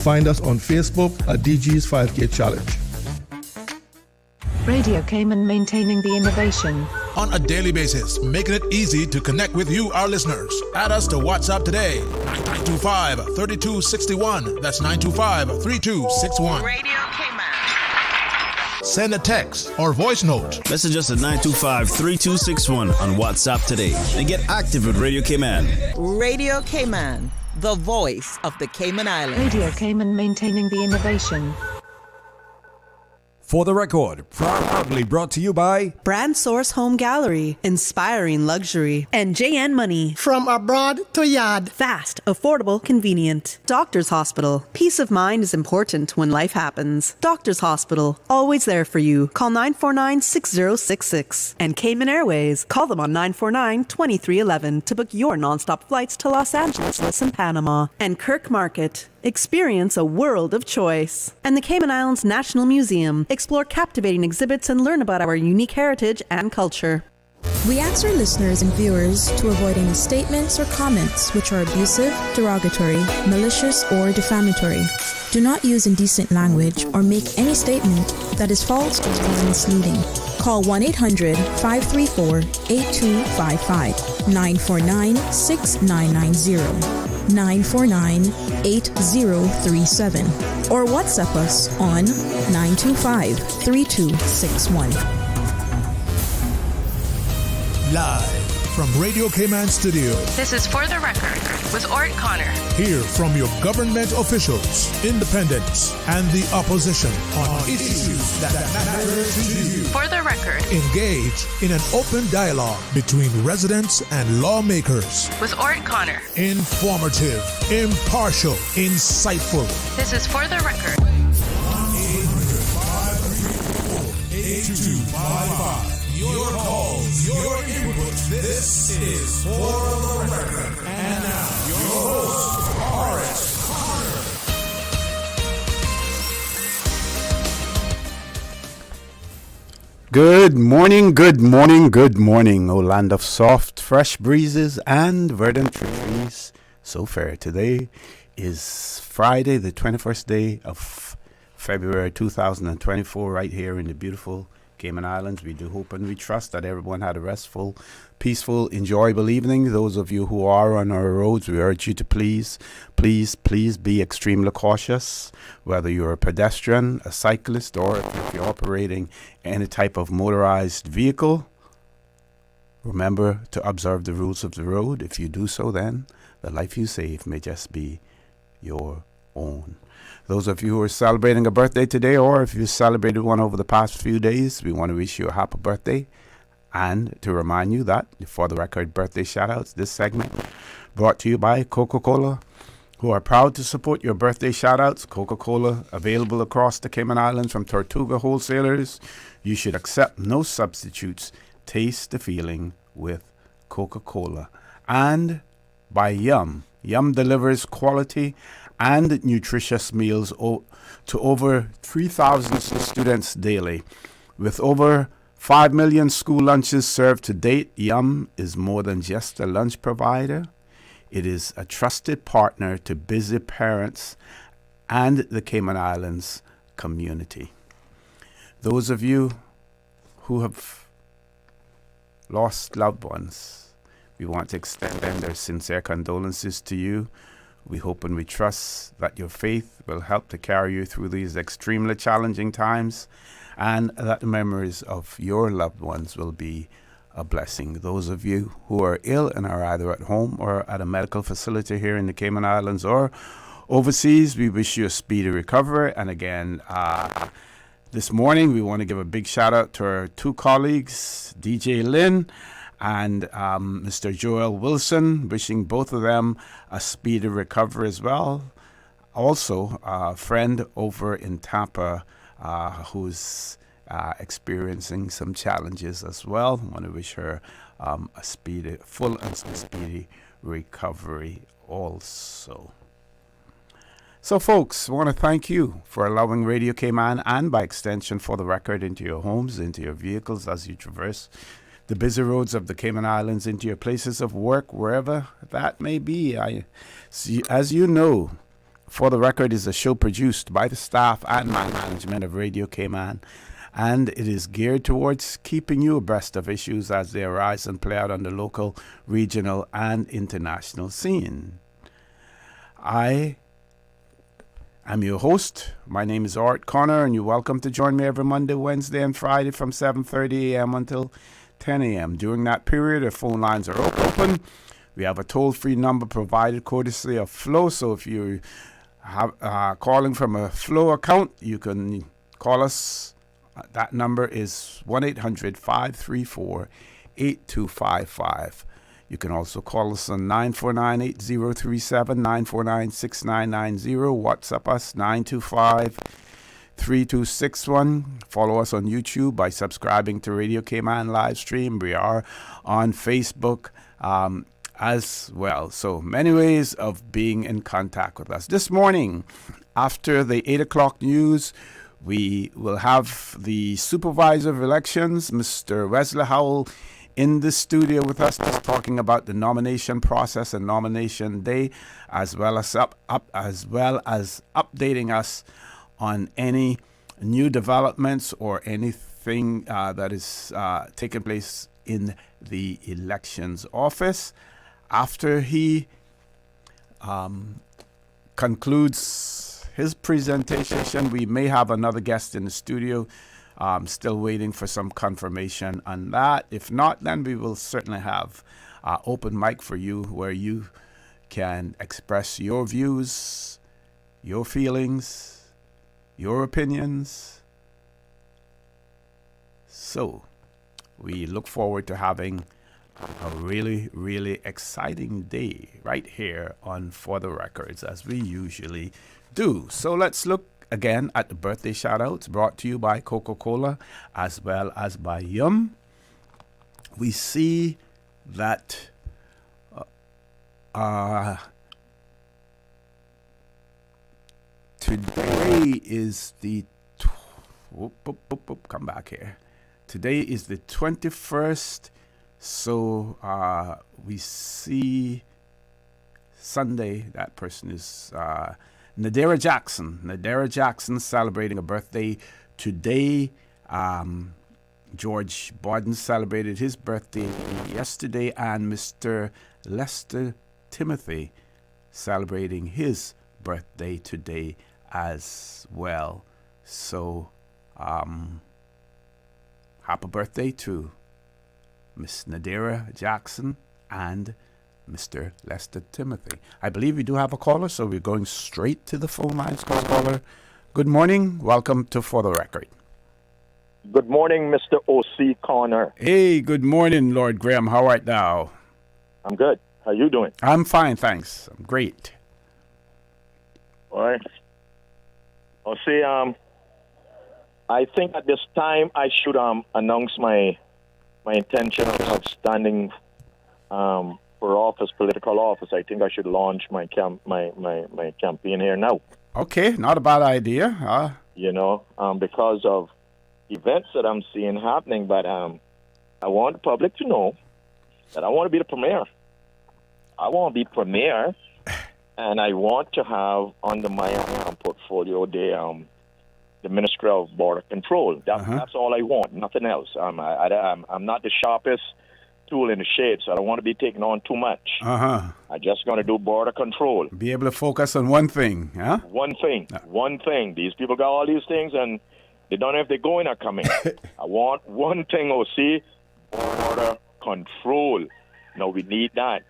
Find us on Facebook at DG's 5K Challenge. Radio Cayman, maintaining the innovation. On a daily basis, making it easy to connect with you, our listeners. Add us to WhatsApp today, 925-3261. That's 925-3261. Radio Cayman. Send a text or voice note. Message us at 925-3261 on WhatsApp today and get active with Radio Cayman. Radio Cayman, the voice of the Cayman Islands. Radio Cayman, maintaining the innovation. For the record, proudly brought to you by Brand Source Home Gallery, inspiring luxury, and JN Money. From abroad to yard. Fast, affordable, convenient. Doctor's Hospital. Peace of mind is important when life happens. Doctor's Hospital, always there for you. Call 949-6066. And Cayman Airways, call them on 949-2311 to book your nonstop flights to Los Angeles and Panama. And Kirk Market. Experience a world of choice. And the Cayman Islands National Museum. Explore captivating exhibits and learn about our unique heritage and culture. We ask our listeners and viewers to avoid any statements or comments which are abusive, derogatory, malicious, or defamatory. Do not use indecent language or make any statement that is false or misleading. Call 1-800-534-8255, 949-6990. 949-8037 or WhatsApp us on 925-3261. Live from Radio Cayman Studio. This is For the Record with Orrett Connor. Hear from your government officials, independents, and the opposition on issues that matter to you. For the Record. Engage in an open dialogue between residents and lawmakers. With Orrett Connor. Informative, impartial, insightful. This is For the Record. 1-800-534-8255. Your calls, your input. This is For the Record. And now, your host, Orrett Connor. Good morning, good morning, good morning, O land of soft, fresh breezes and verdant trees. So fair. Today is Friday, the 21st day of February 2024, right here in the beautiful Cayman Islands. We do hope and we trust that everyone had a restful, peaceful, enjoyable evening. Those of you who are on our roads, we urge you to please be extremely cautious, whether you're a pedestrian, a cyclist, or if you're operating any type of motorized vehicle. Remember to observe the rules of the road. If you do so, then the life you save may just be your own. Those of you who are celebrating a birthday today, or if you celebrated one over the past few days, we want to wish you a happy birthday. And to remind you that, For the Record birthday shout-outs, this segment brought to you by Coca-Cola, who are proud to support your birthday shout-outs. Coca-Cola, available across the Cayman Islands from Tortuga wholesalers. You should accept no substitutes. Taste the feeling with Coca-Cola. And by Yum. Yum delivers quality and nutritious meals to over 3,000 students daily. With over 5 million school lunches served to date, Yum is more than just a lunch provider. It is a trusted partner to busy parents and the Cayman Islands community. Those of you who have lost loved ones, we want to extend our sincere condolences to you. We hope and we trust that your faith will help to carry you through these extremely challenging times, and that the memories of your loved ones will be a blessing. Those of you who are ill and are either at home or at a medical facility here in the Cayman Islands or overseas, we wish you a speedy recovery. And again, this morning we want to give a big shout out to our two colleagues, DJ Lynn and Mr. Joel Wilson, wishing both of them a speedy recovery as well. Also, a friend over in Tampa who's experiencing some challenges as well. I want to wish her a speedy, full and speedy recovery also. So, folks, I want to thank you for allowing Radio Cayman and, by extension, For the Record into your homes, into your vehicles as you traverse the busy roads of the Cayman Islands, into your places of work, wherever that may be. As you know, For the Record is a show produced by the staff and management of Radio Cayman, and it is geared towards keeping you abreast of issues as they arise and play out on the local, regional, and international scene. I am your host. My name is Orrett Connor, and you're welcome to join me every Monday, Wednesday, and Friday from 7:30 a.m. until 10 a.m. During that period, our phone lines are open. We have a toll-free number provided courtesy of Flow, so if you have calling from a Flow account, you can call us. That number is 1-800-534-8255. You can also call us on 949-8037, 949-6990. WhatsApp us, 925-3261. Follow us on YouTube by subscribing to Radio Cayman live stream. We are on Facebook as well. So many ways of being in contact with us. This morning, after the 8 o'clock news, we will have the supervisor of elections, Mr. Wesley Howell, in the studio with us, just talking about the nomination process and nomination day, as well as updating us on any new developments or anything that is taking place in the elections office. After he concludes his presentation, we may have another guest in the studio. Still waiting for some confirmation on that. If not, then we will certainly have open mic for you where you can express your views, your feelings, your opinions. So we look forward to having a really, really exciting day right here on For the Records, as we usually do. So let's look again at the birthday shout-outs brought to you by Coca-Cola as well as by Yum. We see that today is the come back here. Today is the 21st. So we see Sunday, that person is Nadera Jackson. Nadera Jackson celebrating a birthday today. George Borden celebrated his birthday yesterday, and Mr. Lester Timothy celebrating his birthday today as well. So happy birthday to Miss Nadera Jackson and Mr. Lester Timothy. I believe we do have a caller, so we're going straight to the phone lines. Caller, good morning. Welcome to For the Record. Good morning, Mr. O.C. Connor. Hey, good morning, Lord Graham. How art thou? I'm good. How you doing? I'm fine, thanks. I'm great. All right. O.C., I think at this time I should announce my intention of standing for office, political office. I think I should launch my campaign here now. Okay, not a bad idea. Because of events that I'm seeing happening, but I want the public to know that I want to be the premier. I want to be premier, and I want to have under my portfolio the Ministry of Border Control. That's all I want, nothing else. I'm not the sharpest tool in the shade, so I don't want to be taking on too much. I'm just going to do border control. Be able to focus on one thing, huh? One thing. These people got all these things, and they don't know if they're going or coming. I want one thing, OC, border control. No, we need that.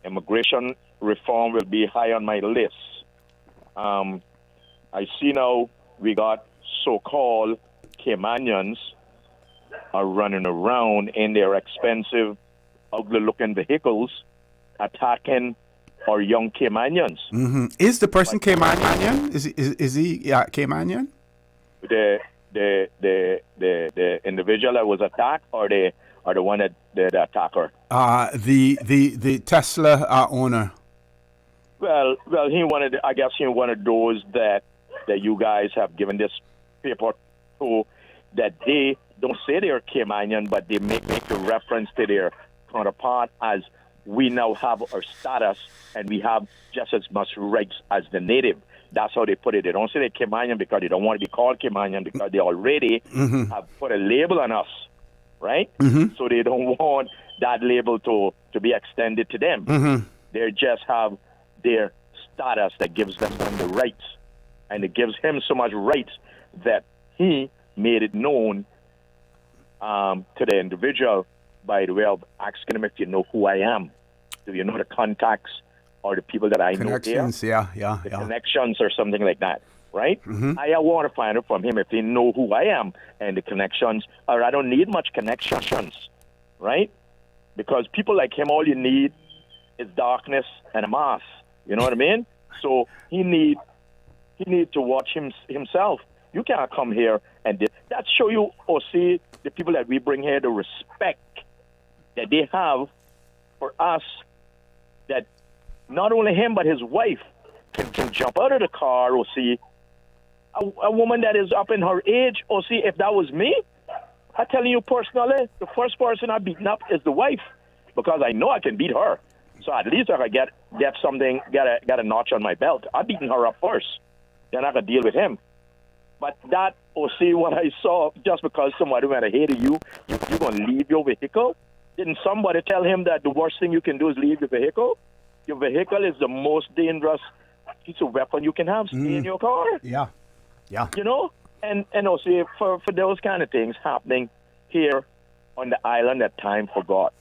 Immigration reform will be high on my list. I see now we got so-called Caymanians are running around in their expensive, ugly-looking vehicles attacking our young Caymanians. Mm-hmm. Is the person Caymanian? Is he Caymanian? The individual that was attacked, or the one that the attacker? The Tesla owner. Well, he wanted. I guess he one of those that you guys have given this paper to, that they don't say they're Caymanian, but they make the reference to their counterpart as we now have our status and we have just as much rights as the native. That's how they put it. They don't say they're Caymanian because they don't want to be called Caymanian because they already have put a label on us, right? So they don't want that label to be extended to them. They just have their status that gives them the rights. And it gives him so much rights that he made it known to the individual by the way of asking him if you know who I am. Do you know the contacts or the people that I know there? Connections, yeah. Connections or something like that, right? I want to find out from him if they know who I am and the connections, or I don't need much connections, right? Because people like him, all you need is darkness and a mask. You know what I mean? So he need to watch himself. You can't come here and that show you or see the people that we bring here, the respect that they have for us, that not only him but his wife can jump out of the car or see a woman that is up in her age or see if that was me. I'm telling you personally, the first person I've beaten up is the wife because I know I can beat her. So at least if I get something, get a notch on my belt, I'm beating her up first. Then I can deal with him. But that, or see what I saw, just because somebody went ahead of you're going to leave your vehicle? Didn't somebody tell him that the worst thing you can do is leave your vehicle? Your vehicle is the most dangerous piece of weapon you can have. Stay in your car. Yeah. You know? And also for those kind of things happening here on the island that time forgot.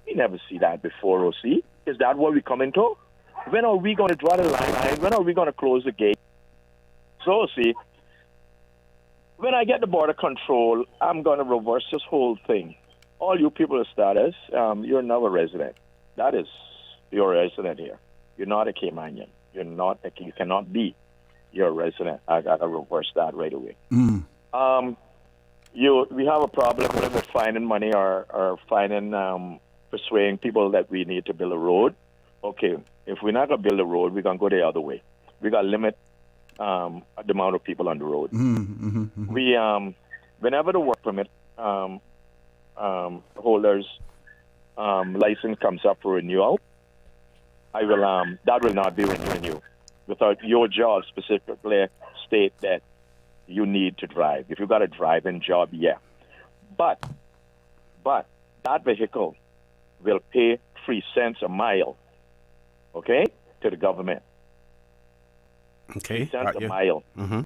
We never see that before, OC. Is that what we come into? When are we going to draw the line? When are we going to close the gate? So, see, when I get the border control, I'm going to reverse this whole thing. All you people of status, you're now a resident. That is, you're a resident here. You're not a Caymanian. You cannot be. You're a resident. I got to reverse that right away. We have a problem with finding money or finding, persuading people that we need to build a road. Okay, if we're not going to build a road, we're going to go the other way. We got to limit the amount of people on the road. We, whenever the work permit holders license comes up for renewal, I will that will not be renewing you without your job specifically state that you need to drive. If you got a driving job, yeah, but that vehicle will pay 3 cents a mile, okay, to the government. Okay. 3 cents a mile.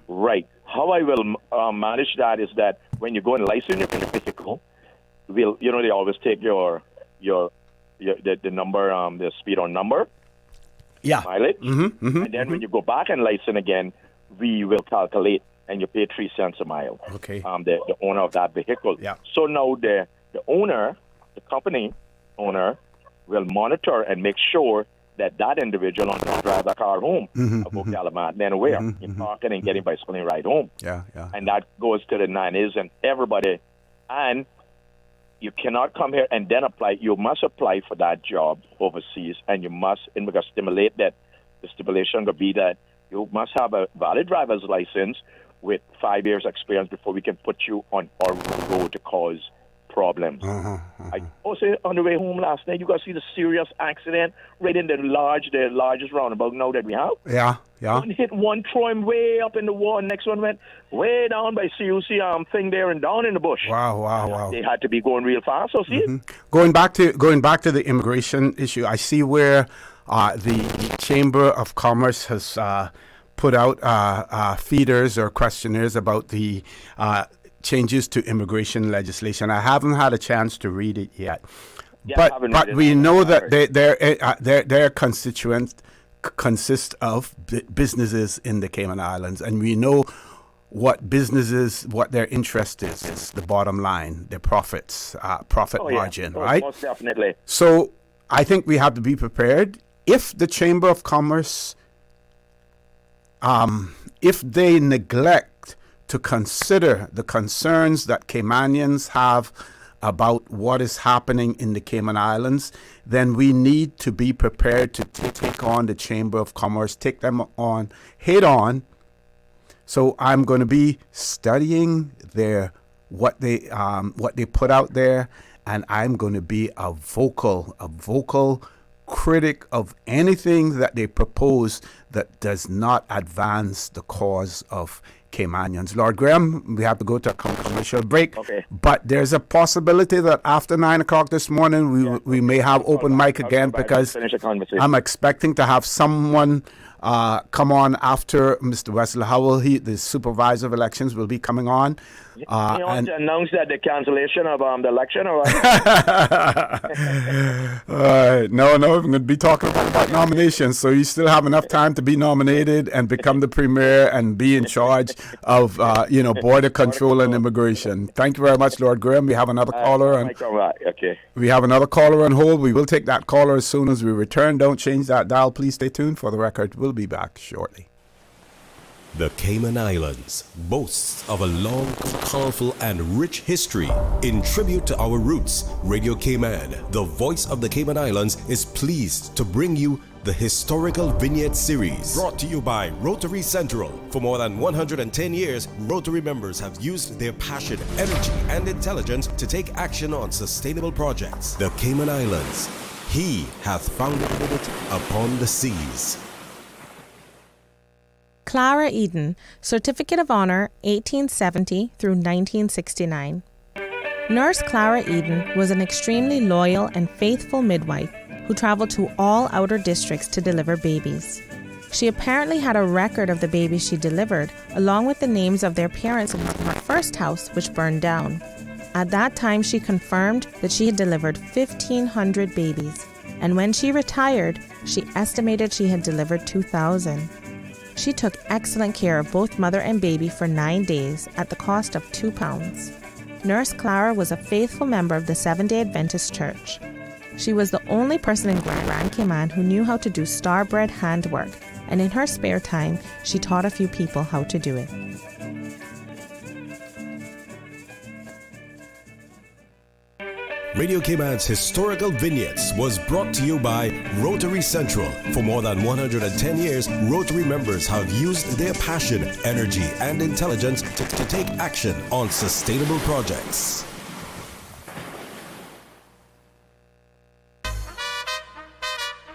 Right. How I will manage that is that when you go and license your vehicle, they always take the number, the speed on number, mileage, and then when you go back and license again, we will calculate, and you pay 3 cents a mile. Okay. The owner of that vehicle. Yeah. So now the owner, the company owner, will monitor and make sure that individual on drive the car home, go Calumet, then aware, in parking and getting bicycling ride home. Yeah. And that goes to the nannies and everybody. And you cannot come here and then apply. You must apply for that job overseas, and you must, and we're going to stimulate that. The stipulation will be that you must have a valid driver's license with 5 years experience before we can put you on our road to cause problems. I also on the way home last night, you got to see the serious accident right in the largest roundabout now that we have. Yeah. One hit one, throw him way up in the wall. Next one went way down by CUC thing there and down in the bush. Wow. They had to be going real fast. So see, going back to the immigration issue, I see where the Chamber of Commerce has put out feeders or questionnaires about the changes to immigration legislation. I haven't had a chance to read it yet, but we know that their constituents consist of businesses in the Cayman Islands, and we know what their interest is. It's the bottom line, their profit margin, right? Most definitely. So I think we have to be prepared. If the Chamber of Commerce, if they neglect to consider the concerns that Caymanians have about what is happening in the Cayman Islands, then we need to be prepared to take on the Chamber of Commerce, take them on head on. So I'm going to be studying what they put out there, and I'm going to be a vocal critic of anything that they propose that does not advance the cause of Caymanians. Lord Graham, we have to go to a commercial break. Okay. But there's a possibility that after 9 o'clock this morning, we may have open mic again, because I'm expecting to have someone come on after Mr. Wesley Howell. The supervisor of elections will be coming on. You want to announce that the cancellation of the election, or what? No, we're going to be talking about nominations, so you still have enough time to be nominated and become the premier and be in charge of, border control and immigration. Thank you very much, Lord Graham. We have another caller. Okay. We have another caller on hold. We will take that caller as soon as we return. Don't change that dial. Please stay tuned for the record. We'll be back shortly. The Cayman Islands boasts of a long, colorful, and rich history. In tribute to our roots, Radio Cayman, the voice of the Cayman Islands, is pleased to bring you the Historical Vignette Series, brought to you by Rotary Central. For more than 110 years, Rotary members have used their passion, energy, and intelligence to take action on sustainable projects. The Cayman Islands, He hath founded it upon the seas. Clara Eden, Certificate of Honor, 1870 through 1969. Nurse Clara Eden was an extremely loyal and faithful midwife who traveled to all outer districts to deliver babies. She apparently had a record of the babies she delivered, along with the names of their parents in her first house, which burned down. At that time, she confirmed that she had delivered 1,500 babies, and when she retired, she estimated she had delivered 2,000. She took excellent care of both mother and baby for 9 days at the cost of £2. Nurse Clara was a faithful member of the Seventh-day Adventist Church. She was the only person in Grand Cayman who knew how to do starbread handwork, and in her spare time, she taught a few people how to do it. Radio Cayman's Historical Vignettes was brought to you by Rotary Central. For more than 110 years, Rotary members have used their passion, energy, and intelligence to take action on sustainable projects.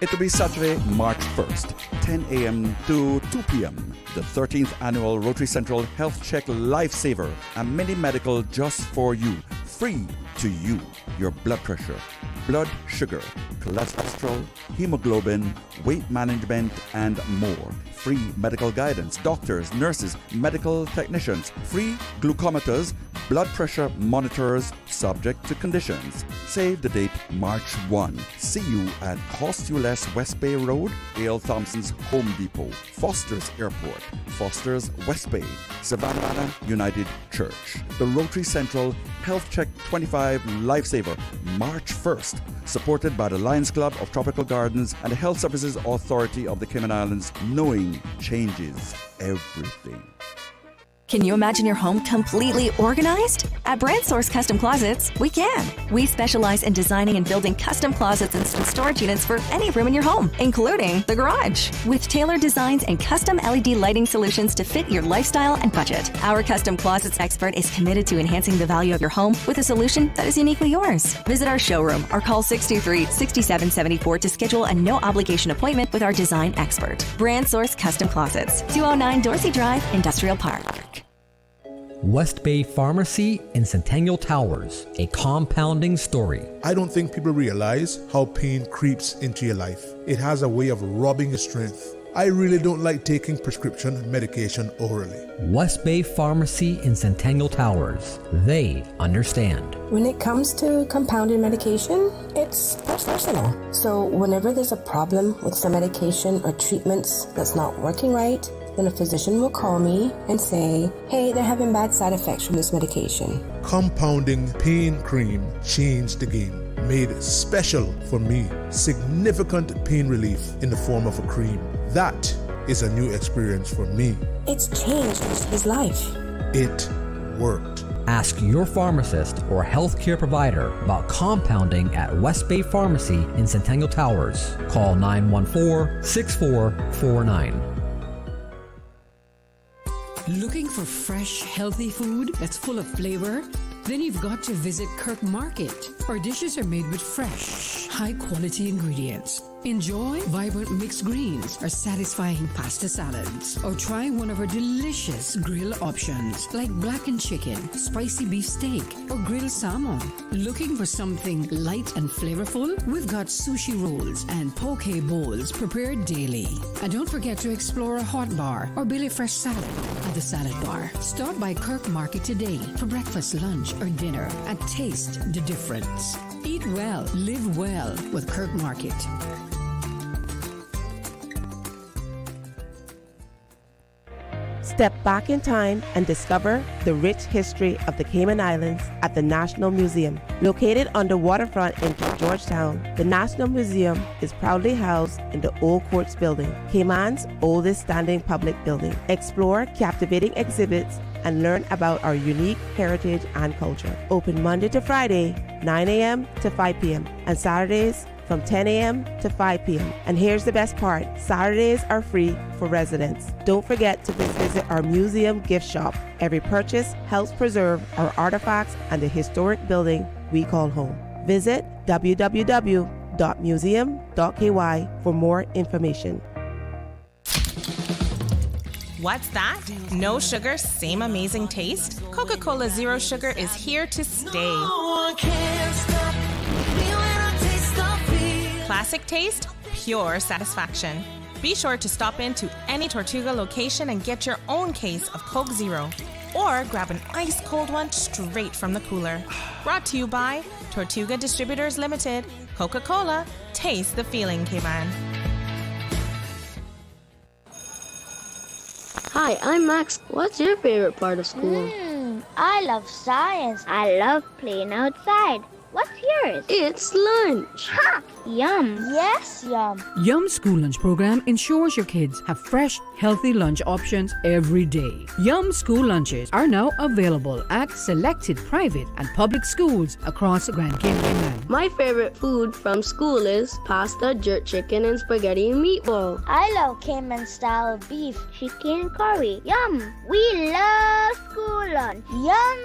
It will be Saturday, March 1st, 10 a.m. to 2 p.m. The 13th Annual Rotary Central Health Check Lifesaver, a mini medical just for you, free to you. Your blood pressure, blood sugar, cholesterol, hemoglobin, weight management, and more. Free medical guidance, doctors, nurses, medical technicians, free glucometers, blood pressure monitors, subject to conditions. Save the date March 1. See you at Cost You Less West Bay Road, A.L. Thompson's Home Depot, Foster's Airport, Foster's West Bay, Savannah United Church. The Rotary Central Health Check 25 Lifesaver, March 1st, supported by the Lions Club of Tropical Gardens and the Health Services Authority of the Cayman Islands. Knowing changes everything. Can you imagine your home completely organized? At Brand Source Custom Closets, we can. We specialize in designing and building custom closets and storage units for any room in your home, including the garage, with tailored designs and custom LED lighting solutions to fit your lifestyle and budget. Our custom closets expert is committed to enhancing the value of your home with a solution that is uniquely yours. Visit our showroom or call 623-6774 to schedule a no-obligation appointment with our design expert. Brand Source Custom Closets, 209 Dorsey Drive, Industrial Park. West Bay Pharmacy in Centennial Towers, a compounding story. I don't think people realize how pain creeps into your life. It has a way of robbing your strength. I really don't like taking prescription medication orally. West Bay Pharmacy in Centennial Towers. They understand. When it comes to compounded medication, it's personal. So whenever there's a problem with some medication or treatments that's not working right, then a physician will call me and say, hey, they're having bad side effects from this medication. Compounding pain cream changed the game. Made special for me. Significant pain relief in the form of a cream. That is a new experience for me. It's changed his life. It worked. Ask your pharmacist or healthcare provider about compounding at West Bay Pharmacy in Centennial Towers. Call 914-6449. Looking for fresh, healthy food that's full of flavor? Then you've got to visit Kirk Market. Our dishes are made with fresh, high-quality ingredients. Enjoy vibrant mixed greens or satisfying pasta salads. Or try one of our delicious grill options like blackened chicken, spicy beef steak, or grilled salmon. Looking for something light and flavorful? We've got sushi rolls and poke bowls prepared daily. And don't forget to explore a hot bar or Billy Fresh salad at the salad bar. Stop by Kirk Market today for breakfast, lunch, or dinner and taste the difference. Eat well, live well with Kirk Market. Step back in time and discover the rich history of the Cayman Islands at the National Museum. Located on the waterfront in Georgetown, the National Museum is proudly housed in the Old Courts Building, Cayman's oldest standing public building. Explore captivating exhibits and learn about our unique heritage and culture. Open Monday to Friday, 9 a.m. to 5 p.m. and Saturdays from 10 a.m. to 5 p.m. And here's the best part, Saturdays are free for residents. Don't forget to visit our museum gift shop. Every purchase helps preserve our artifacts and the historic building we call home. Visit www.museum.ky for more information. What's that? No sugar, same amazing taste? Coca-Cola Zero Sugar is here to stay. Classic taste, pure satisfaction. Be sure to stop into any Tortuga location and get your own case of Coke Zero. Or grab an ice-cold one straight from the cooler. Brought to you by Tortuga Distributors Limited. Coca-Cola, taste the feeling, Cayman. Hi, I'm Max. What's your favorite part of school? I love science. I love playing outside. What's yours? It's lunch. Ha! Yum. Yes, yum. Yum School Lunch program ensures your kids have fresh, healthy lunch options every day. Yum School Lunches are now available at selected private and public schools across Grand Cayman. My favorite food from school is pasta, jerk chicken, and spaghetti and meatball. I love Cayman-style beef, chicken curry. Yum. We love school lunch. Yum.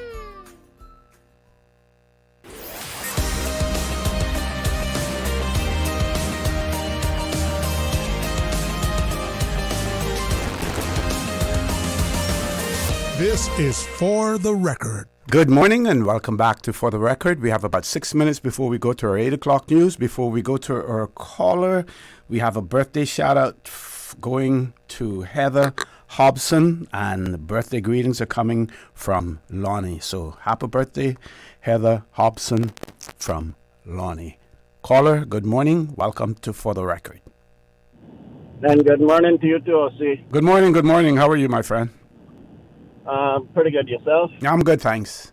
This is For the Record. Good morning and welcome back to For the Record. We have about 6 minutes before we go to our 8 o'clock news. Before we go to our caller, we have a birthday shout out going to Heather Hobson, and the birthday greetings are coming from Lonnie. So happy birthday, Heather Hobson from Lonnie. Caller, good morning. Welcome to For the Record. And good morning to you too, O.C. Good morning, good morning. How are you, my friend? Pretty good. Yourself? I'm good, thanks.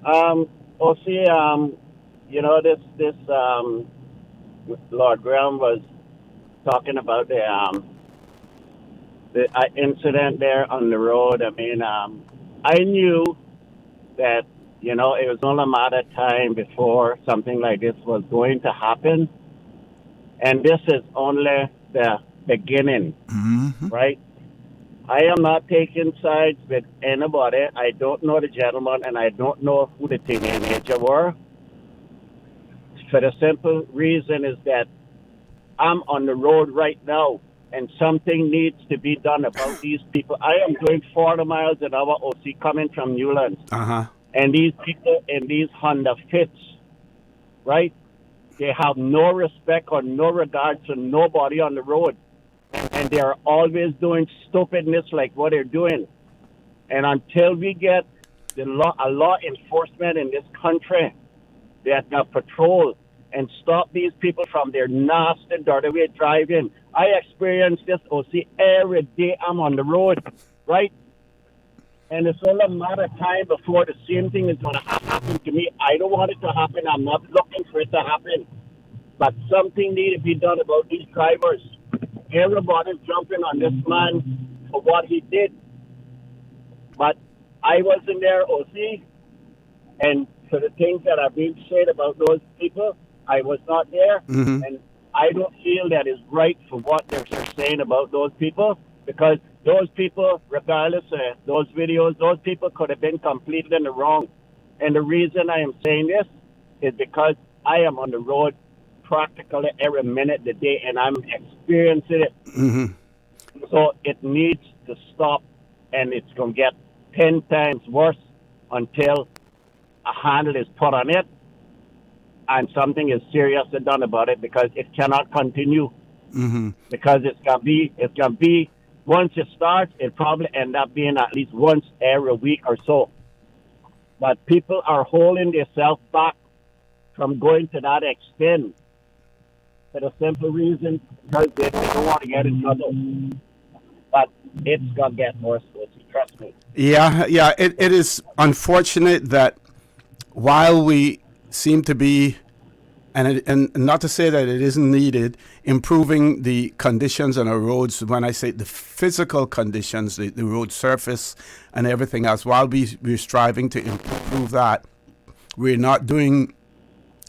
O.C., you know, this Lord Graham was talking about the incident there on the road. I mean, I knew that, you know, it was only a matter of time before something like this was going to happen. And this is only the beginning, right? I am not taking sides with anybody. I don't know the gentleman, and I don't know who the teenager were. For the simple reason is that I'm on the road right now, and something needs to be done about these people. I am doing 40 miles an hour, OC, coming from Newlands. And these people in these Honda Fits, right? They have no respect or no regard for nobody on the road. And they are always doing stupidness like what they're doing. And until we get a law enforcement in this country that patrol and stop these people from their nasty, dirty way driving. I experience this, OC, every day I'm on the road, right? And it's only a matter of time before the same thing is going to happen to me. I don't want it to happen. I'm not looking for it to happen. But something needs to be done about these drivers. Everybody's jumping on this man for what he did. But I wasn't there, OC. And for the things that are being said about those people, I was not there. And I don't feel that is right for what they're saying about those people. Because those people, regardless of those videos, those people could have been completely in the wrong. And the reason I am saying this is because I am on the road practically every minute of the day, and I'm experiencing it. So it needs to stop, and it's going to get 10 times worse until a handle is put on it and something is seriously done about it, because it cannot continue. Because it's gonna be once it starts, it probably end up being at least once every week or so. But people are holding themselves back from going to that extent for the simple reason because they don't want to get in trouble. But it's gonna get worse, trust me. Yeah, it is unfortunate that while we seem to be, and not to say that it isn't needed, improving the conditions on our roads, when I say the physical conditions, the road surface and everything else, while we're striving to improve that, we're not doing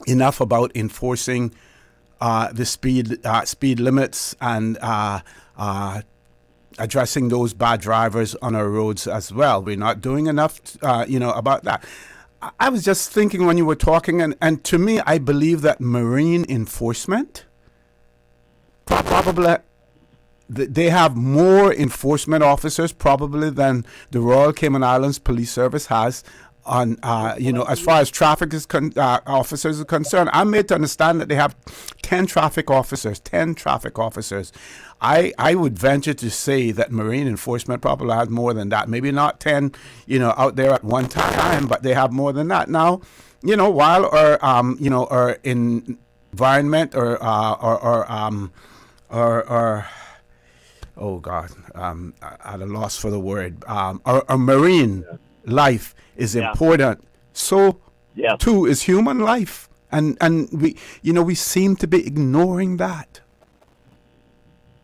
enough about enforcing the speed limits and addressing those bad drivers on our roads as well. We're not doing enough, about that. I was just thinking when you were talking, and to me, I believe that marine enforcement, probably they have more enforcement officers probably than the Royal Cayman Islands Police Service has on, as far as traffic is officers are concerned. I'm made to understand that they have 10 traffic officers. I would venture to say that marine enforcement probably has more than that. Maybe not 10, out there at one time, but they have more than that. Now, while our environment or oh God, at a loss for the word. Our marine life is important. So too is human life, and we seem to be ignoring that.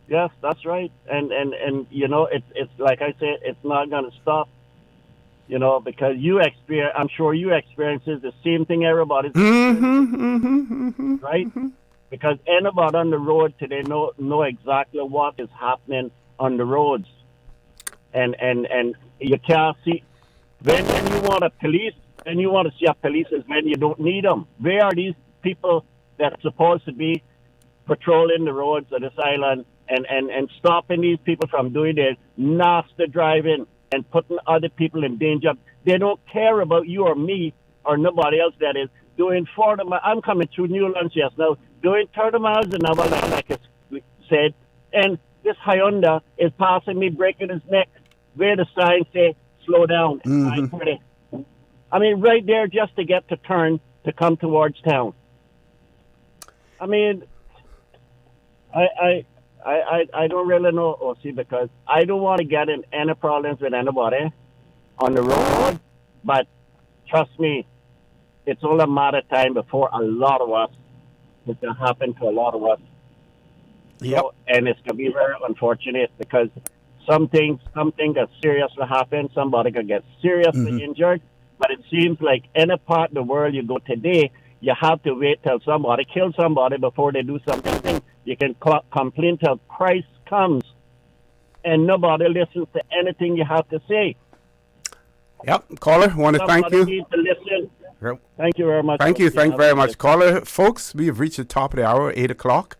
Yes, that's right, and it's like I said, it's not going to stop. Because I'm sure you experiences the same thing everybody's experiencing, right? Because anybody on the road today know exactly what is happening on the roads, and you can't see when you want a police, and you want to see a police is when you don't need them. Where are these people that's supposed to be patrolling the roads of this island and stopping these people from doing their nasty driving and putting other people in danger? They don't care about you or me or nobody else that is doing 40 miles. I'm coming through Newlands just now, doing 30 miles an hour, like I said, and this Hyundai is passing me, breaking his neck, where the sign say, slow down. I mean, right there just to get to turn to come towards town. I mean, I don't really know, OC, because I don't want to get in any problems with anybody on the road, but trust me, it's all a matter of time before a lot of us, it will happen to a lot of us. Yep. So, and it's going to be very unfortunate because something that serious will happen, somebody could get seriously injured, but it seems like any part of the world you go today, you have to wait till somebody kills somebody before they do something. You can complain till Christ comes, and nobody listens to anything you have to say. Yep, caller, want to thank you. Needs to listen. Thank you very much. Thank you very much, caller. Folks, we have reached the top of the hour, 8 o'clock.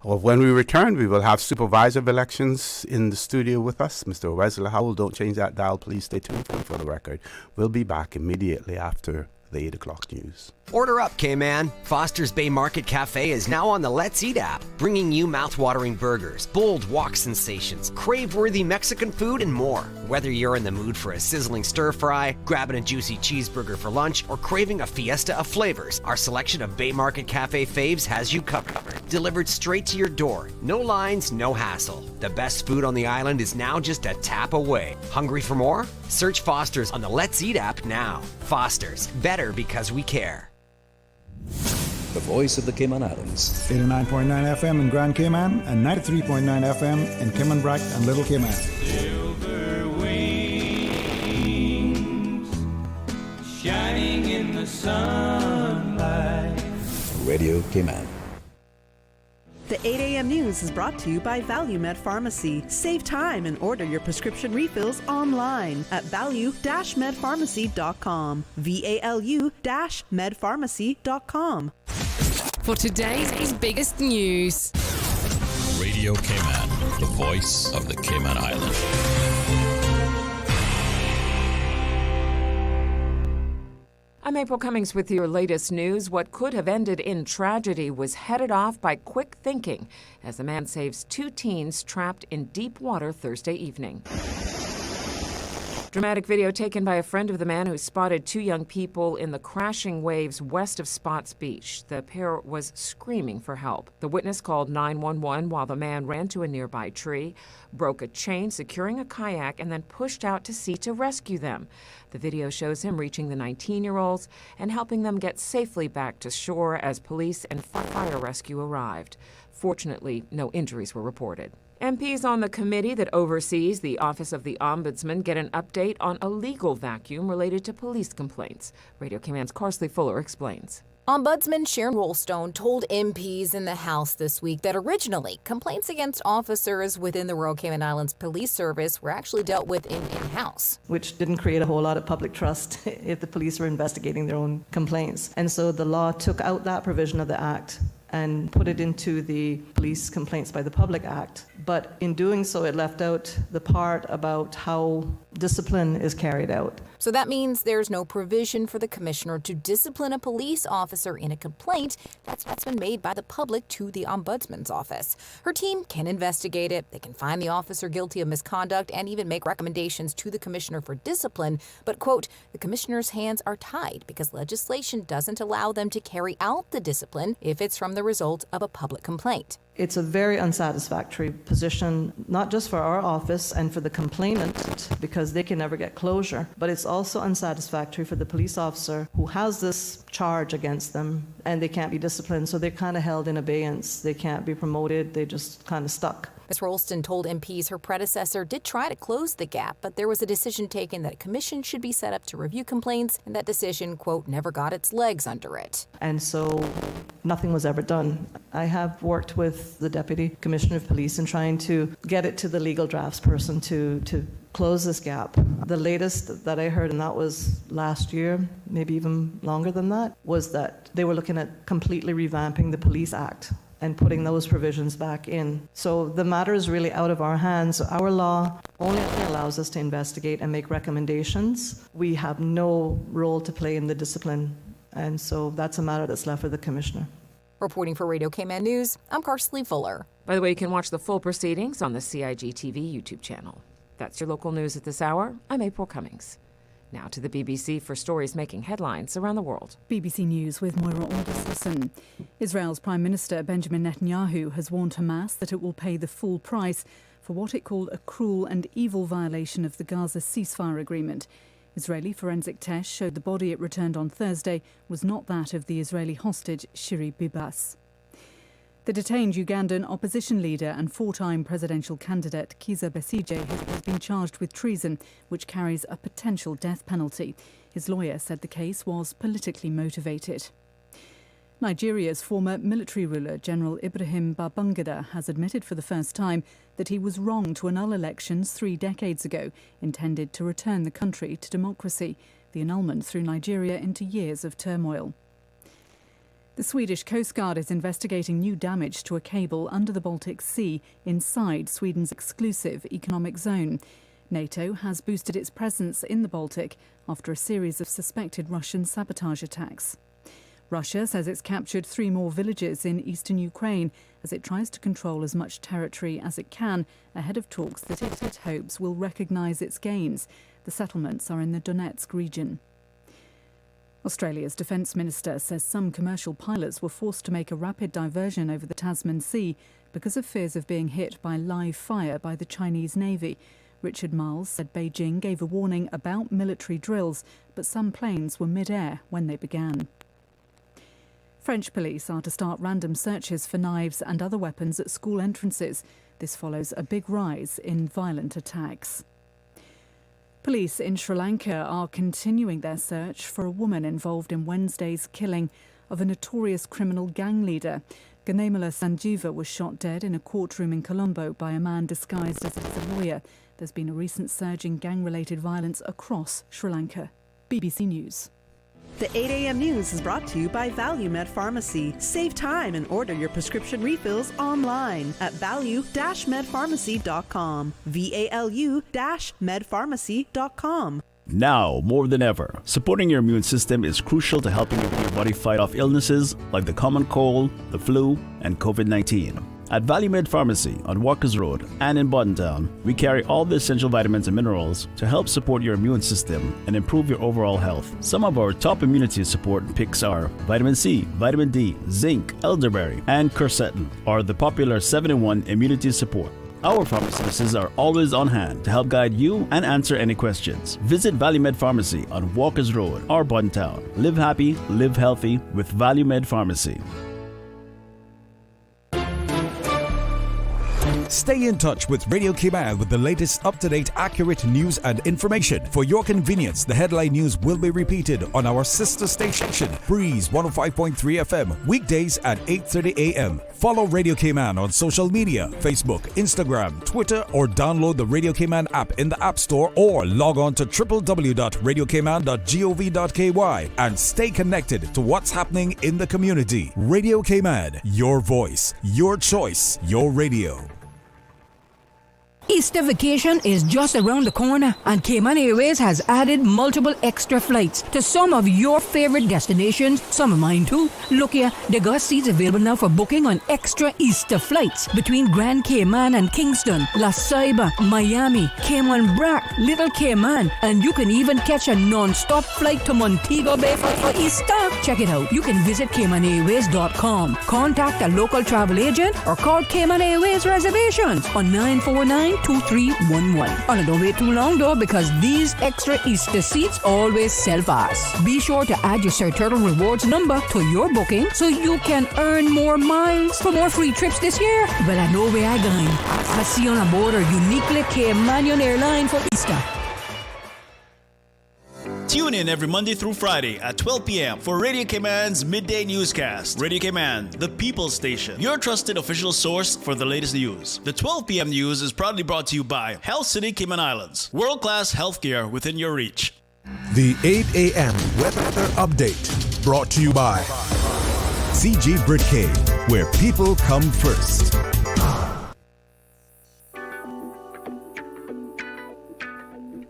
Well, when we return, we will have supervisor of elections in the studio with us, Mr. Wesley Howell. Don't change that dial. Please stay tuned for the record. We'll be back immediately after the 8 o'clock news. Order up, K-Man. Foster's Bay Market Cafe is now on the Let's Eat app, bringing you mouth-watering burgers, bold wok sensations, crave-worthy Mexican food, and more. Whether you're in the mood for a sizzling stir-fry, grabbing a juicy cheeseburger for lunch, or craving a fiesta of flavors, our selection of Bay Market Cafe faves has you covered. Delivered straight to your door. No lines, no hassle. The best food on the island is now just a tap away. Hungry for more? Search Foster's on the Let's Eat app now. Foster's, better because we care. The voice of the Cayman Islands. 89.9 FM in Grand Cayman and 93.9 FM in Cayman Brac and Little Cayman. Silver wings shining in the sunlight. Radio Cayman. The 8 a.m. news is brought to you by ValueMed Pharmacy. Save time and order your prescription refills online at value-medpharmacy.com. VALU-medpharmacy.com. for today's biggest news. Radio Cayman, the voice of the Cayman Islands. I'm April Cummings with your latest news. What could have ended in tragedy was headed off by quick thinking as a man saves 2 teens trapped in deep water Thursday evening. Dramatic video taken by a friend of the man who spotted 2 young people in the crashing waves west of Spots Beach. The pair was screaming for help. The witness called 911 while the man ran to a nearby tree, broke a chain securing a kayak, and then pushed out to sea to rescue them. The video shows him reaching the 19-year-olds and helping them get safely back to shore as police and fire rescue arrived. Fortunately, no injuries were reported. MPs on the committee that oversees the Office of the Ombudsman get an update on a legal vacuum related to police complaints. Radio Cayman's Carsley Fuller explains. Ombudsman Sharon Rollstone told MPs in the House this week that originally complaints against officers within the Royal Cayman Islands Police Service were actually dealt with in-house. Which didn't create a whole lot of public trust if the police were investigating their own complaints. And so the law took out that provision of the Act and put it into the Police Complaints by the Public Act. But in doing so, it left out the part about how discipline is carried out. So that means there's no provision for the commissioner to discipline a police officer in a complaint that's been made by the public to the Ombudsman's office. Her team can investigate it, they can find the officer guilty of misconduct, and even make recommendations to the commissioner for discipline. But, quote, the commissioner's hands are tied because legislation doesn't allow them to carry out the discipline if it's from the result of a public complaint. It's a very unsatisfactory position, not just for our office and for the complainant, because they can never get closure, but it's also unsatisfactory for the police officer who has this charge against them and they can't be disciplined, so they're kind of held in abeyance. They can't be promoted, they're just kind of stuck. Ms. Rolston told MPs her predecessor did try to close the gap, but there was a decision taken that a commission should be set up to review complaints, and that decision, quote, never got its legs under it. And so nothing was ever done. I have worked with the Deputy Commissioner of Police in trying to get it to the legal drafts person to close this gap. The latest that I heard, and that was last year, maybe even longer than that, was that they were looking at completely revamping the Police Act and putting those provisions back in. So the matter is really out of our hands. Our law only allows us to investigate and make recommendations. We have no role to play in the discipline, and so that's a matter that's left for the Commissioner. Reporting for Radio Cayman News, I'm Carsley Fuller. By the way, you can watch the full proceedings on the CIG TV YouTube channel. That's your local news at this hour. I'm April Cummings. Now to the BBC for stories making headlines around the world. BBC News with Moira Alderson. Israel's Prime Minister Benjamin Netanyahu has warned Hamas that it will pay the full price for what it called a cruel and evil violation of the Gaza ceasefire agreement. Israeli forensic tests showed the body it returned on Thursday was not that of the Israeli hostage Shiri Bibas. The detained Ugandan opposition leader and 4-time presidential candidate Kizza Besigye has been charged with treason, which carries a potential death penalty. His lawyer said the case was politically motivated. Nigeria's former military ruler, General Ibrahim Babangida, has admitted for the first time that he was wrong to annul elections 3 decades ago, intended to return the country to democracy. The annulment threw Nigeria into years of turmoil. The Swedish Coast Guard is investigating new damage to a cable under the Baltic Sea inside Sweden's exclusive economic zone. NATO has boosted its presence in the Baltic after a series of suspected Russian sabotage attacks. Russia says it's captured 3 more villages in eastern Ukraine as it tries to control as much territory as it can ahead of talks that it hopes will recognise its gains. The settlements are in the Donetsk region. Australia's Defence Minister says some commercial pilots were forced to make a rapid diversion over the Tasman Sea because of fears of being hit by live fire by the Chinese Navy. Richard Marles said Beijing gave a warning about military drills, but some planes were mid-air when they began. French police are to start random searches for knives and other weapons at school entrances. This follows a big rise in violent attacks. Police in Sri Lanka are continuing their search for a woman involved in Wednesday's killing of a notorious criminal gang leader. Ganamala Sanjeeva was shot dead in a courtroom in Colombo by a man disguised as a lawyer. There's been a recent surge in gang-related violence across Sri Lanka. BBC News. The 8 a.m. news is brought to you by ValueMed Pharmacy. Save time and order your prescription refills online at value-medpharmacy.com. VALU-medpharmacy.com. Now, more than ever, supporting your immune system is crucial to helping your body fight off illnesses like the common cold, the flu, and COVID-19. At ValueMed Pharmacy on Walkers Road and in Buttontown, we carry all the essential vitamins and minerals to help support your immune system and improve your overall health. Some of our top immunity support picks are vitamin C, vitamin D, zinc, elderberry, and quercetin, or the popular 7-in-1 immunity support. Our pharmacists are always on hand to help guide you and answer any questions. Visit ValueMed Pharmacy on Walkers Road or Buntown. Live happy, live healthy with ValueMed Pharmacy. Stay in touch with Radio Cayman with the latest up-to-date, accurate news and information. For your convenience, the headline news will be repeated on our sister station, Breeze 105.3 FM, weekdays at 8:30 a.m. Follow Radio Cayman on social media, Facebook, Instagram, Twitter, or download the Radio Cayman app in the App Store or log on to www.radiocayman.gov.ky and stay connected to what's happening in the community. Radio Cayman, your voice, your choice, your radio. Easter vacation is just around the corner, and Cayman Airways has added multiple extra flights to some of your favorite destinations, some of mine too. Look here, they got seats available now for booking on extra Easter flights between Grand Cayman and Kingston, La Ceiba, Miami, Cayman Brac, Little Cayman, and you can even catch a non-stop flight to Montego Bay for Easter. Check it out. You can visit CaymanAirways.com, contact a local travel agent, or call Cayman Airways Reservations on 949-2311. Oh, don't wait too long though, because these extra Easter seats always sell fast. Be sure to add your Sir Turtle Rewards number to your booking so you can earn more miles for more free trips this year. Well, I know where I'm going. I'll see you on board a uniquely Caymanian airline for Easter. Tune in every Monday through Friday at 12 p.m. for Radio Cayman's Midday Newscast. Radio Cayman, the people's station, your trusted official source for the latest news. The 12 p.m. news is proudly brought to you by Health City Cayman Islands. World-class healthcare within your reach. The 8 a.m. weather update brought to you by CG Britcay, where people come first.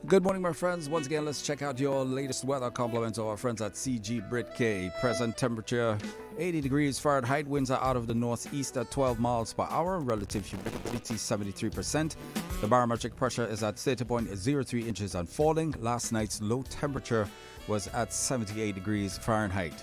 Good morning, my friends. Once again, let's check out your latest weather. Compliments of our friends at CG Britcay. Present temperature 80 degrees Fahrenheit. Winds are out of the northeast at 12 miles per hour. Relative humidity 73%. The barometric pressure is at 30.03 inches and falling. Last night's low temperature was at 78 degrees Fahrenheit.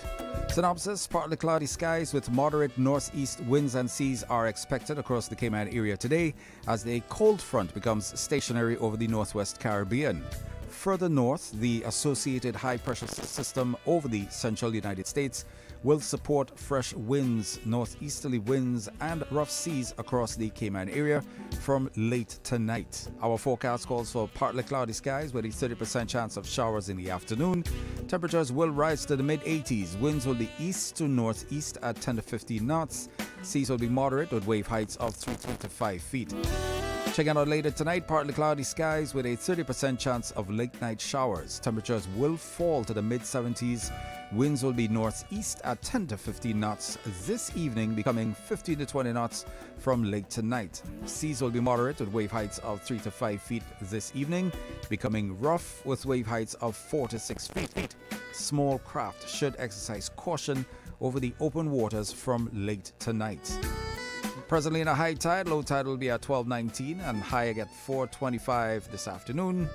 Synopsis: partly cloudy skies with moderate northeast winds and seas are expected across the Cayman area today as a cold front becomes stationary over the northwest Caribbean. Further north, the associated high-pressure system over the central United States will support fresh winds, northeasterly winds, and rough seas across the Cayman area from late tonight. Our forecast calls for partly cloudy skies with a 30% chance of showers in the afternoon. Temperatures will rise to the mid-80s. Winds will be east to northeast at 10 to 15 knots. Seas will be moderate with wave heights of 3 to 5 feet. Checking out later tonight, partly cloudy skies with a 30% chance of late night showers. Temperatures will fall to the mid-70s. Winds will be northeast at 10 to 15 knots this evening, becoming 15 to 20 knots from late tonight. Seas will be moderate with wave heights of 3 to 5 feet this evening, becoming rough with wave heights of 4 to 6 feet. Small craft should exercise caution over the open waters from late tonight. Presently in a high tide, low tide will be at 12:19 and high at 4:25 this afternoon.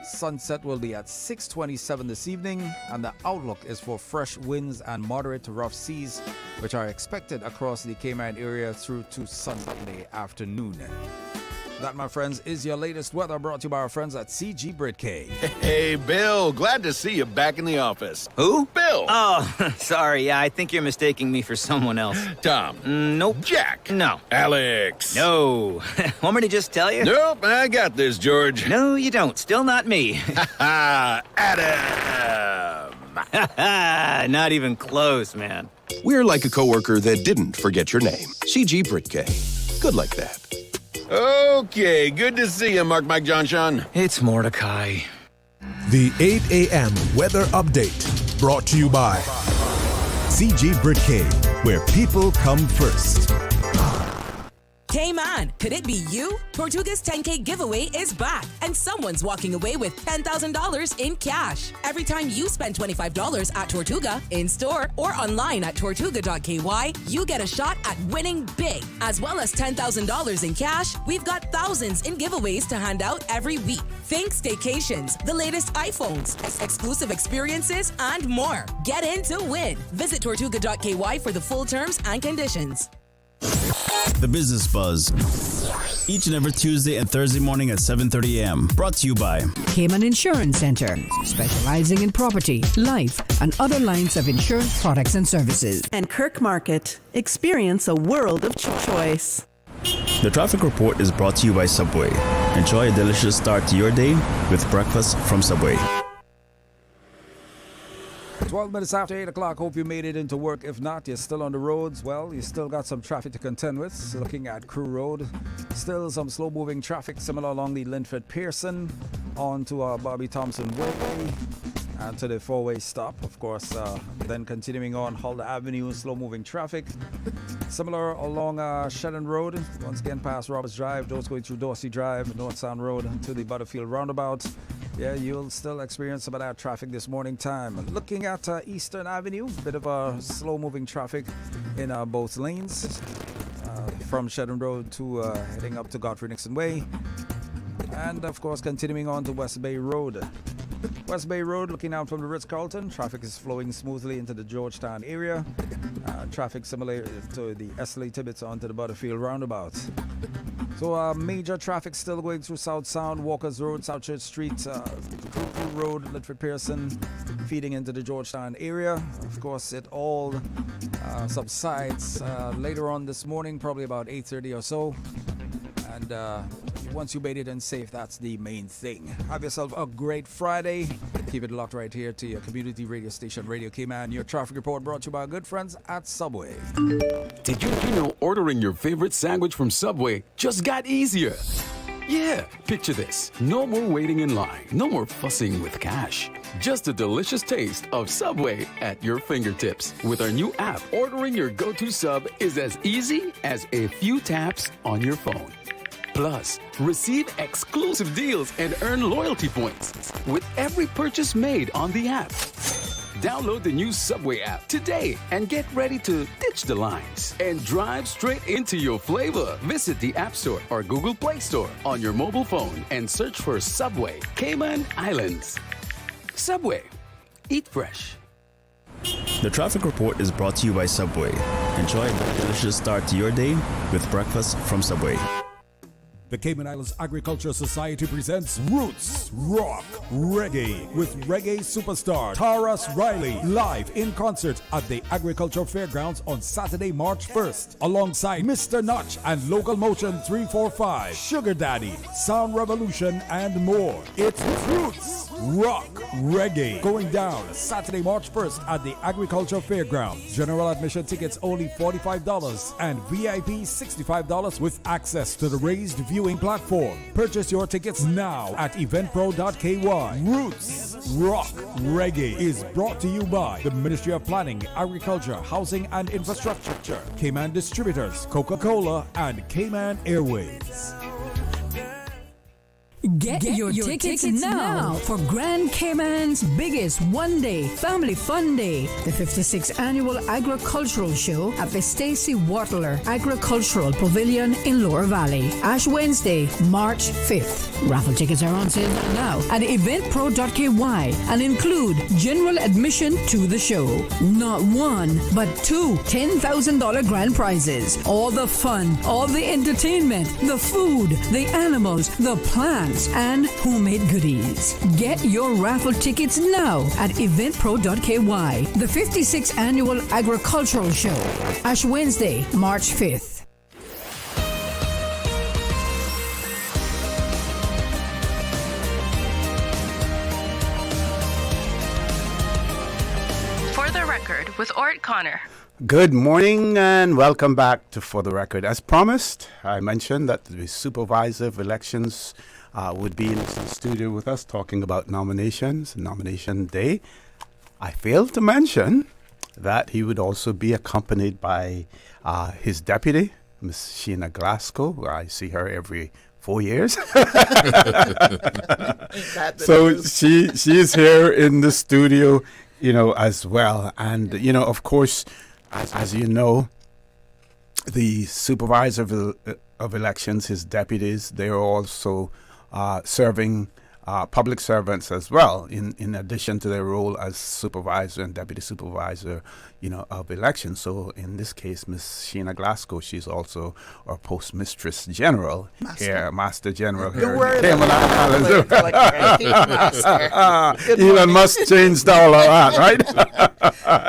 Sunset will be at 6:27 this evening, and the outlook is for fresh winds and moderate to rough seas, which are expected across the Cayman area through to Sunday afternoon. That, my friends, is your latest weather brought to you by our friends at CG Britcay. Hey, Bill. Glad to see you back in the office. Who? Bill. Oh, sorry. Yeah, I think you're mistaking me for someone else. Tom. Nope. Jack. No. Alex. No. Want me to just tell you? Nope, I got this, George. No, you don't. Still not me. Adam. Not even close, man. We're like a coworker that didn't forget your name. CG Britcay. Good like that. Okay, good to see you, Mark Mike John Sean. It's Mordecai. The 8 a.m. weather update brought to you by CG Brit K, where people come first. K-Man, could it be you? Tortuga's 10K giveaway is back, and someone's walking away with $10,000 in cash. Every time you spend $25 at Tortuga, in-store or online at tortuga.ky, you get a shot at winning big. As well as $10,000 in cash, we've got thousands in giveaways to hand out every week. Think staycations, the latest iPhones, exclusive experiences, and more. Get in to win. Visit tortuga.ky for the full terms and conditions. The Business Buzz. Each and every Tuesday and Thursday morning at 7:30 a.m. Brought to you by Cayman Insurance Center, specializing in property, life, and other lines of insurance products and services. And Kirk Market. Experience a world of choice. The traffic report is brought to you by Subway. Enjoy a delicious start to your day with breakfast from Subway. 12 minutes after 8 o'clock. Hope you made it into work. If not, you're still on the roads. Well, you still got some traffic to contend with. So looking at Crew Road, still some slow-moving traffic similar along the Linford Pearson on to Bobby Thompson Way and to the four-way stop. Of course, then continuing on Huldah Avenue, slow-moving traffic. Similar along Shedden Road, once again past Roberts Drive, those going through Dorsey Drive, North Sound Road to the Butterfield Roundabout. Yeah, you'll still experience some of that traffic this morning time. Looking at Eastern Avenue, bit of a slow-moving traffic in both lanes from Shedden Road to heading up to Godfrey Nixon Way. And of course, continuing on to West Bay Road. West Bay Road, looking out from the Ritz-Carlton, traffic is flowing smoothly into the Georgetown area. Traffic similar to the Esley Tibbetts onto the Butterfield Roundabout. So major traffic still going through South Sound, Walkers Road, South Church Street, Crew Road, Litford Pearson, feeding into the Georgetown area. Of course, it all subsides later on this morning, probably about 8:30 or so. And once you made it in safe, that's the main thing. Have yourself a great Friday. Keep it locked right here to your community radio station, Radio K-Man. Your traffic report brought to you by our good friends at Subway. Did you know ordering your favorite sandwich from Subway just got easier? Yeah, picture this. No more waiting in line. No more fussing with cash. Just a delicious taste of Subway at your fingertips. With our new app, ordering your go-to sub is as easy as a few taps on your phone. Plus, receive exclusive deals and earn loyalty points with every purchase made on the app. Download the new Subway app today and get ready to ditch the lines and drive straight into your flavor. Visit the App Store or Google Play Store on your mobile phone and search for Subway Cayman Islands. Subway. Eat fresh. The traffic report is brought to you by Subway. Enjoy a delicious start to your day with breakfast from Subway. The Cayman Islands Agricultural Society presents Roots, Rock, Reggae with reggae superstar Taras Riley live in concert at the Agricultural Fairgrounds on Saturday, March 1st, alongside Mr. Notch and Local Motion 345, Sugar Daddy, Sound Revolution, and more. It's Roots, Rock, Reggae going down Saturday, March 1st at the Agricultural Fairgrounds. General admission tickets only $45 and VIP $65 with access to the raised viewing platform. Purchase your tickets now at eventpro.ky. Roots, Rock, Reggae is brought to you by the Ministry of Planning, Agriculture, Housing and Infrastructure, Cayman Distributors, Coca-Cola, and Cayman Airways. Get your tickets now for Grand Cayman's biggest one-day family fun day, the 56th Annual Agricultural Show at the Stacey Wattler Agricultural Pavilion in Lower Valley. Ash Wednesday, March 5th. Raffle tickets are on sale now at eventpro.ky and include general admission to the show. Not one, but two $10,000 grand prizes. All the fun, all the entertainment, the food, the animals, the plants, and homemade goodies. Get your raffle tickets now at eventpro.ky. The 56th Annual Agricultural Show, Ash Wednesday, March 5th. For the Record with Orrett Connor. Good morning and welcome back to For the Record. As promised, I mentioned that the supervisor of elections would be in the studio with us talking about nominations, nomination day. I failed to mention that he would also be accompanied by his deputy, Miss Sheena Glasgow, where I see her every 4 years. So she is here in the studio, as well. And, of course, as you know, the supervisor of elections, his deputies, they are also serving public servants as well, in addition to their role as supervisor and deputy supervisor, of elections. So in this case, Miss Sheena Glasgow, she's also our postmistress general Master General here. Elon Musk changed all of that, right?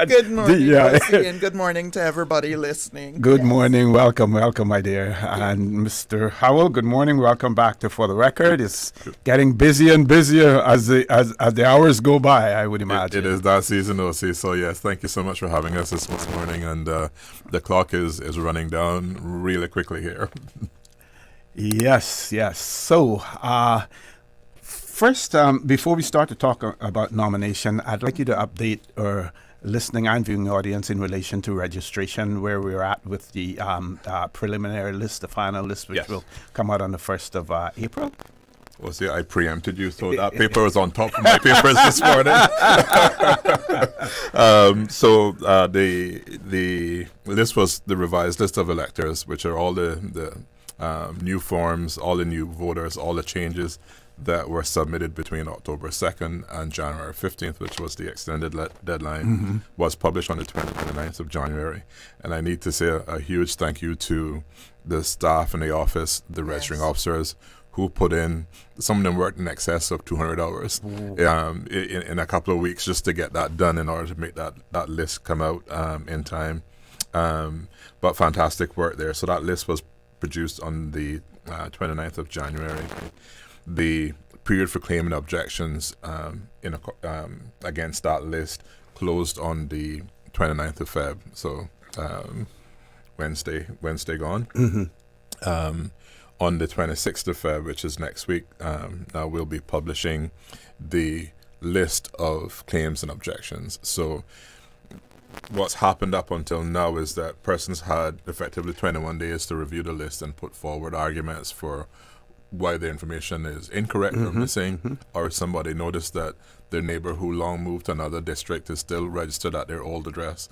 Good morning, Lucy, and good morning to everybody listening. Good morning, welcome, my dear. And Mr. Howell, good morning, welcome back to For the Record. It's getting busier and busier as the hours go by, I would imagine. It is that season, OC. So yes, thank you so much for having us this morning. And the clock is running down really quickly here. Yes. So first, before we start to talk about nomination, I'd like you to update our listening and viewing audience in relation to registration, where we're at with the preliminary list, the final list, which will come out on the 1st of April. Well, see, I preempted you, so that paper was on top of my papers this morning. So the list was the revised list of electors, which are all the new forms, all the new voters, all the changes that were submitted between October 2nd and January 15th, which was the extended deadline, was published on the 29th of January. And I need to say a huge thank you to the staff in the office, the registering officers, who put in, some of them worked in excess of 200 hours in a couple of weeks just to get that done in order to make that list come out in time. But fantastic work there. So that list was produced on the 29th of January. The period for claiming objections against that list closed on the 29th of Feb. So Wednesday gone. On the 26th of Feb, which is next week, now we'll be publishing the list of claims and objections. So what's happened up until now is that persons had effectively 21 days to review the list and put forward arguments for why the information is incorrect or missing, or somebody noticed that their neighbor who long moved to another district is still registered at their old address.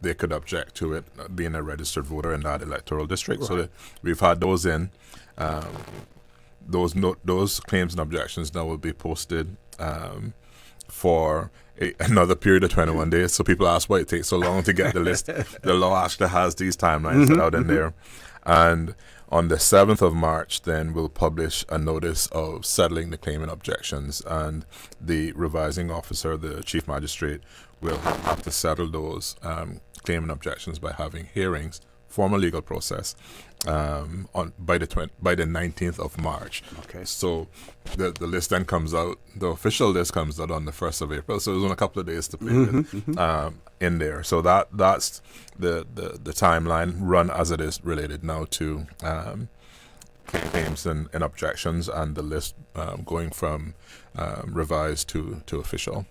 They could object to it being a registered voter in that electoral district. Right. So we've had those in. Those claims and objections now will be posted for another period of 21 days. So people ask why it takes so long to get the list. The law actually has these timelines out in there. And on the 7th of March, then we'll publish a notice of settling the claim and objections, and the revising officer, the chief magistrate, will have to settle those claim and objections by having hearings, formal legal process, by the 19th of March. Okay. So the list then comes out. The official list comes out on the 1st of April. So there's only a couple of days to play with in there. So that's the timeline run as it is related now to claims and objections, and the list going from revised to official.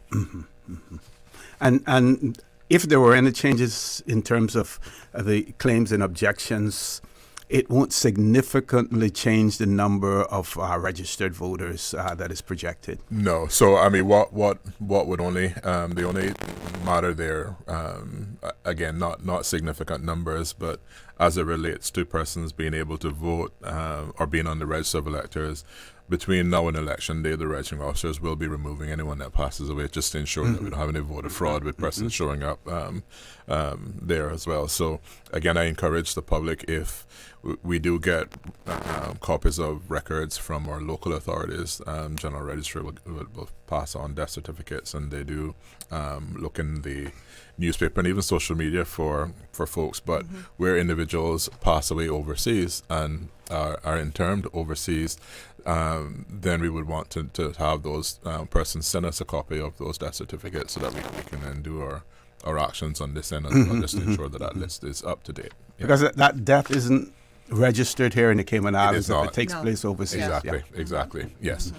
And if there were any changes in terms of the claims and objections, it won't significantly change the number of registered voters that is projected. No. So I mean, what would only the only matter there, again, not significant numbers, but as it relates to persons being able to vote or being on the register of electors. Between now and election day, the registering officers will be removing anyone that passes away, just to ensure that we don't have any voter fraud with persons showing up there as well. So again, I encourage the public, if we do get copies of records from our local authorities, General Registry will pass on death certificates, and they do look in the newspaper and even social media for folks. But where individuals pass away overseas and are interned overseas, then we would want to have those persons send us a copy of those death certificates so that we can then do our actions on this end as well, just to ensure that list is up to date. Yeah. Because that death isn't registered here in the Cayman Islands, it takes place overseas. Exactly, yes.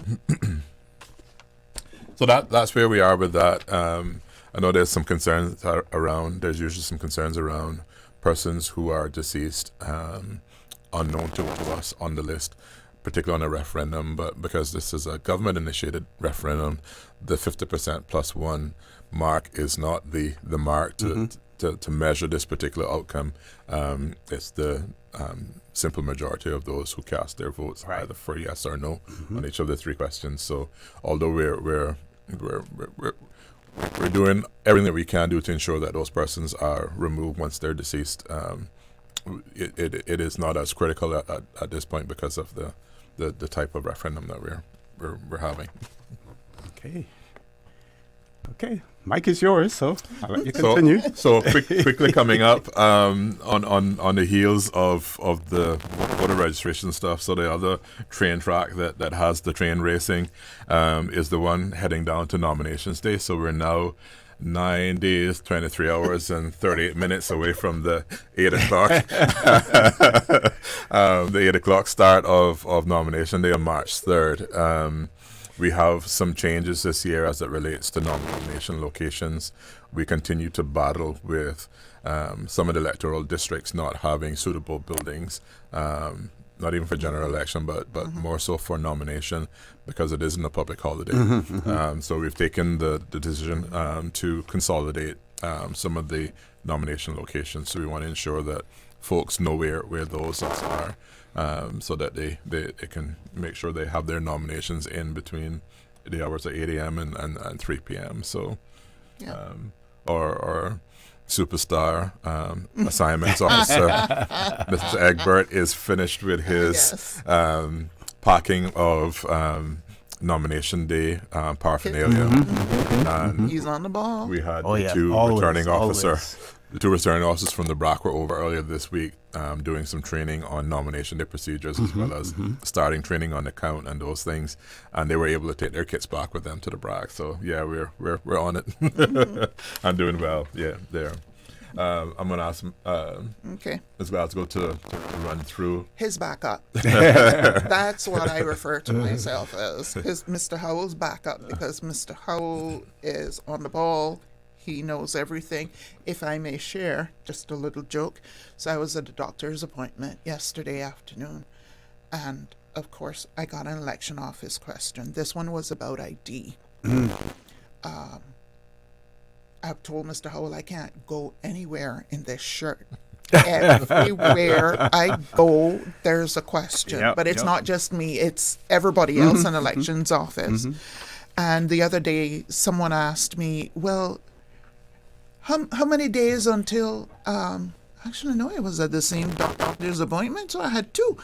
So that's where we are with that. I know there's some concerns around. There's usually some concerns around persons who are deceased, unknown to us on the list, particularly on a referendum. But because this is a government-initiated referendum, the 50% plus one mark is not the mark to measure this particular outcome. It's the simple majority of those who cast their votes either for yes or no on each of the three questions. So although we're doing everything that we can do to ensure that those persons are removed once they're deceased, it is not as critical at this point because of the type of referendum that we're having. Okay, Mike is yours, so I'll let you continue. So quickly coming up on the heels of the voter registration stuff. So the other train track that has the train racing is the one heading down to nominations day. So we're now 9 days, 23 hours, and 38 minutes away from the 8 o'clock, the 8 o'clock start of nomination day on March 3rd. We have some changes this year as it relates to nomination locations. We continue to battle with some of the electoral districts not having suitable buildings, not even for general election, but more so for nomination because it isn't a public holiday. So we've taken the decision to consolidate some of the nomination locations. So we want to ensure that folks know where those are. So that they can make sure they have their nominations in between the hours of 8 a.m. and 3 p.m. So, or superstar assignments officer, Mr. Egbert is finished with his packing of nomination day paraphernalia. And he's on the ball. We had the two returning officers from the BRAC were over earlier this week doing some training on nomination day procedures as well as starting training on the count and those things, and they were able to take their kits back with them to the BRAC. So yeah, we're on it. I'm doing well. Yeah, there. I'm going to ask Ms. Val to go to run through his backup. That's what I refer to myself as Mr. Howell's backup, because Mr. Howell is on the ball. He knows everything. If I may share, just a little joke. So I was at a doctor's appointment yesterday afternoon, and of course I got an election office question. This one was about ID. I've told Mr. Howell I can't go anywhere in this shirt. Everywhere I go, there's a question. But it's not just me, it's everybody else in elections office. And the other day, someone asked me, well, how many days until, actually, no, it was at the same doctor's appointment, so I had two.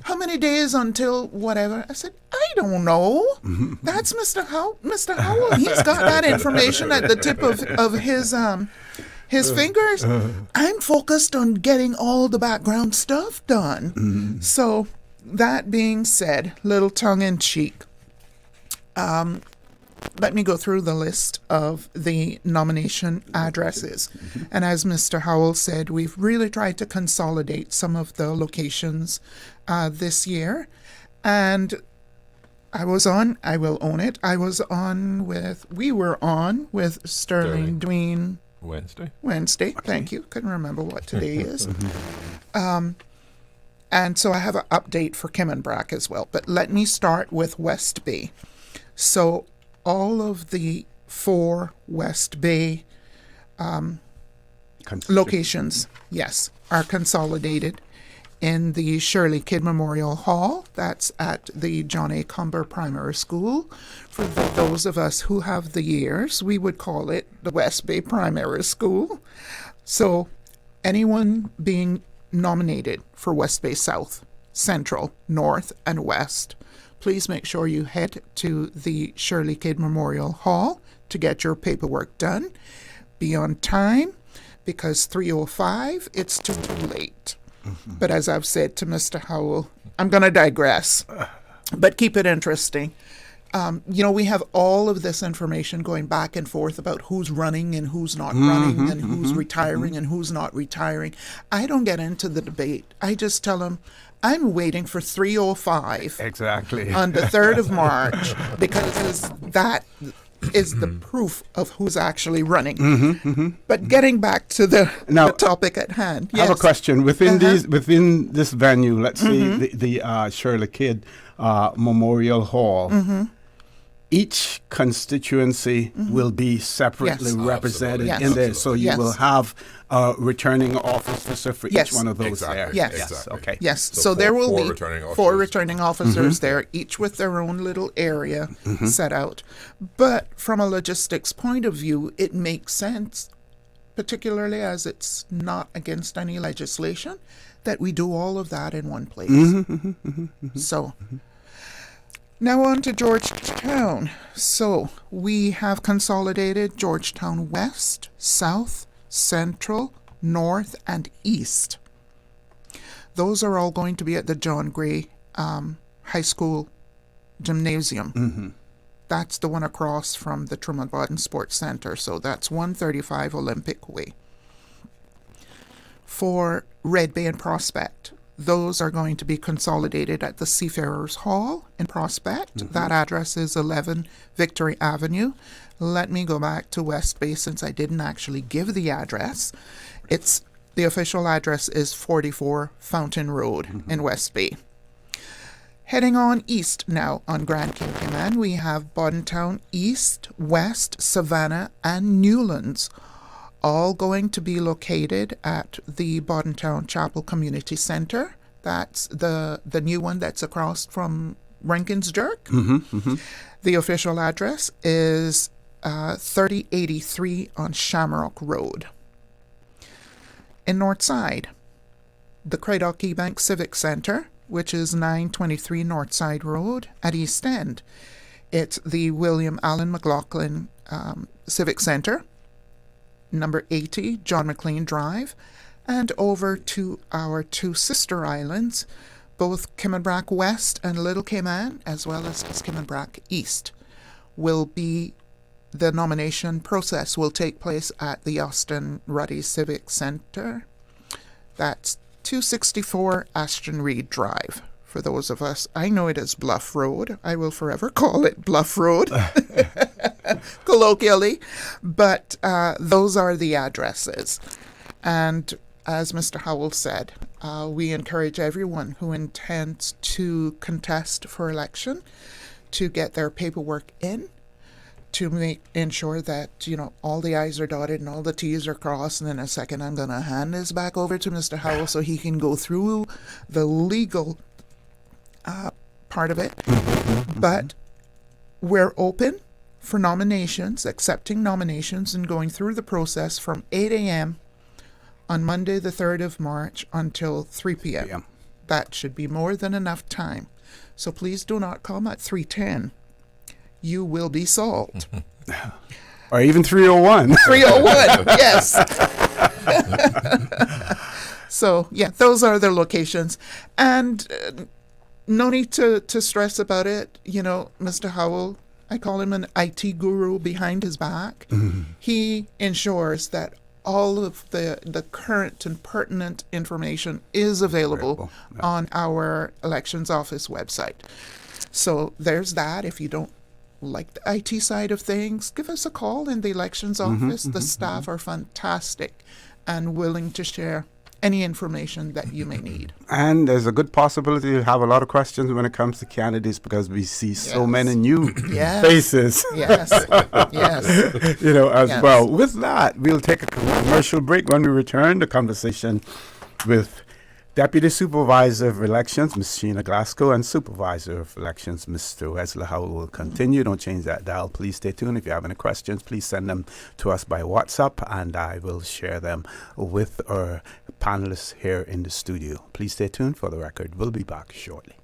How many days until whatever? I said, I don't know. That's Mr. Howell. Mr. Howell, he's got that information at the tip of his fingers. I'm focused on getting all the background stuff done. So that being said, little tongue-in-cheek, let me go through the list of the nomination addresses. And as Mr. Howell said, we've really tried to consolidate some of the locations this year. And I will own it, we were on with Sterling Dween Wednesday, thank you. Couldn't remember what today is. And so I have an update for Kimmenbrack as well. But let me start with West Bay. So all of the 4 West Bay locations, are consolidated in the Shirley Kidd Memorial Hall. That's at the John A. Cumber Primary School. For those of us who have the years, we would call it the West Bay Primary School. So anyone being nominated for West Bay South, Central, North, and West, please make sure you head to the Shirley Kidd Memorial Hall to get your paperwork done. Be on time, because 3:05, it's too late. But as I've said to Mr. Howell, I'm going to digress, but keep it interesting. We have all of this information going back and forth about who's running and who's not running and who's retiring and who's not retiring. I don't get into the debate. I just tell them, I'm waiting for 3:05 exactly on the 3rd of March because that is the proof of who's actually running. But getting back to the topic at hand. I have a question. Within this venue, let's say the Shirley Kidd Memorial Hall, each constituency will be separately represented in there. So you will have a returning officer for each one of those there. Yes. Okay. Yes. So there will be four returning officers there, each with their own little area set out. But from a logistics point of view, it makes sense, particularly as it's not against any legislation, that we do all of that in one place. So now on to Georgetown. So we have consolidated Georgetown West, South, Central, North, and East. Those are all going to be at the John Gray High School Gymnasium. That's the one across from the Truman Bodden Sports Center. So that's 135 Olympic Way. For Red Bay and Prospect, those are going to be consolidated at the Seafarers Hall in Prospect. That address is 11 Victory Avenue. Let me go back to West Bay since I didn't actually give the address. The official address is 44 Fountain Road in West Bay. Heading on east now on Grand Cayman, we have Boddentown East, West, Savannah, and Newlands, all going to be located at the Boddentown Chapel Community Center. That's the new one that's across from Rankin's Jerk. The official address is 3083 on Shamrock Road. In Northside, the Craddock Bank Civic Center, which is 923 Northside Road at East End. It's the William Allen McLaughlin Civic Center, number 80 John McLean Drive, and over to our two sister islands, both Kimmenbrack West and Little Cayman, as well as Kimmenbrack East, the nomination process will take place at the Austin Ruddy Civic Center. That's 264 Ashton Reed Drive. For those of us, I know it as Bluff Road. I will forever call it Bluff Road, colloquially. But those are the addresses. And as Mr. Howell said, we encourage everyone who intends to contest for election to get their paperwork in, to ensure that, all the I's are dotted and all the T's are crossed. And in a second, I'm going to hand this back over to Mr. Howell so he can go through the legal part of it. But we're open for nominations, accepting nominations and going through the process from 8 a.m. on Monday, the 3rd of March until 3 p.m. That should be more than enough time. So please do not come at 3:10. You will be solved. Or even 3:01. 3:01, yes. So, those are the locations. And no need to stress about it. Mr. Howell, I call him an IT guru behind his back. He ensures that all of the current and pertinent information is available on our elections office website. So there's that. If you don't like the IT side of things, give us a call in the elections office. The staff are fantastic and willing to share any information that you may need. And there's a good possibility you'll have a lot of questions when it comes to candidates because we see so many new faces. Yes. As well. With that, we'll take a commercial break. When we return, the conversation with Deputy Supervisor of Elections, Ms. Sheena Glasgow, and Supervisor of Elections, Mr. Wesley Howell, will continue. Don't change that dial. Please stay tuned. If you have any questions, please send them to us by WhatsApp, and I will share them with our panelists here in the studio. Please stay tuned. For the record, we'll be back shortly.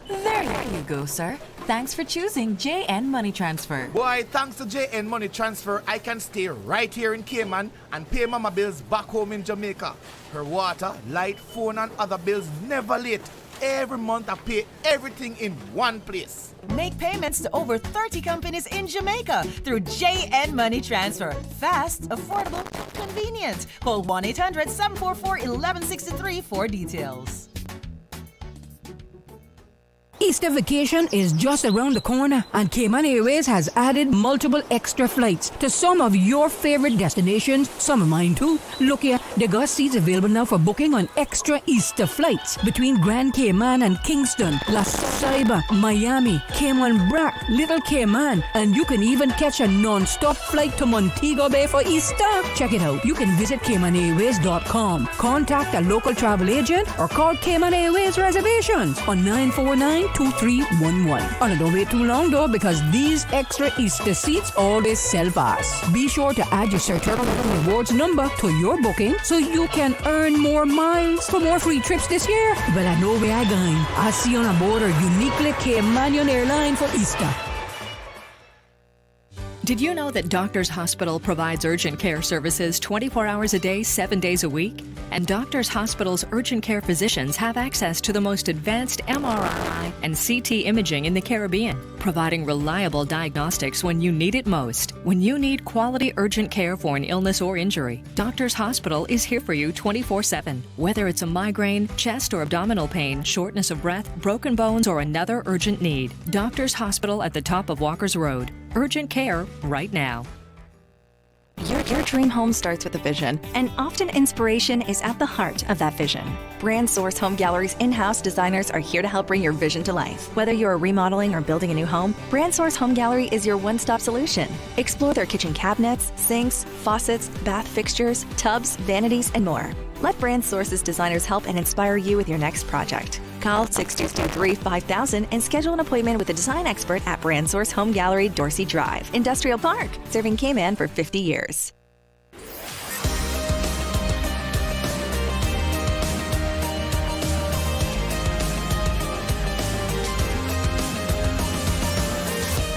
There you go, sir. Thanks for choosing JN Money Transfer. Boy, thanks to JN Money Transfer, I can stay right here in Cayman and pay mama bills back home in Jamaica. Her water, light, phone, and other bills never late. every month I pay everything in one place. Make payments to over 30 companies in Jamaica through JN Money Transfer. Fast, affordable, convenient. Call 1-800-744-1163 for details. Easter vacation is just around the corner, and Cayman Airways has added multiple extra flights to some of your favorite destinations, some of mine too. Look here, they got seats available now for booking on extra Easter flights between Grand Cayman and Kingston, La Ceiba, Miami, Cayman Brac, Little Cayman, and you can even catch a non-stop flight to Montego Bay for Easter. Check it out. You can visit CaymanAirways.com, contact a local travel agent, or call Cayman Airways Reservations on 949-2311. And don't wait too long though, because these extra Easter seats always sell fast. Be sure to add your Sir Turtle Rewards number to your booking so you can earn more miles for more free trips this year. But I know where I'm going. I'll see you on board a uniquely Caymanian airline for Easter. Did you know that Doctors Hospital provides urgent care services 24 hours a day, 7 days a week? And Doctors Hospital's urgent care physicians have access to the most advanced MRI and CT imaging in the Caribbean, providing reliable diagnostics when you need it most. When you need quality urgent care for an illness or injury, Doctors Hospital is here for you 24/7. Whether it's a migraine, chest or abdominal pain, shortness of breath, broken bones, or another urgent need, Doctors Hospital at the top of Walker's Road. Urgent care right now. Your dream home starts with a vision, and often inspiration is at the heart of that vision. Brand Source Home Gallery's in-house designers are here to help bring your vision to life. Whether you're remodeling or building a new home, Brand Source Home Gallery is your one-stop solution. Explore their kitchen cabinets, sinks, faucets, bath fixtures, tubs, vanities, and more. Let Brand Source's designers help and inspire you with your next project. Call 623-5000 and schedule an appointment with a design expert at Brand Source Home Gallery, Dorsey Drive, Industrial Park, serving Cayman for 50 years.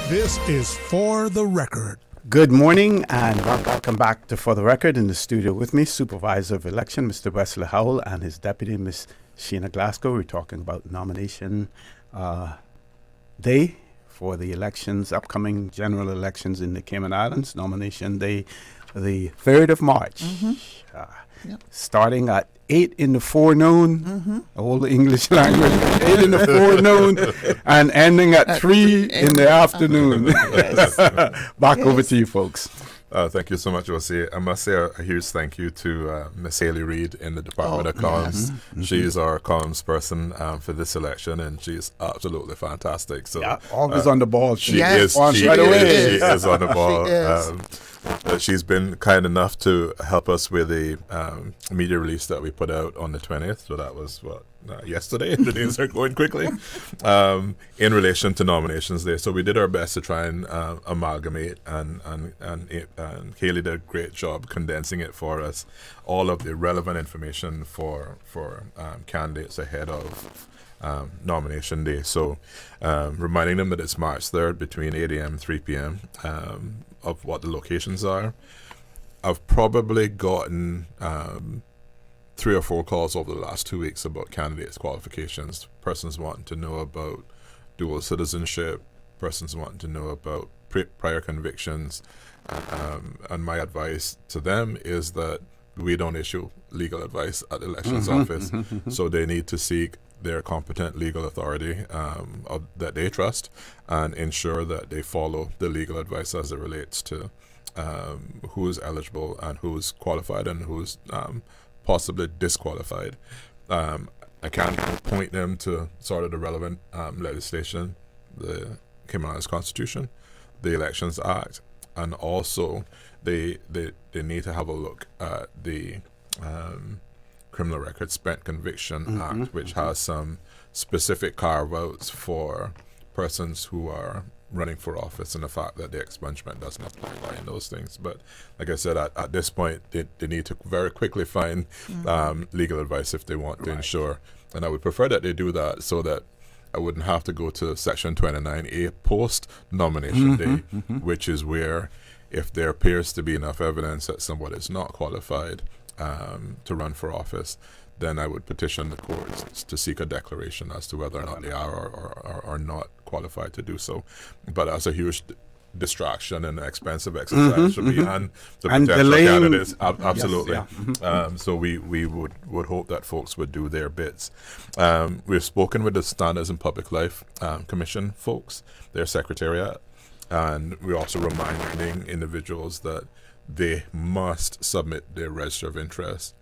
This is For the Record. Good morning and welcome back to For the Record. In the studio with me, Supervisor of Election, Mr. Wesley Howell, and his deputy, Miss Sheena Glasgow. We're talking about nomination day for the elections, upcoming general elections in the Cayman Islands. Nomination day, the 3rd of March, starting at 8 in the forenoon, all the English language, 8 in the forenoon, and ending at 3 in the afternoon. Back over to you, folks. Thank you so much, Jose. I must say a huge thank you to Miss Haley Reid in the Department of Comms. She's our comms person for this election, and she's absolutely fantastic. So always on the ball. She is. She is on the ball. She's been kind enough to help us with the media release that we put out on the 20th. So that was yesterday. The days are going quickly. In relation to nominations day, so we did our best to try and amalgamate, and Haley did a great job condensing it for us, all of the relevant information for candidates ahead of nomination day. So reminding them that it's March 3rd between 8 a.m. and 3 p.m. Of what the locations are. I've probably gotten 3 or 4 calls over the last 2 weeks about candidates' qualifications, persons wanting to know about dual citizenship, persons wanting to know about prior convictions, and my advice to them is that we don't issue legal advice at the elections office, so they need to seek their competent legal authority that they trust and ensure that they follow the legal advice as it relates to who's eligible and who's qualified and who's possibly disqualified. I can't point them to sort of the relevant legislation, the Cayman Islands Constitution, the Elections Act, and also they need to have a look at the Criminal Record Spent Conviction Act, which has some specific carve-outs for persons who are running for office, and the fact that the expungement doesn't apply in those things. But like I said, at this point, they need to very quickly find legal advice if they want to ensure. And I would prefer that they do that so that I wouldn't have to go to Section 29A post-nomination day, which is where if there appears to be enough evidence that somebody is not qualified to run for office, then I would petition the courts to seek a declaration as to whether or not they are or are not qualified to do so. But that's a huge distraction and expensive exercise for me and the potential candidates. Absolutely. Yes, yeah. So we would hope that folks would do their bits. We've spoken with the Standards in Public Life Commission folks, their secretariat, and we're also reminding individuals that they must submit their register of interest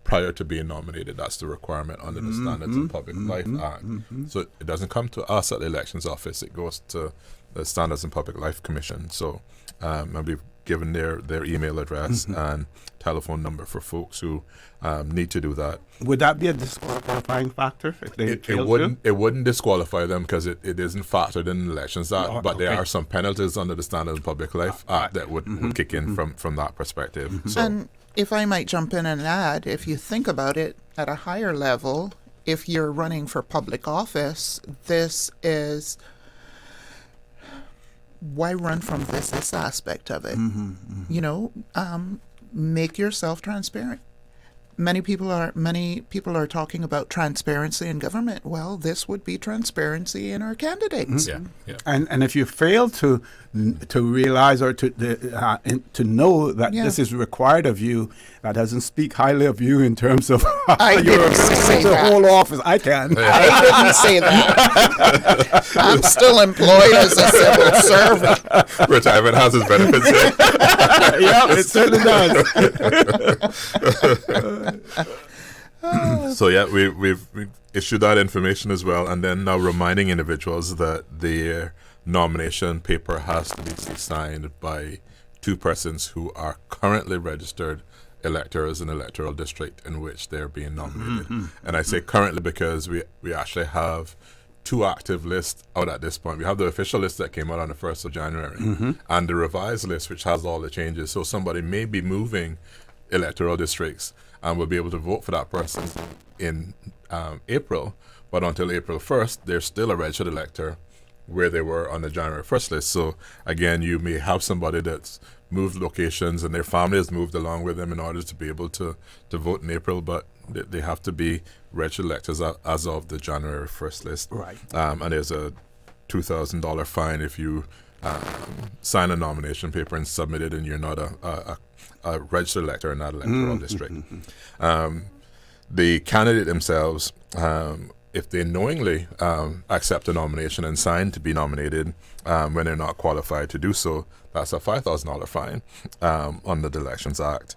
prior to being nominated. That's the requirement under the Standards in Public Life Act. So it doesn't come to us at the elections office, it goes to the Standards in Public Life Commission. So and we've given their email address and telephone number for folks who need to do that. Would that be a disqualifying factor if they it wouldn't disqualify them because it isn't factored in the Elections Act, but there are some penalties under the Standards in Public Life Act that would kick in from that perspective. So. And if I might jump in and add, if you think about it at a higher level, if you're running for public office, this is why run from this aspect of it? You know, make yourself transparent. Many people are talking about transparency in government. Well, this would be transparency in our candidates. And if you fail to realize or to know that this is required of you, that doesn't speak highly of you in terms of I didn't say the that. whole office. I can. I didn't say that. I'm still employed as a civil servant. Retirement has its benefits. Yeah, it certainly does. So yeah, we've issued that information as well, and then now reminding individuals that their nomination paper has to be signed by two persons who are currently registered electors in the electoral district in which they're being nominated. And I say currently because we actually have two active lists out at this point. We have the official list that came out on the 1st of January and the revised list, which has all the changes. So somebody may be moving electoral districts and will be able to vote for that person in April, but until April 1st, they're still a registered elector where they were on the January 1st list. So again, you may have somebody that's moved locations and their family has moved along with them in order to be able to vote in April, but they have to be registered electors as of the January 1st list. Right. And there's a $2,000 fine if you sign a nomination paper and submit it and you're not a registered elector in that electoral district. The candidate themselves, if they knowingly accept a nomination and sign to be nominated when they're not qualified to do so, that's a $5,000 fine under the Elections Act.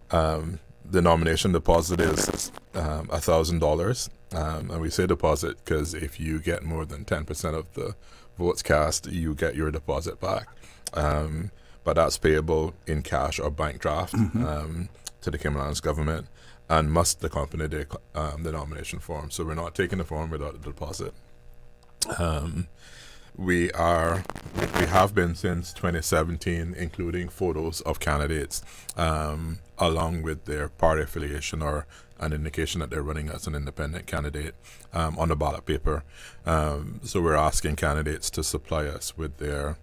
The nomination deposit is $1,000, and we say deposit because if you get more than 10% of the votes cast, you get your deposit back. But that's payable in cash or bank draft to the Cayman Islands government, and must accompany the nomination form. So we're not taking the form without a deposit. We have been since 2017 including photos of candidates along with their party affiliation or an indication that they're running as an independent candidate on the ballot paper. So we're asking candidates to supply us with their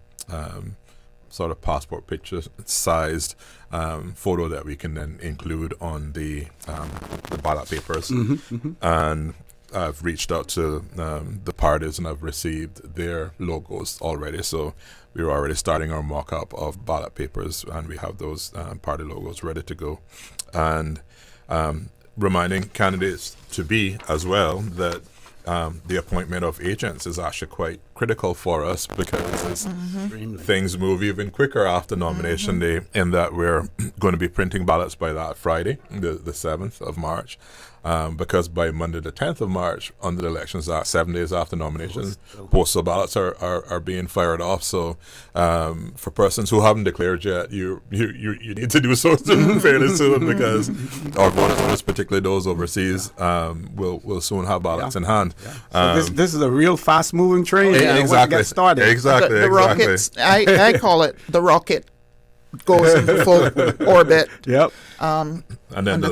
sort of passport picture sized photo that we can then include on the ballot papers. And I've reached out to the parties and I've received their logos already. So we're already starting our mock-up of ballot papers and we have those party logos ready to go. And reminding candidates to be as well that the appointment of agents is actually quite critical for us because things move even quicker after nomination day, in that we're going to be printing ballots by that Friday, the 7th of March. Because by Monday the 10th of March, under the Elections Act, 7 days after nominations, postal ballots are being fired off. So for persons who haven't declared yet, you need to do so fairly soon because our voters, particularly those overseas, will soon have ballots in hand. So this is a real fast-moving train. Exactly. Get started. Exactly. The rockets. I call it the rocket goes into full orbit. Yep. And then the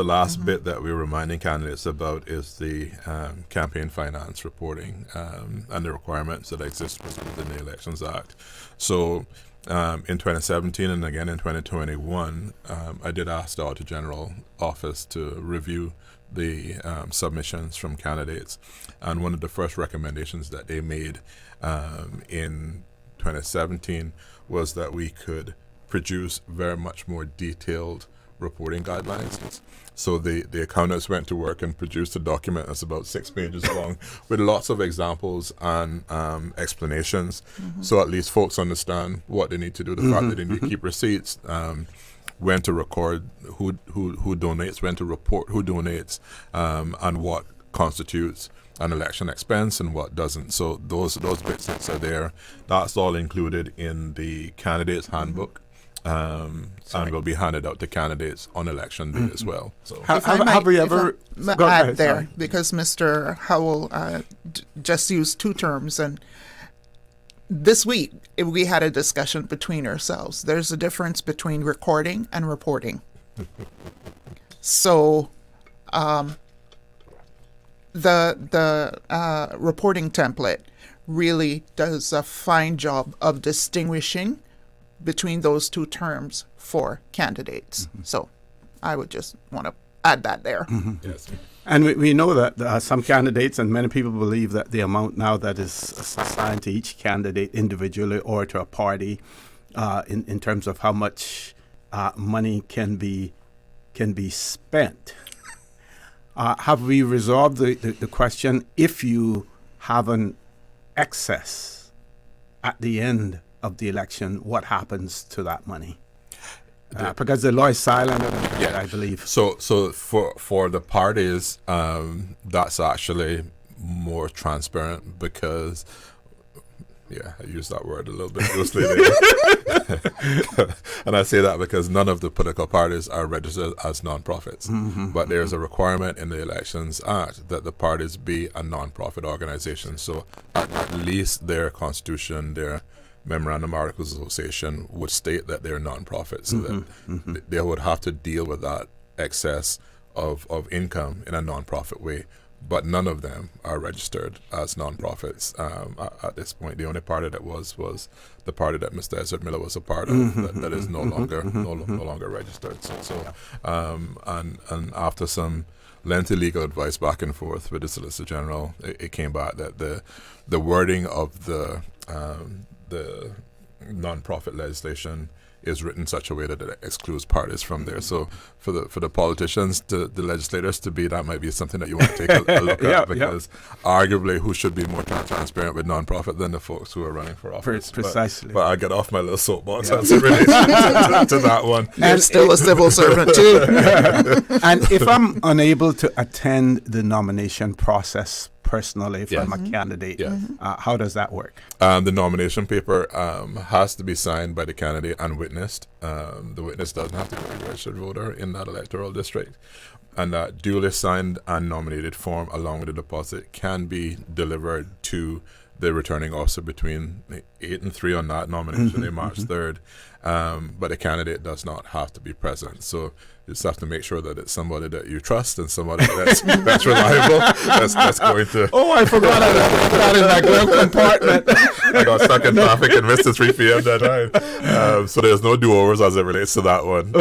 last bit that we're reminding candidates about is the campaign finance reporting and the requirements that exist within the Elections Act. So In 2017 and again in 2021, I did ask the Auditor General Office to review the submissions from candidates, and one of the first recommendations that they made in 2017 was that we could produce very much more detailed reporting guidelines. So the accountants went to work and produced a document that's about 6 pages long with lots of examples and explanations, so at least folks understand what they need to do, the fact that they need to keep receipts, when to record who donates, when to report who donates, and what constitutes an election expense and what doesn't. So those bits are there. That's all included in the candidate's handbook. And will be handed out to candidates on election day as well. So, have we ever add there, because Mr. Howell just used two terms, and this week we had a discussion between ourselves. There's a difference between recording and reporting. So, the reporting template really does a fine job of distinguishing between those two terms for candidates. So I would just want to add that there. Yes. And we know that some candidates and many people believe that the amount now that is assigned to each candidate individually or to a party in terms of how much money can be spent. Have we resolved the question, if you have an excess at the end of the election, what happens to that money? Because the law is silent, I believe. So for the parties, that's actually more transparent because, I use that word a little bit loosely there. And I say that because none of the political parties are registered as non-profits. But there's a requirement in the Elections Act that the parties be a non-profit organization. So at least their constitution, their Memorandum Articles of Association would state that they're non-profits, so that they would have to deal with that excess of income in a non-profit way. But none of them are registered as non-profits at this point. The only party that was the party that Mr. Ezra Miller was a part of that is no longer registered. And after some lengthy legal advice back and forth with the Solicitor General, it came back that the wording of the non-profit legislation is written in such a way that it excludes parties from there. So for the politicians, the legislators to be, that might be something that you want to take a look at, because arguably who should be more transparent with non-profit than the folks who are running for office. Precisely. But I get off my little soapbox as it relates to that one. You're still a civil servant too. And if I'm unable to attend the nomination process personally from a candidate, how does that work? The nomination paper has to be signed by the candidate and witnessed. The witness doesn't have to be a registered voter in that electoral district. And that duly signed and nominated form along with the deposit can be delivered to the returning officer between 8 and 3 on that nomination day, March 3rd. But the candidate does not have to be present. So you just have to make sure that it's somebody that you trust and somebody that's reliable. That's going to. Oh, I forgot that in my glove compartment. I got stuck in traffic and missed the 3 p.m. deadline. So there's no do-overs as it relates to that one,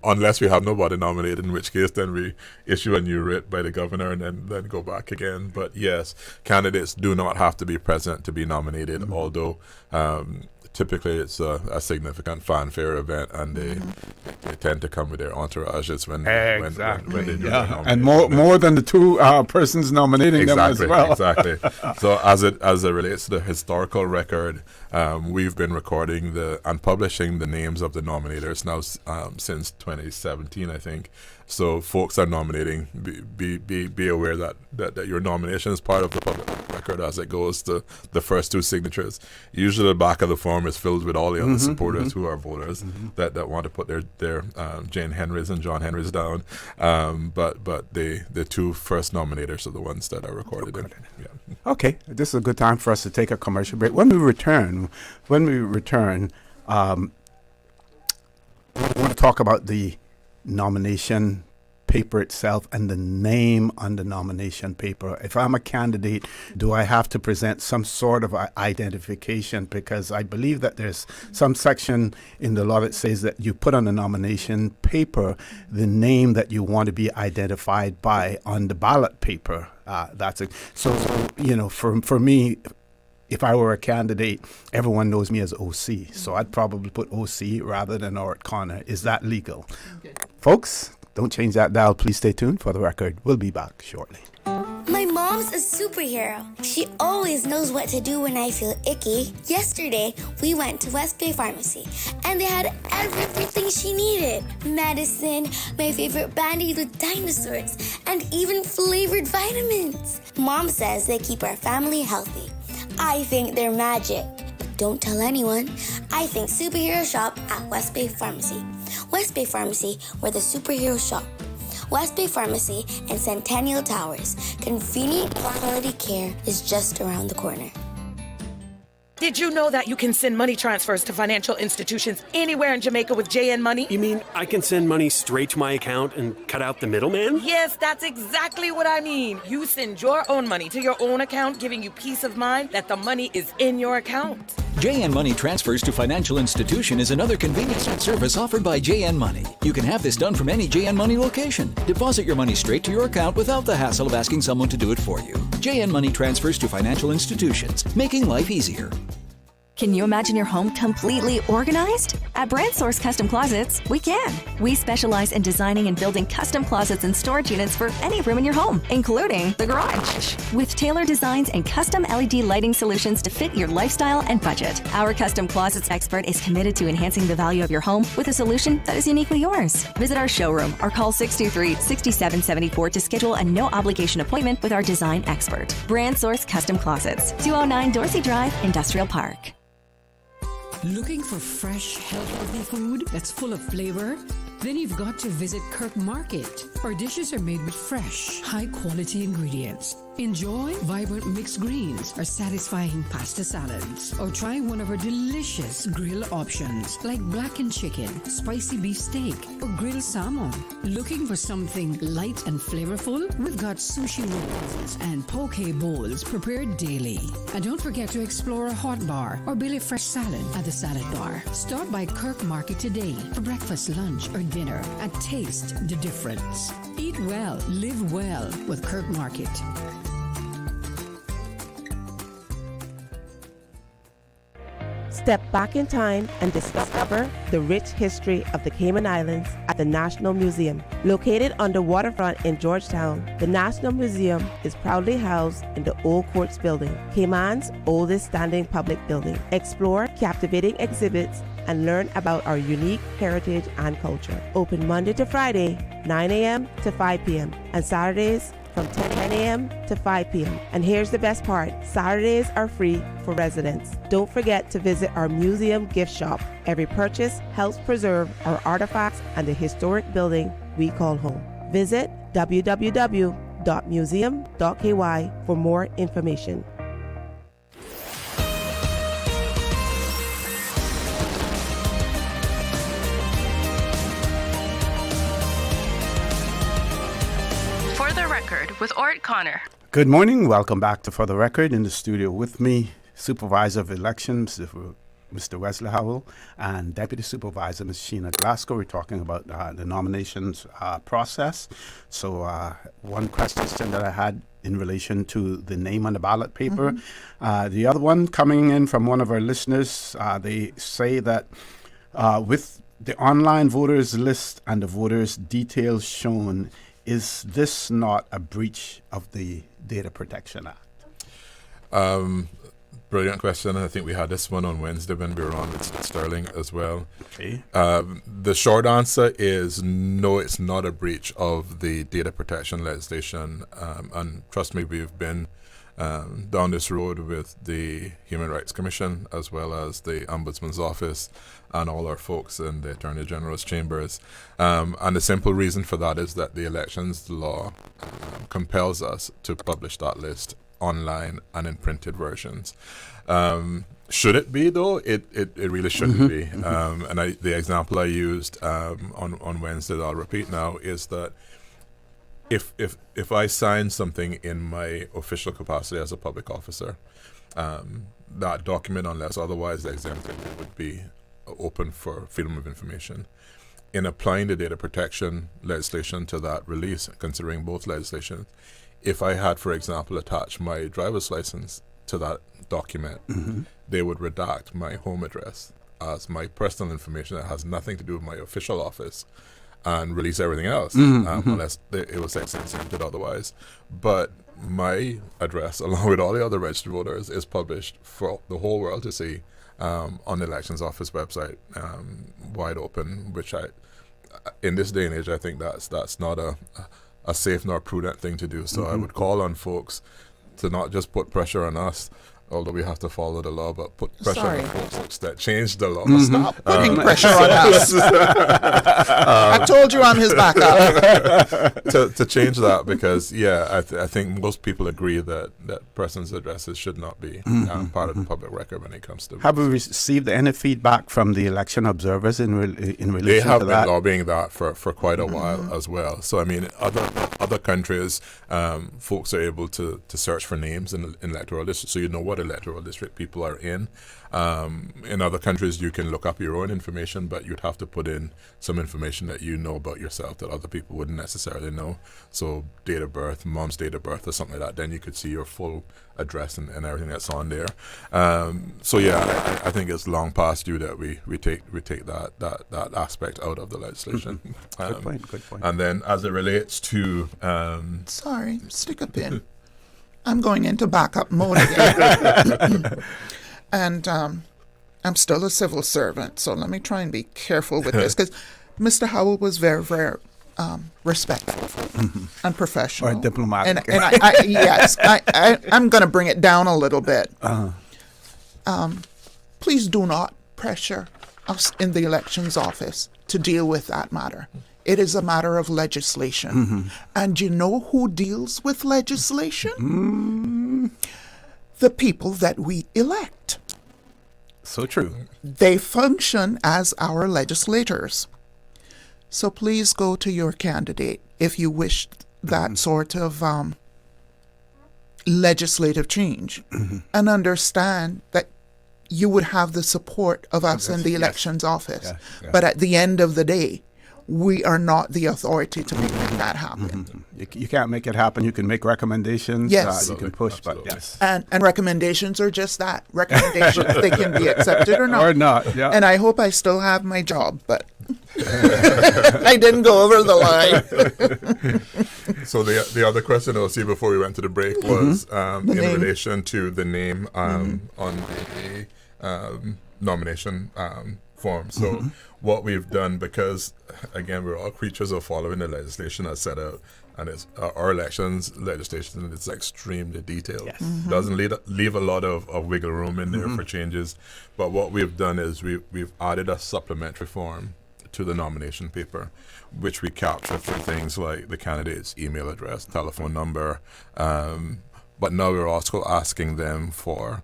unless we have nobody nominated, in which case then we issue a new writ by the governor and then go back again. But yes, candidates do not have to be present to be nominated, although typically it's a significant fanfare event, and they tend to come with their entourages when they do their nomination. And more than the two persons nominating them as well. Exactly. So as it relates to the historical record, we've been recording and publishing the names of the nominators now since 2017, I think. So folks are nominating. Be aware that your nomination is part of the public record as it goes to the first 2 signatures. Usually the back of the form is filled with all the other supporters who are voters that want to put their Jane Henrys and John Henrys down. But the 2 first nominators are the ones that are recorded. Okay, this is a good time for us to take a commercial break. When we return, I want to talk about the nomination paper itself and the name on the nomination paper. If I'm a candidate, do I have to present some sort of identification? Because I believe that there's some section in the law that says that you put on the nomination paper the name that you want to be identified by on the ballot paper. That's it. So, for me, if I were a candidate, everyone knows me as OC. So I'd probably put OC rather than Orrett Connor. Is that legal? Okay. Folks, don't change that dial. Please stay tuned for the record. We'll be back shortly. My mom's a superhero. She always knows what to do when I feel icky. Yesterday, we went to West Bay Pharmacy, and they had everything she needed. Medicine, my favorite Band-Aid with dinosaurs, and even flavored vitamins. Mom says they keep our family healthy. I think they're magic. Don't tell anyone. I think superhero shop at West Bay Pharmacy. West Bay Pharmacy, where the superheroes shop. West Bay Pharmacy and Centennial Towers. Convenient quality care is just around the corner. Did you know that you can send money transfers to financial institutions anywhere in Jamaica with JN Money? You mean I can send money straight to my account and cut out the middleman? Yes, that's exactly what I mean. You send your own money to your own account, giving you peace of mind that the money is in your account. JN Money Transfers to Financial Institution is another convenience and service offered by JN Money. You can have this done from any JN Money location. Deposit your money straight to your account without the hassle of asking someone to do it for you. JN Money Transfers to Financial Institutions, making life easier. Can you imagine your home completely organized? At Brand Source Custom Closets, we can. We specialize in designing and building custom closets and storage units for any room in your home, including the garage. With tailored designs and custom LED lighting solutions to fit your lifestyle and budget, our custom closets expert is committed to enhancing the value of your home with a solution that is uniquely yours. Visit our showroom or call 623-6774 to schedule a no-obligation appointment with our design expert. Brand Source Custom Closets, 209 Dorsey Drive, Industrial Park. Looking for fresh, healthy food that's full of flavor? Then you've got to visit Kirk Market. Our dishes are made with fresh, high-quality ingredients. Enjoy vibrant mixed greens or satisfying pasta salads. Or try one of our delicious grill options like blackened chicken, spicy beef steak, or grilled salmon. Looking for something light and flavorful? We've got sushi rolls and poke bowls prepared daily. And don't forget to explore a hot bar or belly fresh salad at the salad bar. Stop by Kirk Market today for breakfast, lunch, or dinner and taste the difference. Eat well, live well with Kirk Market. Step back in time and discover the rich history of the Cayman Islands at the National Museum. Located on the waterfront in Georgetown, the National Museum is proudly housed in the Old Courts Building, Cayman's oldest standing public building. Explore captivating exhibits and learn about our unique heritage and culture. Open Monday to Friday, 9 a.m. to 5 p.m. and Saturdays from 10 a.m. to 5 p.m. And here's the best part, Saturdays are free for residents. Don't forget to visit our museum gift shop. Every purchase helps preserve our artifacts and the historic building we call home. Visit www.museum.ky for more information. For the Record with Orrett Connor. Good morning. Welcome back to For the Record. In the studio with me, Supervisor of Elections, Mr. Wesley Howell, and Deputy Supervisor, Ms. Sheena Glasgow. We're talking about the nominations process. So one question that I had in relation to the name on the ballot paper. The other one coming in from one of our listeners, they say that with the online voters list and the voters details shown, is this not a breach of the Data Protection Act? Brilliant question. I think we had this one on Wednesday when we were on with Sterling as well. Okay. The short answer is no, it's not a breach of the data protection legislation. And trust me, we've been down this road with the Human Rights Commission as well as the Ombudsman's Office and all our folks in the Attorney General's chambers. And the simple reason for that is that the elections law compels us to publish that list online and in printed versions. Should it be, though? It really shouldn't be. And the example I used on Wednesday that I'll repeat now is that if I sign something in my official capacity as a public officer, that document, unless otherwise exempted, would be open for freedom of information. In applying the data protection legislation to that release, considering both legislations, if I had, for example, attached my driver's license to that document, they would redact my home address as my personal information that has nothing to do with my official office and release everything else, unless it was exempted otherwise. But my address, along with all the other registered voters, is published for the whole world to see on the Elections Office website, wide open, which in this day and age, I think that's not a safe nor prudent thing to do. So I would call on folks to not just put pressure on us, although we have to follow the law, but put pressure on folks that change the law. Stop putting pressure on us. I told you I'm his backup. to change that, because I think most people agree that persons' addresses should not be part of the public record when it comes to. Have we received any feedback from the election observers in relation to that? They have been lobbying that for quite a while as well. So I mean, other countries, folks are able to search for names in electoral districts, so you know what electoral district people are in. In other countries, you can look up your own information, but you'd have to put in some information that you know about yourself that other people wouldn't necessarily know. So date of birth, mom's date of birth or something like that. Then you could see your full address and everything that's on there. I think it's long past due that we take that aspect out of the legislation. Good point. And then as it relates to sorry, stick a pin. I'm going into backup mode again. And I'm still a civil servant, so let me try and be careful with this, because Mr. Howell was very, very respectful and professional. Or diplomatic. And I'm going to bring it down a little bit. Please do not pressure us in the elections office to deal with that matter. It is a matter of legislation. And you know who deals with legislation? The people that we elect. So true. They function as our legislators. So please go to your candidate if you wish that sort of legislative change, and understand that you would have the support of us in the elections office. But at the end of the day, we are not the authority to make that happen. You can't make it happen. You can make recommendations. Yes. You can push, but yes. And recommendations are just that. Recommendations, they can be accepted or not. Or not, yeah. And I hope I still have my job, but I didn't go over the line. So the other question I'll see before we went to the break was in relation to the name on the nomination form. So what we've done, because again we're all creatures of following the legislation as set out, and it's our elections legislation is extremely detailed. Doesn't leave a lot of wiggle room in there for changes. But what we've done is we've added a supplementary form to the nomination paper, which we capture for things like the candidate's email address, telephone number, but now we're also asking them for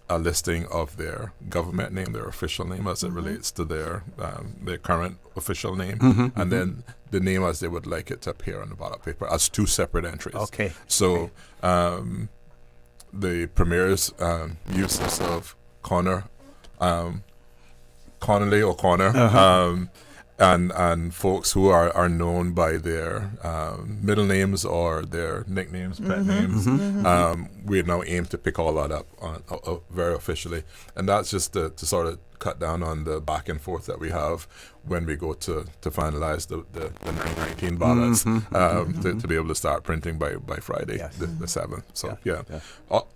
a listing of their government name, their official name as it relates to their current official name, and then the name as they would like it to appear on the ballot paper as two separate entries. Okay. So the Premier's uses of Connor, Connolly or Connor, and folks who are known by their middle names or their nicknames, pet names. We now aim to pick all that up very officially, and that's just to sort of cut down on the back and forth that we have when we go to finalize the 919 ballots, to be able to start printing by Friday, the 7th. So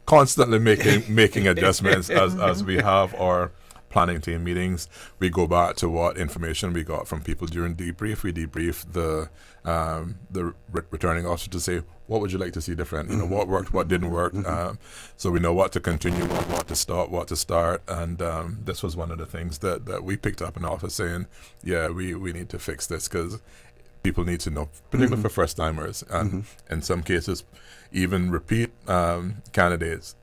constantly making adjustments as we have our planning team meetings. We go back to what information we got from people during debrief. We debrief the returning officer to say, what would you like to see different? You know, what worked, what didn't work. So we know what to continue, what to stop, what to start. And this was one of the things that we picked up in the office, saying, we need to fix this, because people need to know, particularly for first timers, and in some cases, even repeat candidates.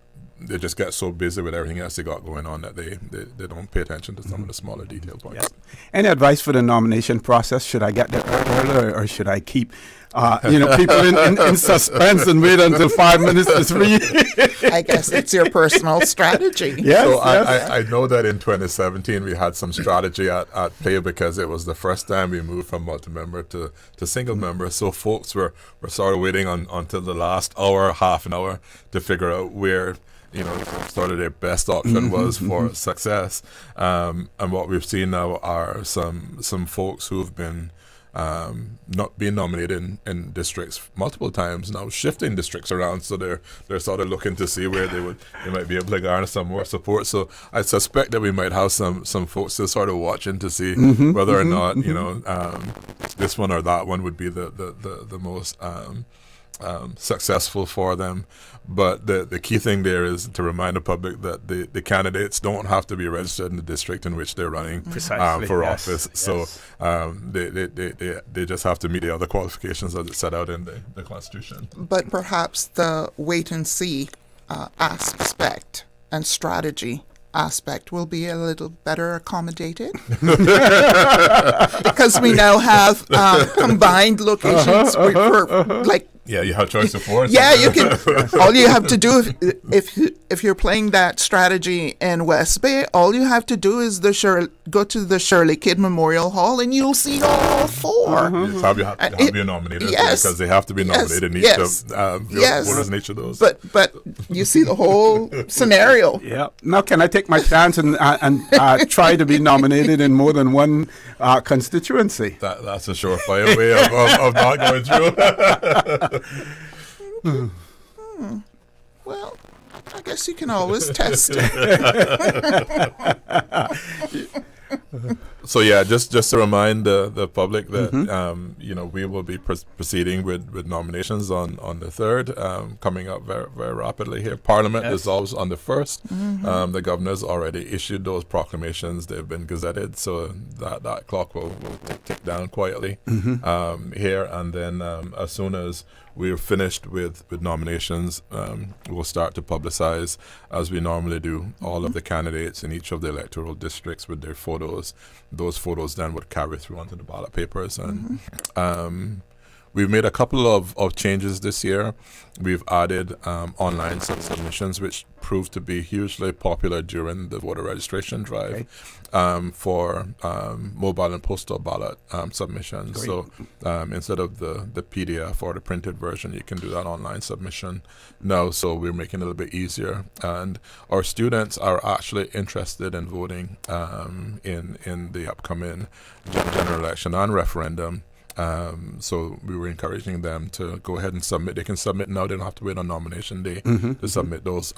They just get so busy with everything else they got going on that they don't pay attention to some of the smaller detail points. Any advice for the nomination process? Should I get there earlier, or should I keep people in suspense and wait until 5 minutes to 3. I guess it's your personal strategy. Yes, so yes. I know that in 2017 we had some strategy at play because it was the first time we moved from multi-member to single member. So folks were sort of waiting until the last hour, half an hour, to figure out where sort of their best option was for success. And what we've seen now are some folks who have been not being nominated in districts multiple times now, shifting districts around, so they're sort of looking to see where they might be able to garner some more support. So I suspect that we might have some folks still sort of watching to see whether or not this one or that one would be the most successful for them. But the key thing there is to remind the public that the candidates don't have to be registered in the district in which they're running for office. So they just have to meet the other qualifications as it's set out in the Constitution. But perhaps the wait and see aspect and strategy aspect will be a little better accommodated because we now have combined locations for like. Yeah, you have choice of four. Yeah, you can. All you have to do if you're playing that strategy in West Bay, all you have to do is go to the Shirley Kidd Memorial Hall, and you'll see all four. Yes, have you nominated? Yes, because they have to be nominated in each of voters in each of those. But you see the whole scenario. Yeah. Now, can I take my chance and try to be nominated in more than one constituency? That's a surefire way of not going through. Well, I guess you can always test it. So yeah, just to remind the public that we will be proceeding with nominations on the 3rd, coming up very, very rapidly here. Parliament dissolves on the 1st. The governor's already issued those proclamations. They've been gazetted, so that clock will tick down quietly here. And then as soon as we're finished with nominations, we'll start to publicize, as we normally do, all of the candidates in each of the electoral districts with their photos. Those photos then would carry through onto the ballot papers. And we've made a couple of changes this year. We've added online submissions, which proved to be hugely popular during the voter registration drive for mobile and postal ballot submissions. Great. So instead of the PDF or the printed version, you can do that online submission now. So we're making it a little bit easier. And our students are actually interested in voting in the upcoming general election and referendum. So we were encouraging them to go ahead and submit. They can submit now. They don't have to wait on nomination day to submit those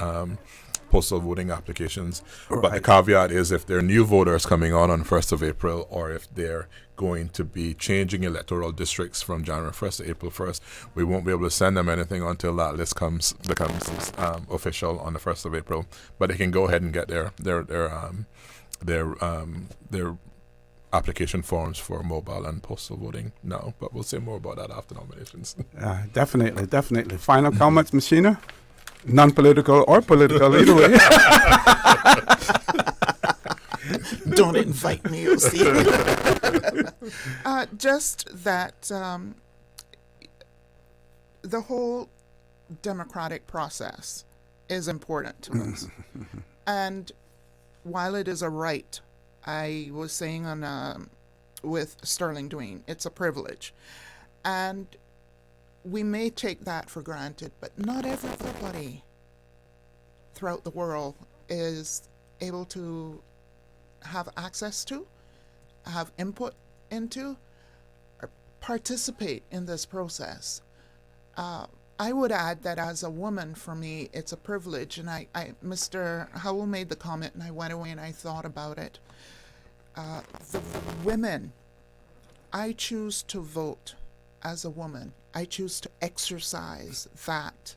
postal voting applications. Right. But the caveat is if they're new voters coming on 1st of April, or if they're going to be changing electoral districts from January 1st to April 1st, we won't be able to send them anything until that list becomes official on the 1st of April. But they can go ahead and get their application forms for mobile and postal voting now, but we'll say more about that after nominations. Definitely. Final comments, Machina? Non-political or political, either way. Don't invite me, you see. Just that the whole democratic process is important to us. And while it is a right, I was saying with Sterling Dwayne, it's a privilege. And we may take that for granted, but not everybody throughout the world is able to have access to, have input into, or participate in this process. I would add that as a woman, for me, it's a privilege. And Mr. Howell made the comment, and I went away and I thought about it. The women, I choose to vote as a woman. I choose to exercise that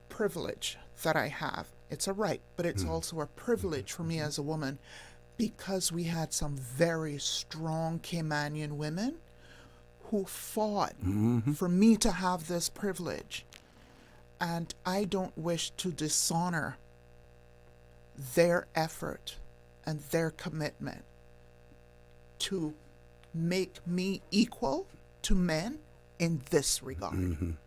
privilege that I have. It's a right, but it's also a privilege for me as a woman, because we had some very strong Caymanian women who fought for me to have this privilege. And I don't wish to dishonor their effort and their commitment to make me equal to men in this regard.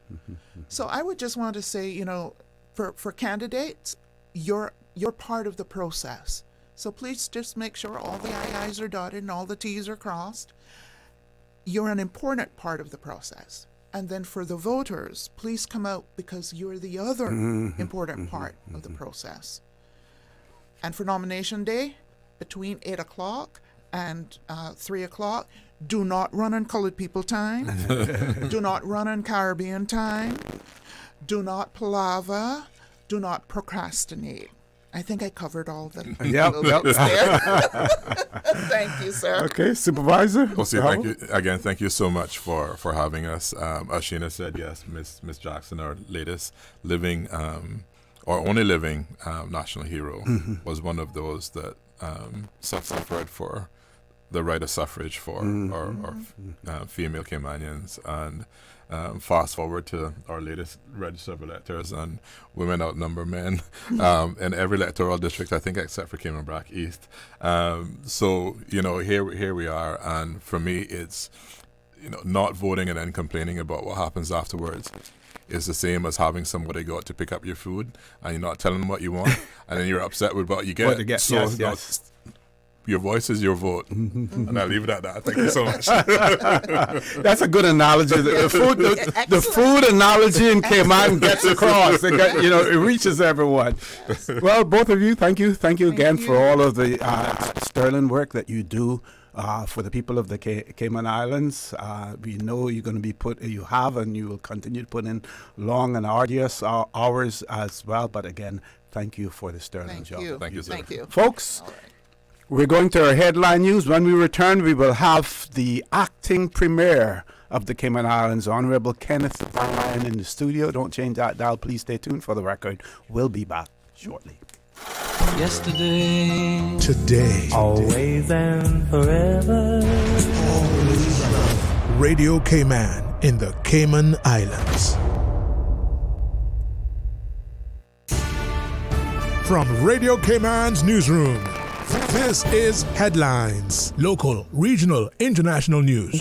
So I would just want to say, you know, for candidates, you're part of the process. So please just make sure all the I's are dotted and all the T's are crossed. You're an important part of the process. And then for the voters, please come out because you're the other important part of the process. And for nomination day, between 8 o'clock and 3 o'clock, do not run on colored people time. Do not run on Caribbean time. Do not palaver. Do not procrastinate. I think I covered all the notes there. Thank you, sir. Okay, Supervisor. Well, see, thank you again. Thank you so much for having us. As Sheena said, yes, Miss Jackson, our latest living, or only living national hero, was one of those that suffered for the right of suffrage for our female Caymanians. And fast forward to our latest register of electors, and women outnumber men in every electoral district, I think, except for Cayman Brac East. So, you know, here we are, and for me, it's, you know, not voting and then complaining about what happens afterwards. It's the same as having somebody go out to pick up your food, and you're not telling them what you want, and then you're upset with what you get. Yes. Your voice is your vote, and I'll leave it at that. Thank you so much. That's a good analogy. The food analogy in Cayman gets across. It reaches everyone. Well, both of you, thank you again for all of the sterling work that you do for the people of the Cayman Islands. We know you're going to be you have, and you will continue to put in long and arduous hours as well. But again, thank you for the sterling job. Thank you, sir. Thank you, folks. We're going to our headline news. When we return, we will have the acting premier of the Cayman Islands, Honorable Kenneth Van Ryan, in the studio. Don't change that dial. Please stay tuned for the record. We'll be back shortly. Yesterday, today, always and forever. Radio Cayman in the Cayman Islands. From Radio Cayman's newsroom, this is Headlines. Local, regional, international news.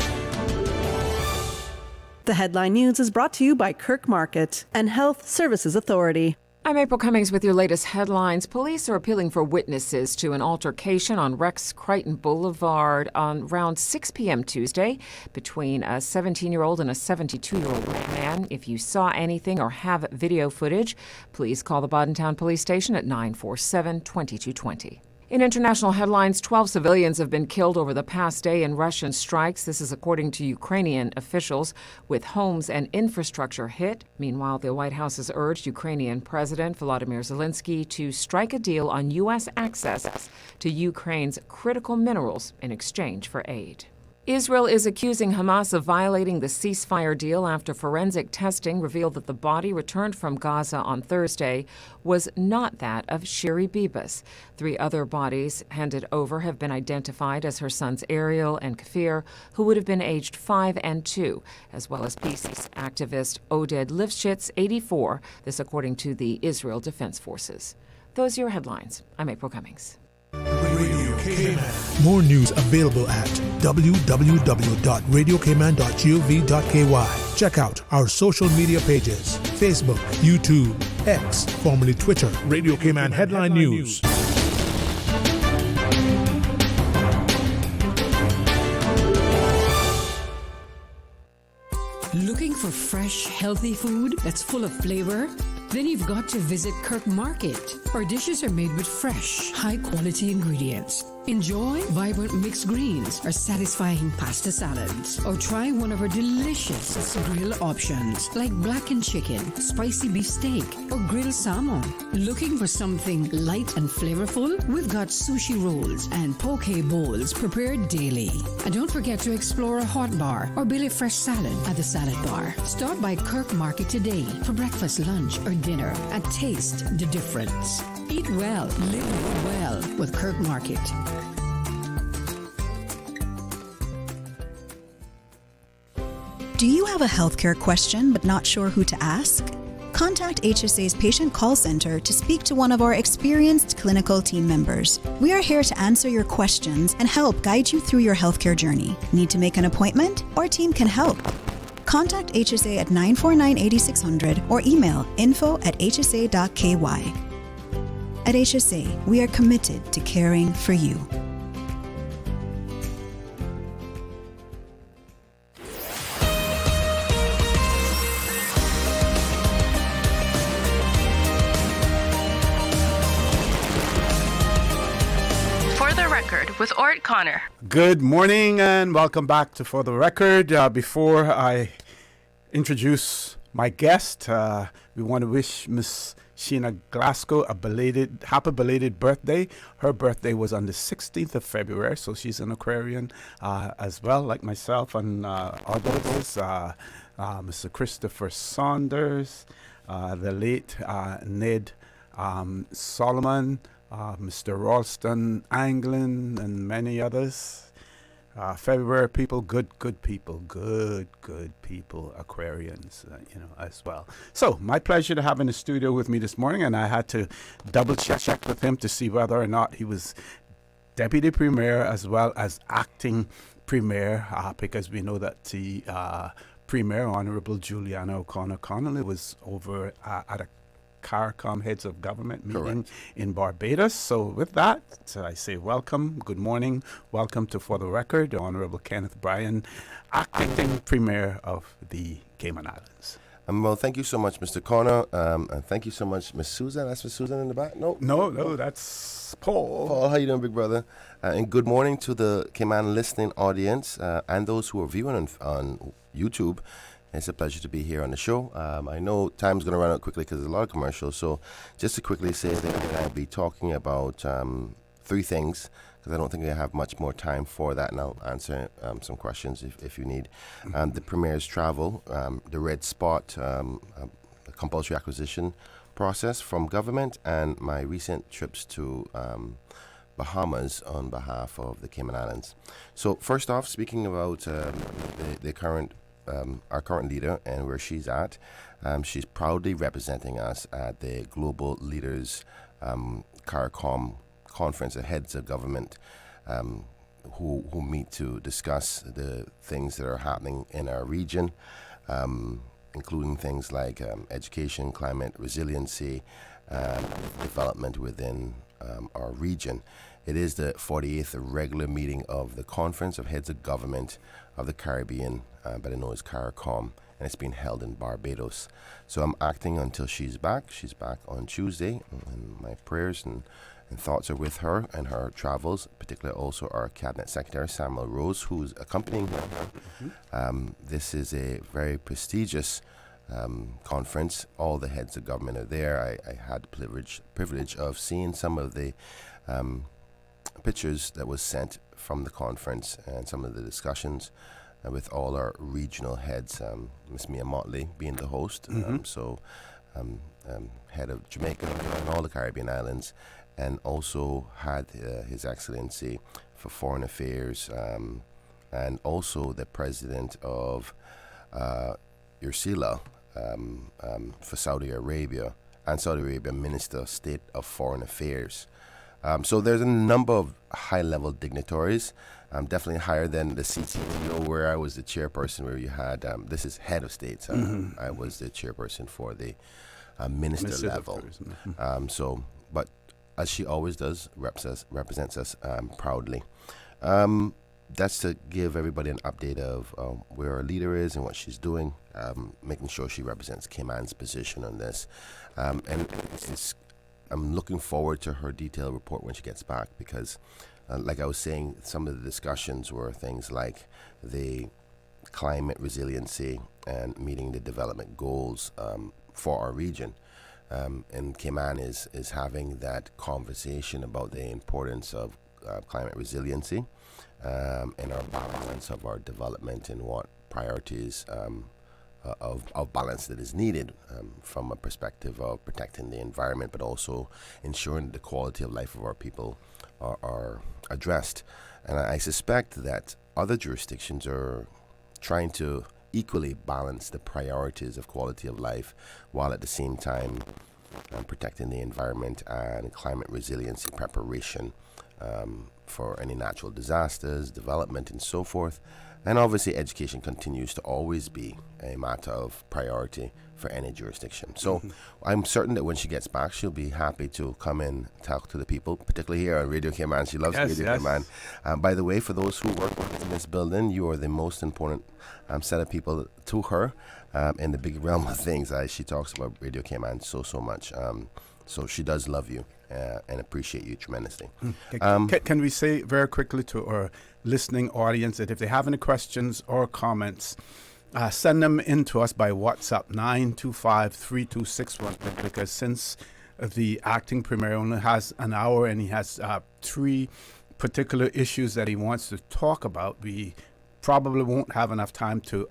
The Headline News is brought to you by Kirk Market and Health Services Authority. I'm April Cummings with your latest headlines. Police are appealing for witnesses to an altercation on Rex Crichton Boulevard on around 6 p.m. Tuesday between a 17-year-old and a 72-year-old man. If you saw anything or have video footage, please call the Boddentown Police Station at 947-2220. In international headlines, 12 civilians have been killed over the past day in Russian strikes. This is according to Ukrainian officials, with homes and infrastructure hit. Meanwhile, the White House has urged Ukrainian President Volodymyr Zelensky to strike a deal on U.S. access to Ukraine's critical minerals in exchange for aid. Israel is accusing Hamas of violating the ceasefire deal after forensic testing revealed that the body returned from Gaza on Thursday was not that of Shiri Bibas. 3 other bodies handed over have been identified as her sons Ariel and Kafir, who would have been aged 5 and 2, as well as peace activist Oded Lifshitz, 84, this according to the Israel Defense Forces. Those are your headlines. I'm April Cummings. Radio Cayman. More news available at www.radiocayman.gov.ky. Check out our social media pages: Facebook, YouTube, X, formerly Twitter, Radio Cayman Headline News. Looking for fresh, healthy food that's full of flavor? Then you've got to visit Kirk Market. Our dishes are made with fresh, high-quality ingredients. Enjoy vibrant mixed greens or satisfying pasta salads. Or try one of our delicious grill options like blackened chicken, spicy beef steak, or grilled salmon. Looking for something light and flavorful? We've got sushi rolls and poke bowls prepared daily. And don't forget to explore a hot bar or Billy Fresh salad at the salad bar. Stop by Kirk Market today for breakfast, lunch, or dinner and taste the difference. Eat well, live well with Kirk Market. Do you have a healthcare question but not sure who to ask? Contact HSA's Patient Call Center to speak to one of our experienced clinical team members. We are here to answer your questions and help guide you through your healthcare journey. Need to make an appointment? Our team can help. Contact HSA at 949-8600 or email info@hsa.ky. At HSA, we are committed to caring for you. For the Record with Orrett Connor. Good morning and welcome back to For the Record. Before I introduce my guest, we want to wish Miss Sheena Glasgow a happy belated birthday. Her birthday was on the 16th of February, so she's an Aquarian as well, like myself and others. Mr. Christopher Saunders, the late Ned Solomon, Mr. Ralston Anglin, and many others. February people, good people, good people, Aquarians, as well. So, my pleasure to have in the studio with me this morning, and I had to double check with him to see whether or not he was Deputy Premier as well as Acting Premier, because we know that the Premier, Honourable Juliana O'Connor Connolly, was over at a CARICOM Heads of Government meeting in Barbados. So with that, I say welcome, good morning, welcome to For the Record, the Honourable Kenneth Bryan, Acting Premier of the Cayman Islands. Well, thank you so much, Mr. Connor, and thank you so much, Miss Susan. That's Miss Susan in the back? No, that's Paul. Paul, how you doing, big brother? And good morning to the Cayman listening audience and those who are viewing on YouTube. It's a pleasure to be here on the show. I know time's going to run out quickly because there's a lot of commercials. So just to quickly say that I'll be talking about three things, because I don't think I have much more time for that, and I'll answer some questions if you need. The Premier's travel, the red spot, the compulsory acquisition process from government, and my recent trips to Bahamas on behalf of the Cayman Islands. So first off, speaking about the current our current leader and where she's at. She's proudly representing us at the Global Leaders CARICOM conference, the heads of government who meet to discuss the things that are happening in our region, including things like education, climate resiliency, development within our region. It is the 48th regular meeting of the Conference of Heads of Government of the Caribbean, better known as CARICOM, and it's being held in Barbados. So I'm acting until she's back. She's back on Tuesday, and my prayers and thoughts are with her and her travels, particularly also our Cabinet Secretary, Samuel Rose, who's accompanying her. This is a very prestigious conference. All the heads of government are there. I had the privilege of seeing some of the pictures that was sent from the conference and some of the discussions with all our regional heads, Miss Mia Motley being the host, head of Jamaica and all the Caribbean islands, and also had His Excellency for Foreign Affairs and also the President of URSILA for Saudi Arabia, and Saudi Arabia Minister of State of Foreign Affairs. So there's a number of high-level dignitaries, definitely higher than the CTO, where I was the chairperson, where you had, this is head of state, I was the chairperson for the minister level. But as she always does, represents us proudly. That's to give everybody an update of where our leader is and what she's doing, making sure she represents Cayman's position on this. And I'm looking forward to her detailed report when she gets back, because like I was saying, some of the discussions were things like the climate resiliency and meeting the development goals for our region. And Cayman is having that conversation about the importance of climate resiliency and our balance of our development and what priorities of balance that is needed from a perspective of protecting the environment, but also ensuring the quality of life of our people are addressed. And I suspect that other jurisdictions are trying to equally balance the priorities of quality of life while at the same time protecting the environment and climate resiliency preparation for any natural disasters, development, and so forth. And obviously, education continues to always be a matter of priority for any jurisdiction. So I'm certain that when she gets back, she'll be happy to come in, talk to the people, particularly here on Radio Cayman. She loves Radio Cayman. By the way, for those who work in this building, you are the most important set of people to her in the big realm of things. She talks about Radio Cayman so much. So she does love you and appreciate you tremendously. Can we say very quickly to our listening audience that if they have any questions or comments, send them in to us by WhatsApp 925-3261, because since the acting premier only has an hour and he has 3 particular issues that he wants to talk about, we probably won't have enough time to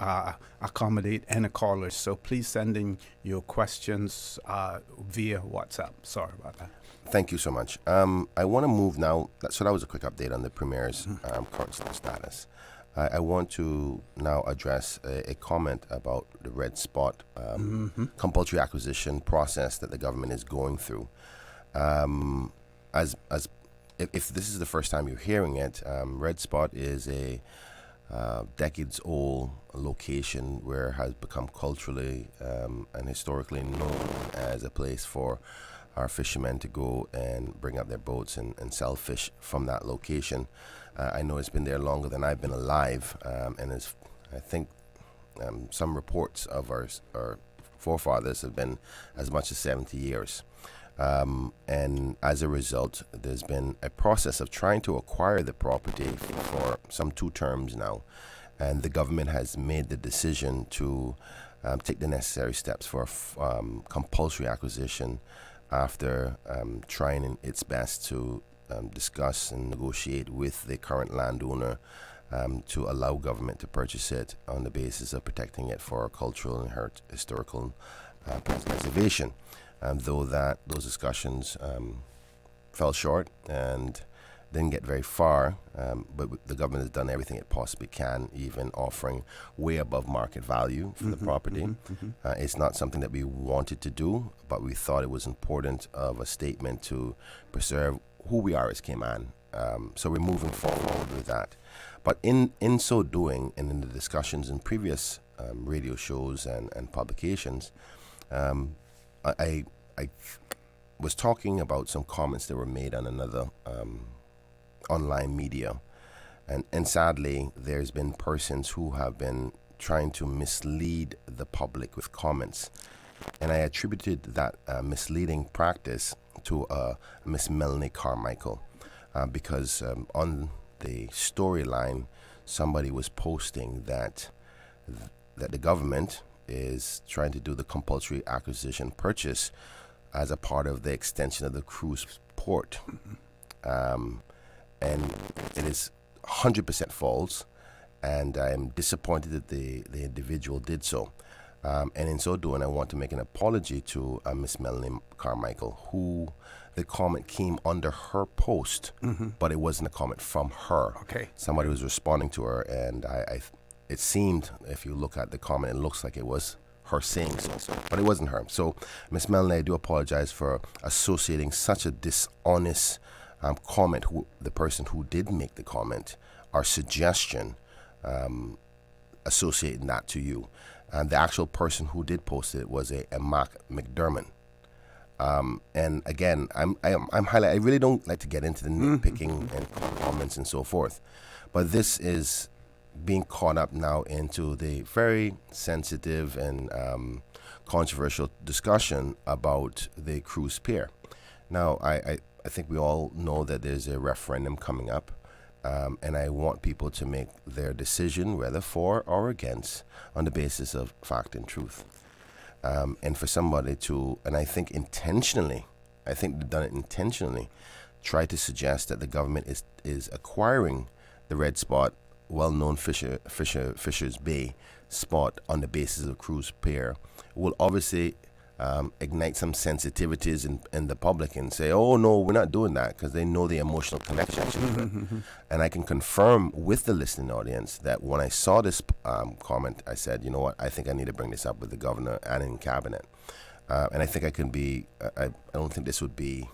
accommodate any callers. So please send in your questions via WhatsApp. Sorry about that. Thank you so much. I want to move now. So that was a quick update on the Premier's current status. I want to now address a comment about the red spot compulsory acquisition process that the government is going through. If this is the first time you're hearing it, red spot is a decades-old location where it has become culturally and historically known as a place for our fishermen to go and bring up their boats and sell fish from that location. I know it's been there longer than I've been alive, and I think some reports of our forefathers have been as much as 70 years. And as a result, there's been a process of trying to acquire the property for some 2 terms now. And the government has made the decision to take the necessary steps for compulsory acquisition after trying its best to discuss and negotiate with the current landowner to allow government to purchase it on the basis of protecting it for cultural and historical preservation. Though those discussions fell short and didn't get very far, but the government has done everything it possibly can, even offering way above market value for the property. It's not something that we wanted to do, but we thought it was important of a statement to preserve who we are as Cayman. So we're moving forward with that. But in so doing, and in the discussions in previous radio shows and publications, I was talking about some comments that were made on another online media, and sadly there's been persons who have been trying to mislead the public with comments, and I attributed that misleading practice to Miss Melanie Carmichael because on the storyline somebody was posting that the government is trying to do the compulsory acquisition purchase as a part of the extension of the cruise port. And it is 100% false, and I'm disappointed that the individual did so. And in so doing, I want to make an apology to Miss Melanie Carmichael, who the comment came under her post, but it wasn't a comment from her. Okay. Somebody was responding to her, and it seemed, if you look at the comment, it looks like it was her saying so, but it wasn't her. So, Miss Melanie, I do apologize for associating such a dishonest comment, the person who did make the comment, or suggestion, associating that to you. And the actual person who did post it was a Mark McDermott. And again, I'm highlighting. I really don't like to get into the nitpicking and comments and so forth, but this is being caught up now into the very sensitive and controversial discussion about the cruise pier. Now, I think we all know that there's a referendum coming up, and I want people to make their decision, whether for or against, on the basis of fact and truth. And for somebody to, and I think intentionally, I think they've done it intentionally, try to suggest that the government is acquiring the red spot, well-known Fisher's Bay spot on the basis of cruise pier, will obviously ignite some sensitivities in the public and say, oh no, we're not doing that, because they know the emotional connection to it. And I can confirm with the listening audience that when I saw this comment, I said, you know what, I think I need to bring this up with the governor and in cabinet. And I think I can be, I don't think this would be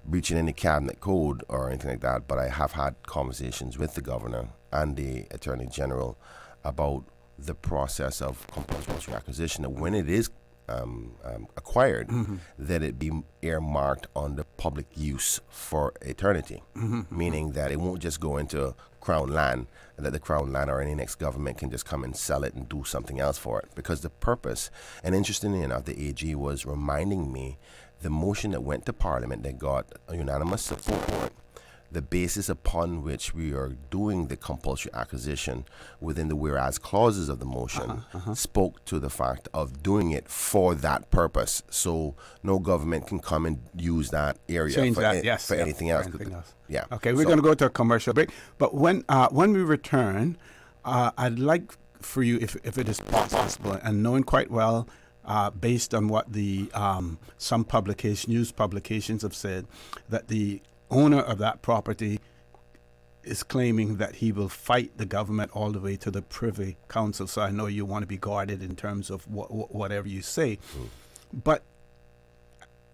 breaching any cabinet code or anything like that, but I have had conversations with the governor and the attorney general about the process of compulsory acquisition, and when it is acquired, that it be earmarked under public use for eternity, meaning that it won't just go into Crown land, and that the Crown land or any next government can just come and sell it and do something else for it. Because the purpose, and interestingly enough, the AG was reminding me the motion that went to Parliament that got a unanimous support, the basis upon which we are doing the compulsory acquisition within the whereas clauses of the motion spoke to the fact of doing it for that purpose. So no government can come and use that area Change for, that, for anything else. Yeah. Okay, we're going to go to a commercial break. But when we return, I'd like for you, if it is possible, and knowing quite well, based on what the some news publications have said, that the owner of that property is claiming that he will fight the government all the way to the Privy Council. So I know you want to be guarded in terms of whatever you say. But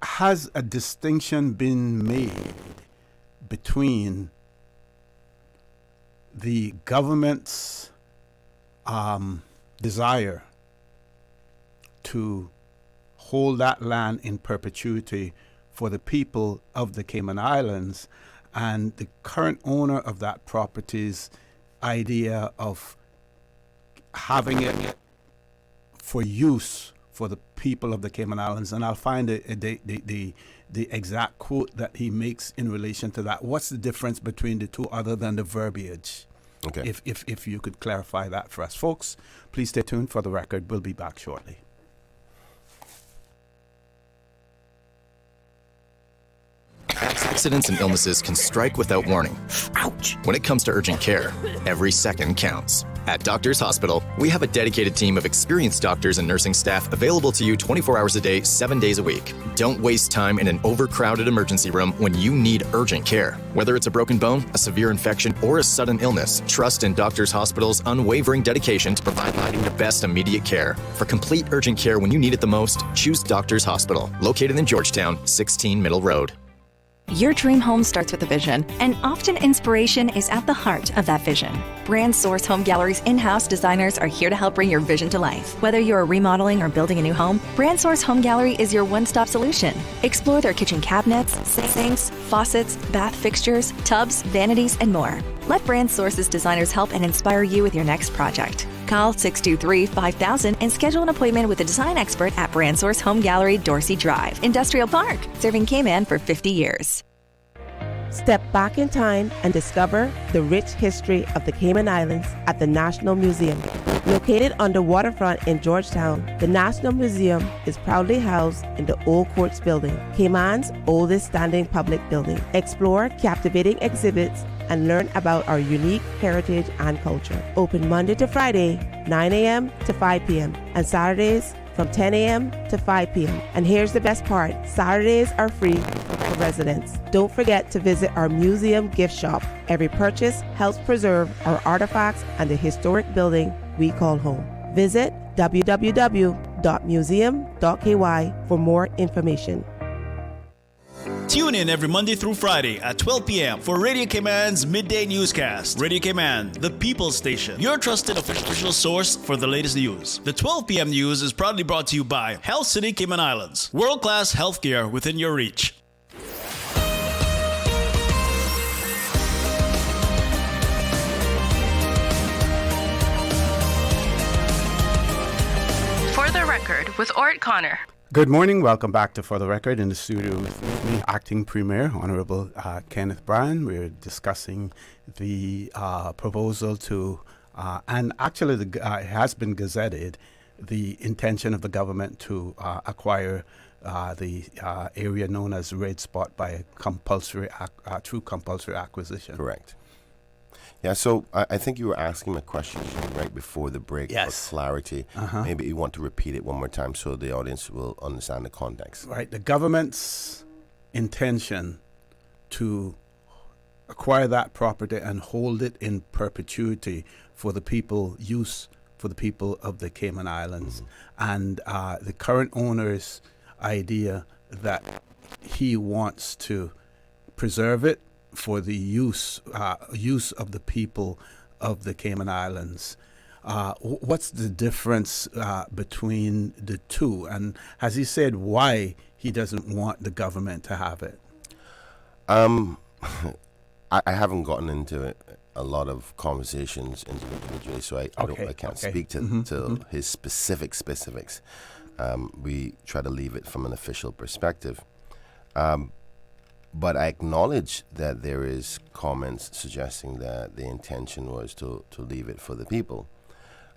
has a distinction been made between the government's desire to hold that land in perpetuity for the people of the Cayman Islands and the current owner of that property's idea of having it for use for the people of the Cayman Islands? And I'll find the exact quote that he makes in relation to that. What's the difference between the two other than the verbiage? Okay. If you could clarify that for us. Folks, please stay tuned for the record. We'll be back shortly. Accidents and illnesses can strike without warning. Ouch! When it comes to urgent care, every second counts. At Doctors Hospital, we have a dedicated team of experienced doctors and nursing staff available to you 24 hours a day, 7 days a week. Don't waste time in an overcrowded emergency room when you need urgent care. Whether it's a broken bone, a severe infection, or a sudden illness, trust in Doctors Hospital's unwavering dedication to providing the best immediate care. For complete urgent care when you need it the most, choose Doctors Hospital, located in Georgetown, 16 Middle Road. Your dream home starts with a vision, and often inspiration is at the heart of that vision. Brand Source Home Gallery's in-house designers are here to help bring your vision to life. Whether you're remodeling or building a new home, Brand Source Home Gallery is your one-stop solution. Explore their kitchen cabinets, sinks, faucets, bath fixtures, tubs, vanities, and more. Let Brand Source's designers help and inspire you with your next project. Call 623-5000 and schedule an appointment with a design expert at Brand Source Home Gallery, Dorsey Drive, Industrial Park, serving Cayman for 50 years. Step back in time and discover the rich history of the Cayman Islands at the National Museum. Located on the waterfront in Georgetown, the National Museum is proudly housed in the Old Courts building, Cayman's oldest standing public building. Explore captivating exhibits and learn about our unique heritage and culture. Open Monday to Friday, 9 a.m. to 5 p.m. and Saturdays from 10 a.m. to 5 p.m. And here's the best part, Saturdays are free for residents. Don't forget to visit our museum gift shop. Every purchase helps preserve our artifacts and the historic building we call home. Visit www.museum.ky for more information. Tune in every Monday through Friday at 12 p.m. for Radio Cayman's Midday Newscast. Radio Cayman, the People's Station, your trusted official source for the latest news. The 12 p.m. news is proudly brought to you by Health City Cayman Islands. World-class healthcare within your reach. For the Record with Orrett Connor. Good morning. Welcome back to For the Record. In the studio with me, Acting Premier, Honorable Kenneth Bryan. We're discussing the proposal to, and actually it has been gazetted, the intention of the government to acquire the area known as Red Spot by through compulsory acquisition. Correct. Yeah, so I think you were asking a question right before the break for clarity. Maybe you want to repeat it one more time so the audience will understand the context. Right. The government's intention to acquire that property and hold it in perpetuity for the people of the Cayman Islands. And the current owner's idea that he wants to preserve it for the use of the people of the Cayman Islands. What's the difference between the two? And has he said why he doesn't want the government to have it? I haven't gotten into a lot of conversations individually, so I can't speak to his specifics. We try to leave it from an official perspective. But I acknowledge that there is comments suggesting that the intention was to leave it for the people.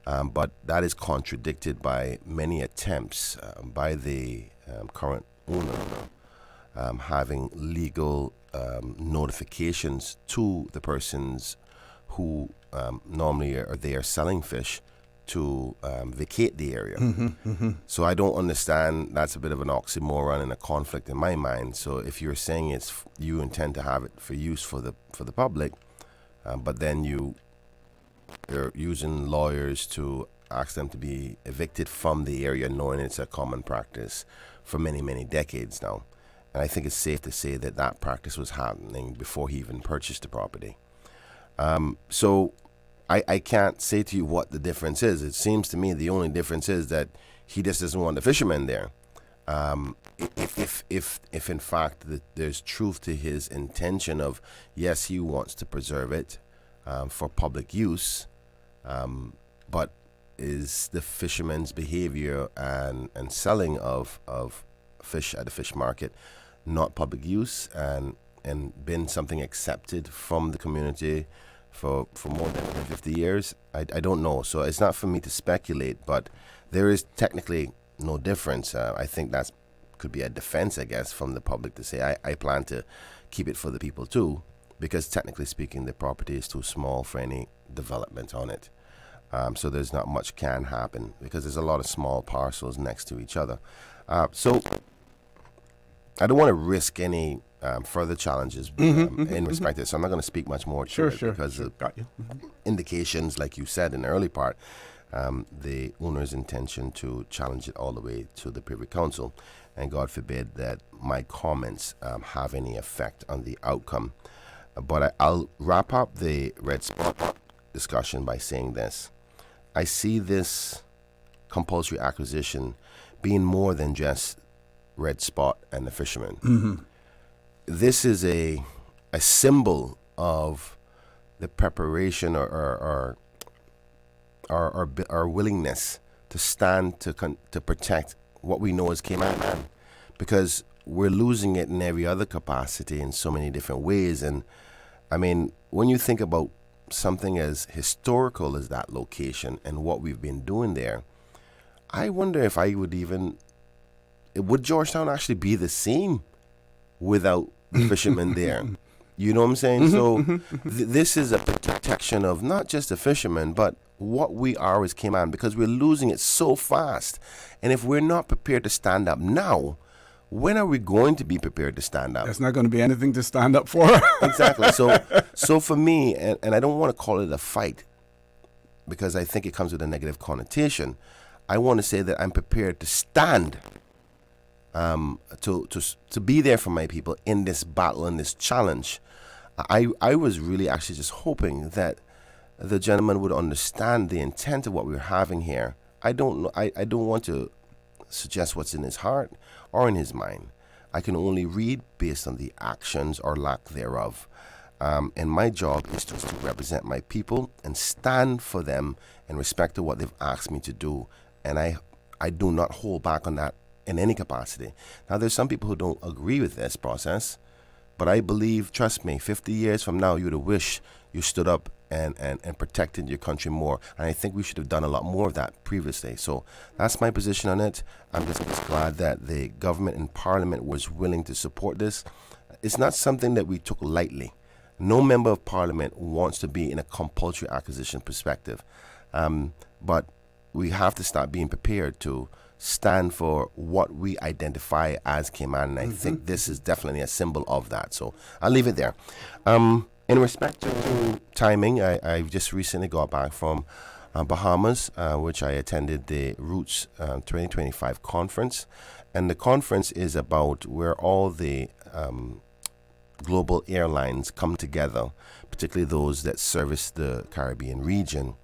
But that is contradicted by many attempts by the current owner having legal notifications to the persons who normally are selling fish to vacate the area. So I don't understand. That's a bit of an oxymoron and a conflict in my mind. So if you're saying you intend to have it for use for the public, but then you're using lawyers to ask them to be evicted from the area, knowing it's a common practice for many, many decades now. And I think it's safe to say that practice was happening before he even purchased the property. So I can't say to you what the difference is. It seems to me the only difference is that he just doesn't want the fishermen there. If in fact there's truth to his intention of, yes, he wants to preserve it for public use, but is the fishermen's behavior and selling of fish at the fish market not public use and been something accepted from the community for more than 50 years? I don't know. So it's not for me to speculate, but there is technically no difference. I think that could be a defense, I guess, from the public to say, I plan to keep it for the people too, because technically speaking, the property is too small for any development on it. So there's not much can happen because there's a lot of small parcels next to each other. So I don't want to risk any further challenges in respect to it. So I'm not going to speak much more to it because of indications, like you said in the early part, the owner's intention to challenge it all the way to the Privy Council. And God forbid that my comments have any effect on the outcome. But I'll wrap up the red spot discussion by saying this. I see this compulsory acquisition being more than just red spot and the fishermen. This is a symbol of the preparation or our willingness to stand to protect what we know as Cayman Island, because we're losing it in every other capacity in so many different ways. And I mean, when you think about something as historical as that location and what we've been doing there, I wonder if would Georgetown actually be the same without the fishermen there? You know what I'm saying? So this is a protection of not just the fishermen, but what we are as Cayman, because we're losing it so fast. And if we're not prepared to stand up now, when are we going to be prepared to stand up? There's not going to be anything to stand up for. Exactly. So for me, and I don't want to call it a fight, because I think it comes with a negative connotation. I want to say that I'm prepared to stand, to be there for my people in this battle, in this challenge. I was really actually just hoping that the gentleman would understand the intent of what we're having here. I don't know. I don't want to suggest what's in his heart or in his mind. I can only read based on the actions or lack thereof. And my job is to represent my people and stand for them in respect to what they've asked me to do. And I do not hold back on that in any capacity. Now, there's some people who don't agree with this process, but I believe, trust me, 50 years from now, you would have wished you stood up and protected your country more. And I think we should have done a lot more of that previously. So that's my position on it. I'm just glad that the government and Parliament was willing to support this. It's not something that we took lightly. No member of Parliament wants to be in a compulsory acquisition perspective. But we have to start being prepared to stand for what we identify as Cayman. And I think this is definitely a symbol of that. So I'll leave it there. In respect to timing, I just recently got back from Bahamas, which I attended the Roots 2025 conference. And the conference is about where all the global airlines come together, particularly those that service the Caribbean region,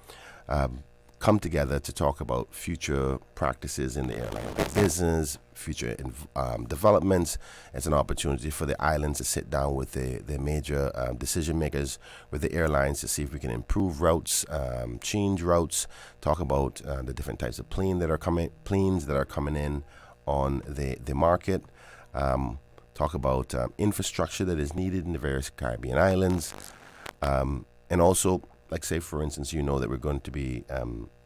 come together to talk about future practices in the airline business, future developments. It's an opportunity for the islands to sit down with the major decision makers, with the airlines, to see if we can improve routes, change routes, talk about the different types of planes that are coming in on the market, talk about infrastructure that is needed in the various Caribbean islands, and also, like say for instance, that we're going to be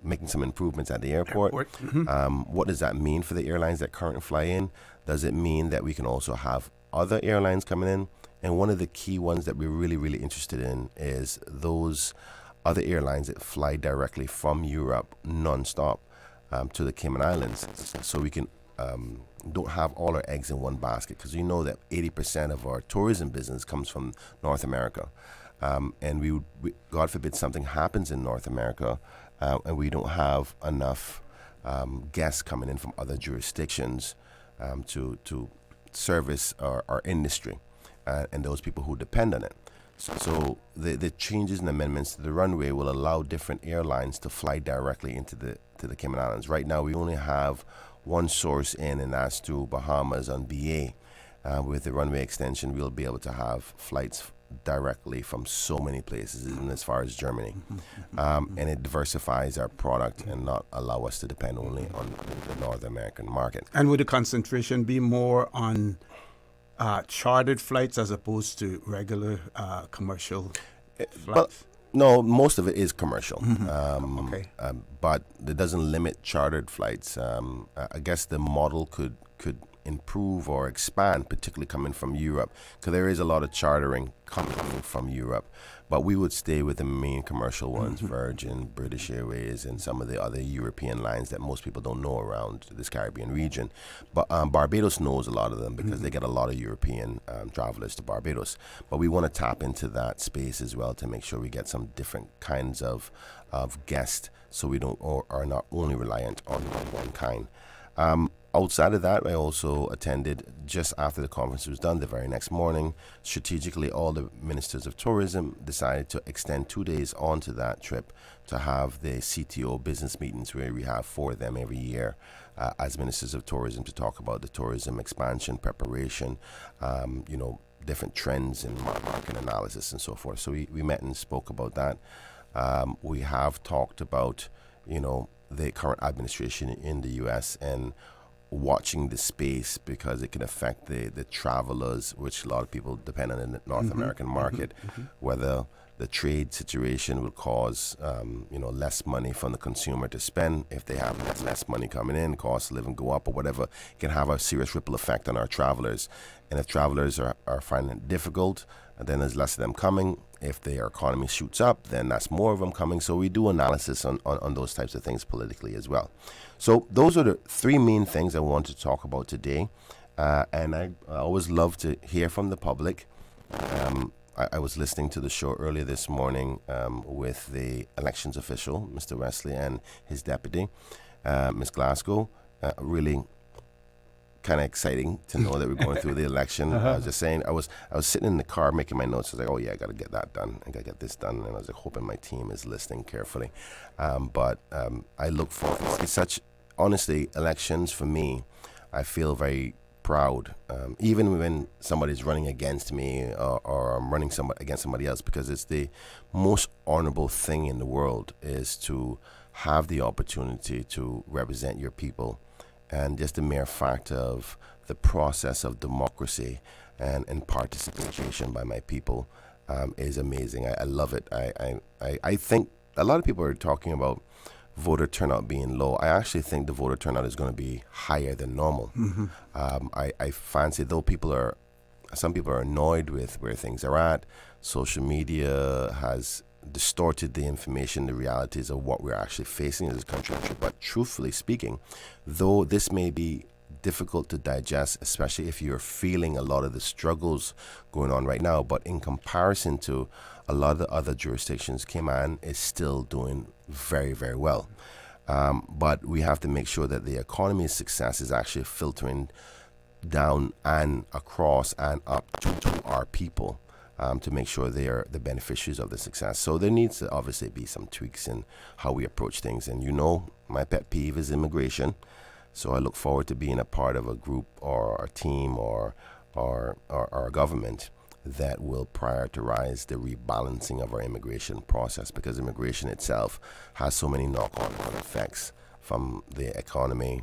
making some improvements at the airport. What does that mean for the airlines that currently fly in? Does it mean that we can also have other airlines coming in? And one of the key ones that we're really, really interested in is those other airlines that fly directly from Europe nonstop to the Cayman Islands, so we can don't have all our eggs in one basket, because that 80% of our tourism business comes from North America. And we God forbid something happens in North America, and we don't have enough guests coming in from other jurisdictions to service our industry and those people who depend on it. So the changes and amendments to the runway will allow different airlines to fly directly into the Cayman Islands. Right now, we only have one source in, and that's to Bahamas on BA. With the runway extension, we'll be able to have flights directly from so many places, even as far as Germany. And it diversifies our product and not allow us to depend only on the North American market. And would the concentration be more on chartered flights as opposed to regular commercial flights? Well, no, most of it is commercial. But it doesn't limit chartered flights. I guess the model could improve or expand, particularly coming from Europe, because there is a lot of chartering coming from Europe. But we would stay with the main commercial ones, Virgin, British Airways, and some of the other European lines that most people don't know around this Caribbean region. But Barbados knows a lot of them because they get a lot of European travelers to Barbados. But we want to tap into that space as well to make sure we get some different kinds of guests, so we don't are not only reliant on one kind. Outside of that, I also attended, just after the conference was done, the very next morning, strategically all the ministers of tourism decided to extend 2 days onto that trip to have the CTO business meetings, where we have 4 of them every year as ministers of tourism, to talk about the tourism expansion, preparation, different trends and market analysis and so forth. So we met and spoke about that. We have talked about, the current administration in the U.S. and watching the space, because it can affect the travelers, which a lot of people depend on in the North American market, whether the trade situation will cause less money from the consumer to spend. If they have less money coming in, cost of living go up or whatever, it can have a serious ripple effect on our travelers. And if travelers are finding it difficult, then there's less of them coming. If their economy shoots up, then that's more of them coming. So we do analysis on those types of things politically as well. So those are the 3 main things I want to talk about today. And I always love to hear from the public. I was listening to the show earlier this morning with the elections official, Mr. Wesley, and his deputy, Ms. Glasgow. Really kind of exciting to know that we're going through the election. I was just saying, I was sitting in the car making my notes. I was like, oh yeah, I got to get that done. I got to get this done. And I was like, hoping my team is listening carefully. But I look forward. It's such, honestly, elections for me, I feel very proud, even when somebody's running against me or I'm running against somebody else, because it's the most honorable thing in the world is to have the opportunity to represent your people. And just the mere fact of the process of democracy and participation by my people is amazing. I love it. I think a lot of people are talking about voter turnout being low. I actually think the voter turnout is going to be higher than normal. I fancy, though some people are annoyed with where things are at. Social media has distorted the information, the realities of what we're actually facing as a country. But truthfully speaking, though this may be difficult to digest, especially if you're feeling a lot of the struggles going on right now, but in comparison to a lot of the other jurisdictions, Cayman is still doing very, very well. But we have to make sure that the economy's success is actually filtering down and across and up to our people to make sure they are the beneficiaries of the success. So there needs to obviously be some tweaks in how we approach things. And my pet peeve is immigration. So I look forward to being a part of a group or a team or a government that will prioritize the rebalancing of our immigration process, because immigration itself has so many knock-on effects, from the economy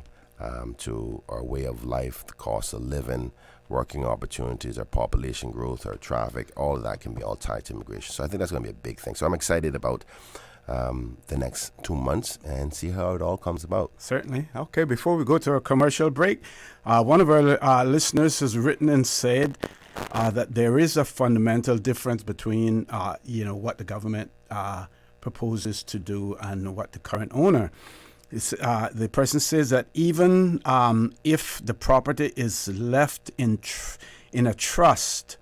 to our way of life, the cost of living, working opportunities, our population growth, our traffic. All of that can be all tied to immigration. So I think that's going to be a big thing. So I'm excited about the next 2 months and see how it all comes about. Certainly. Okay, before we go to our commercial break, one of our listeners has written and said that there is a fundamental difference between, what the government proposes to do and what the current owner. The person says that even if the property is left in a trust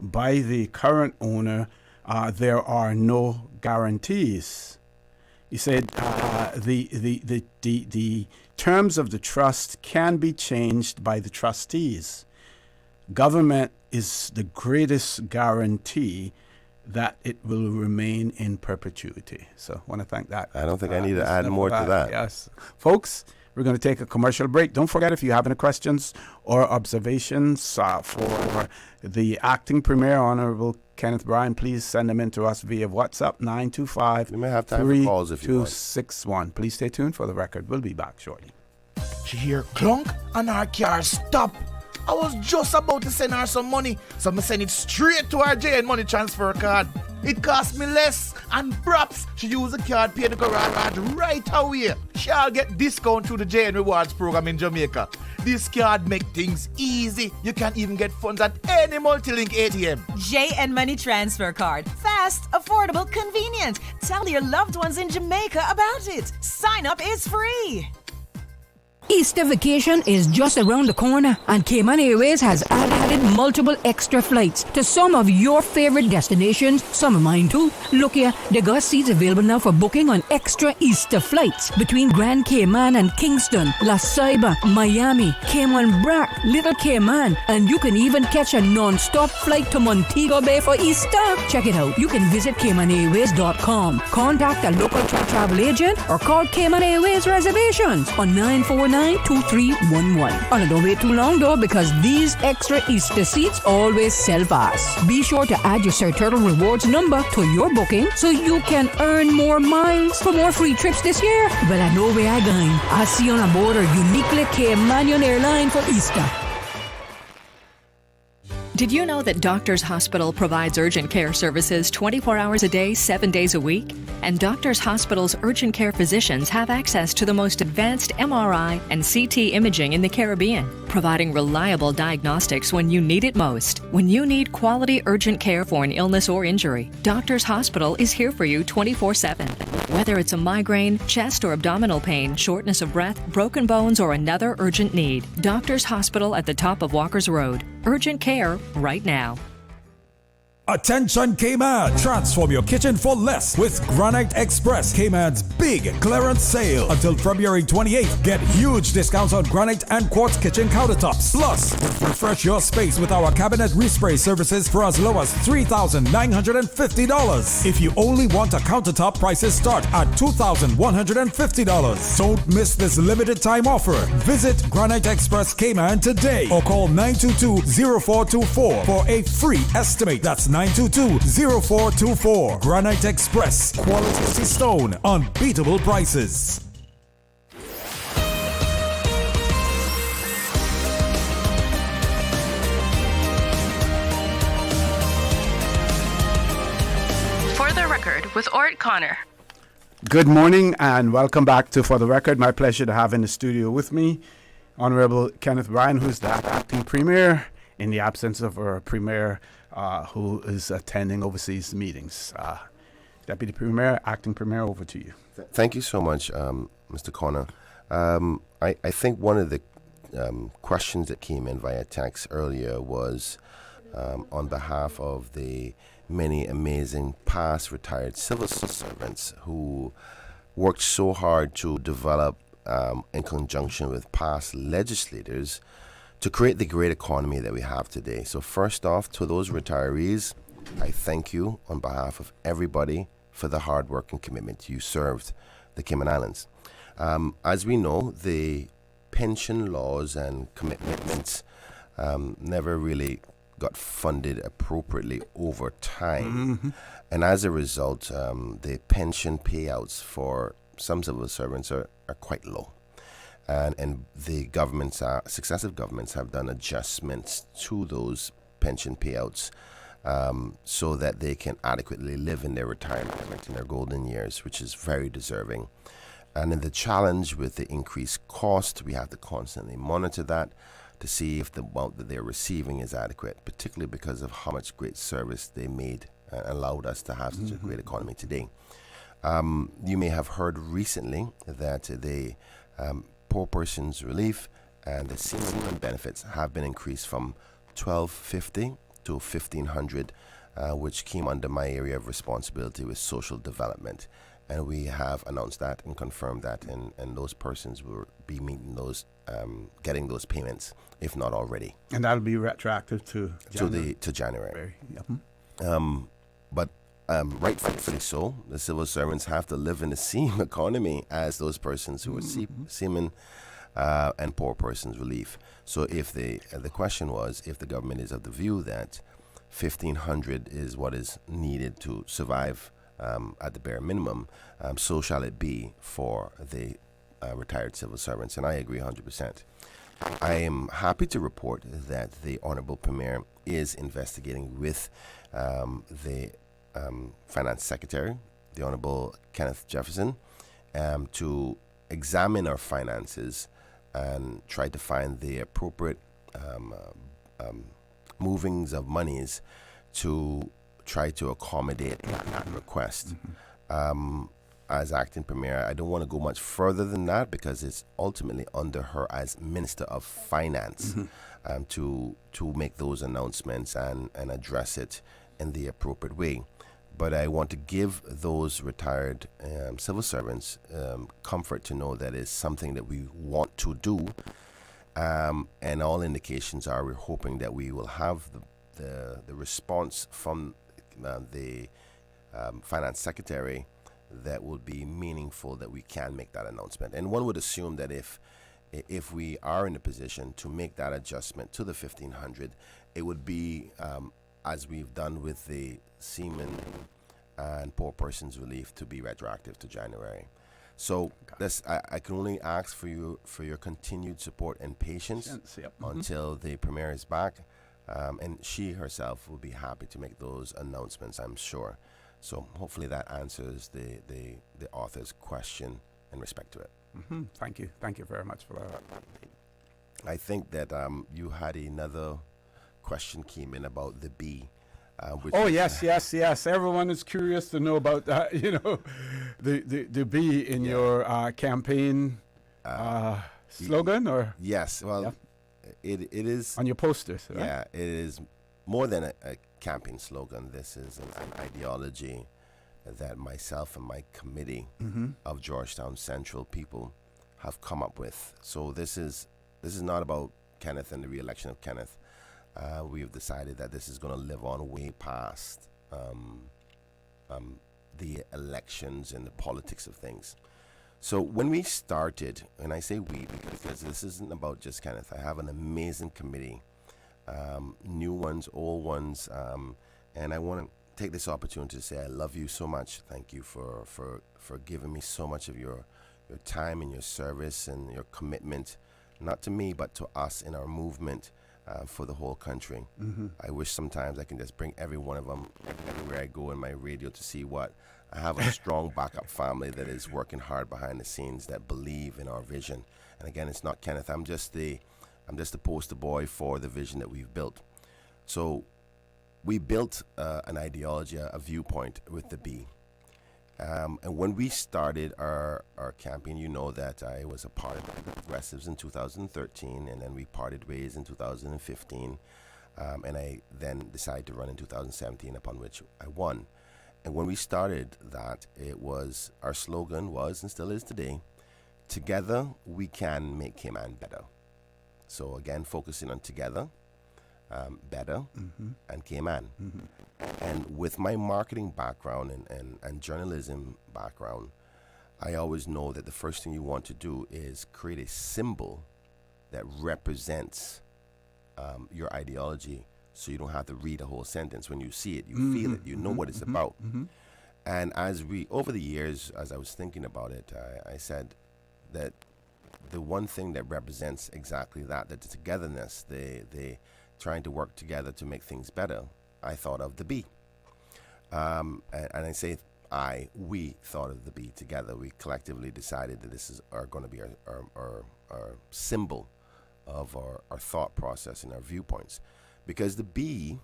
by the current owner, there are no guarantees. He said the terms of the trust can be changed by the trustees. Government is the greatest guarantee that it will remain in perpetuity. So I want to thank that. I don't think I need to add more to that. Yes. Folks, we're going to take a commercial break. Don't forget, if you have any questions or observations for the acting Premier, Honorable Kenneth Bryan, please send them in to us via WhatsApp 925-3261. Please stay tuned for the record. We'll be back shortly. She hear clunk and our car stop. I was just about to send her some money, so I send it straight to her JN Money transfer card. It cost me less, and perhaps she use the card, pay the garage right away. She'll get discount through the JN Rewards program in Jamaica. This card make things easy. You can even get funds at any multi-link ATM. JN Money transfer card. Fast, affordable, convenient. Tell your loved ones in Jamaica about it. Sign up is free. Easter vacation is just around the corner, and Cayman Airways has added multiple extra flights to some of your favorite destinations, some of mine too. Look here, they got seats available now for booking on extra Easter flights between Grand Cayman and Kingston, La Ceiba, Miami, Cayman Brac, Little Cayman, and you can even catch a non-stop flight to Montego Bay for Easter. Check it out. You can visit CaymanAirways.com, contact a local travel agent, or call Cayman Airways reservations on 949-2311. And don't wait too long though, because these extra Easter seats always sell fast. Be sure to add your Sir Turtle Rewards number to your booking so you can earn more miles for more free trips this year. Well, I know where I'm going. I'll see you on board our uniquely Caymanian airline for Easter. Did you know that Doctors Hospital provides urgent care services 24 hours a day, 7 days a week? And Doctors Hospital's urgent care physicians have access to the most advanced MRI and CT imaging in the Caribbean, providing reliable diagnostics when you need it most. When you need quality urgent care for an illness or injury, Doctors Hospital is here for you 24/7. Whether it's a migraine, chest or abdominal pain, shortness of breath, broken bones, or another urgent need, Doctors Hospital at the top of Walker's Road. Urgent care right now. Attention Cayman! Transform your kitchen for less with Granite Express, Cayman's big clearance sale. Until February 28th, get huge discounts on granite and quartz kitchen countertops. Plus, refresh your space with our cabinet respray services for as low as $3,950. If you only want a countertop, prices start at $2,150. Don't miss this limited time offer. Visit Granite Express Cayman today or call 922-0424 for a free estimate. That's 922-0424. Granite Express. Quality stone. Unbeatable prices. For the Record with Orrett Connor. Good morning and welcome back to For the Record. My pleasure to have in the studio with me Honorable Kenneth Bryan, who's the acting Premier in the absence of our Premier who is attending overseas meetings. Deputy Premier, Acting Premier, over to you. Thank you so much, Mr. Connor. I think one of the questions that came in via text earlier was on behalf of the many amazing past retired civil servants who worked so hard to develop, in conjunction with past legislators, to create the great economy that we have today. So first off, to those retirees, I thank you on behalf of everybody for the hard work and commitment you served the Cayman Islands. As we know, the pension laws and commitments never really got funded appropriately over time. And as a result, the pension payouts for some civil servants are quite low. And the governments, successive governments have done adjustments to those pension payouts so that they can adequately live in their retirement, in their golden years, which is very deserving. And in the challenge with the increased cost, we have to constantly monitor that to see if the amount that they're receiving is adequate, particularly because of how much great service they made and allowed us to have such a great economy today. You may have heard recently that the Poor Persons Relief and the Seaman benefits have been increased from $1,250 to $1,500, which came under my area of responsibility with social development. And we have announced that and confirmed that, and those persons will be meeting those, getting those payments, if not already. And that'll be retroactive to January. To January. Yep. But rightfully so, the civil servants have to live in the same economy as those persons who are seamen and Poor Persons Relief. So if the question was, if the government is of the view that $1,500 is what is needed to survive at the bare minimum, so shall it be for the retired civil servants, and I agree 100%. I am happy to report that the Honorable Premier is investigating with the Finance Secretary, the Honorable Kenneth Jefferson, to examine our finances and try to find the appropriate movings of monies to try to accommodate that request. As acting premier, I don't want to go much further than that because it's ultimately under her as Minister of Finance to make those announcements and address it in the appropriate way. But I want to give those retired civil servants comfort to know that it's something that we want to do. And all indications are we're hoping that we will have the response from the Finance Secretary that will be meaningful, that we can make that announcement. And one would assume that if we are in a position to make that adjustment to the $1,500, it would be as we've done with the Seamen and Poor Persons Relief, to be retroactive to January. So this, I can only ask for your continued support and patience until the Premier is back, and she herself will be happy to make those announcements, I'm sure. So hopefully that answers the author's question in respect to it. Thank you very much for that. I think that you had another question came in about the bee. Yes. Everyone is curious to know about that. The bee in your campaign slogan, or yes. Well, it is on your posters. Right? Yeah, it is more than a campaign slogan. This is an ideology that myself and my committee of Georgetown Central people have come up with. So this is not about Kenneth and the re-election of Kenneth. We have decided that this is going to live on way past the elections and the politics of things. So when we started, and I say we because this isn't about just Kenneth, I have an amazing committee, new ones, old ones, and I want to take this opportunity to say I love you so much. Thank you for giving me so much of your time and your service and your commitment, not to me, but to us in our movement for the whole country. I wish sometimes I can just bring every one of them everywhere I go in my radio to see what I have a strong backup family that is working hard behind the scenes, that believe in our vision. And again, it's not Kenneth. I'm just the poster boy for the vision that we've built. So we built an ideology, a viewpoint with the bee. And when we started our campaign, you know that I was a part of the Progressives in 2013, and then we parted ways in 2015. And I then decided to run in 2017, upon which I won. And when we started that, our slogan was, and still is today, together we can make Cayman better. So again, focusing on together, better, and Cayman. And with my marketing background and journalism background, I always know that the first thing you want to do is create a symbol that represents your ideology, so you don't have to read a whole sentence. When you see it, you feel it, you know what it's about. And over the years, as I was thinking about it, I said that the one thing that represents exactly that the togetherness, they trying to work together to make things better, I thought of the bee. And I say we thought of the bee together. We collectively decided that this is going to be our symbol of our thought process and our viewpoints. Because the bee,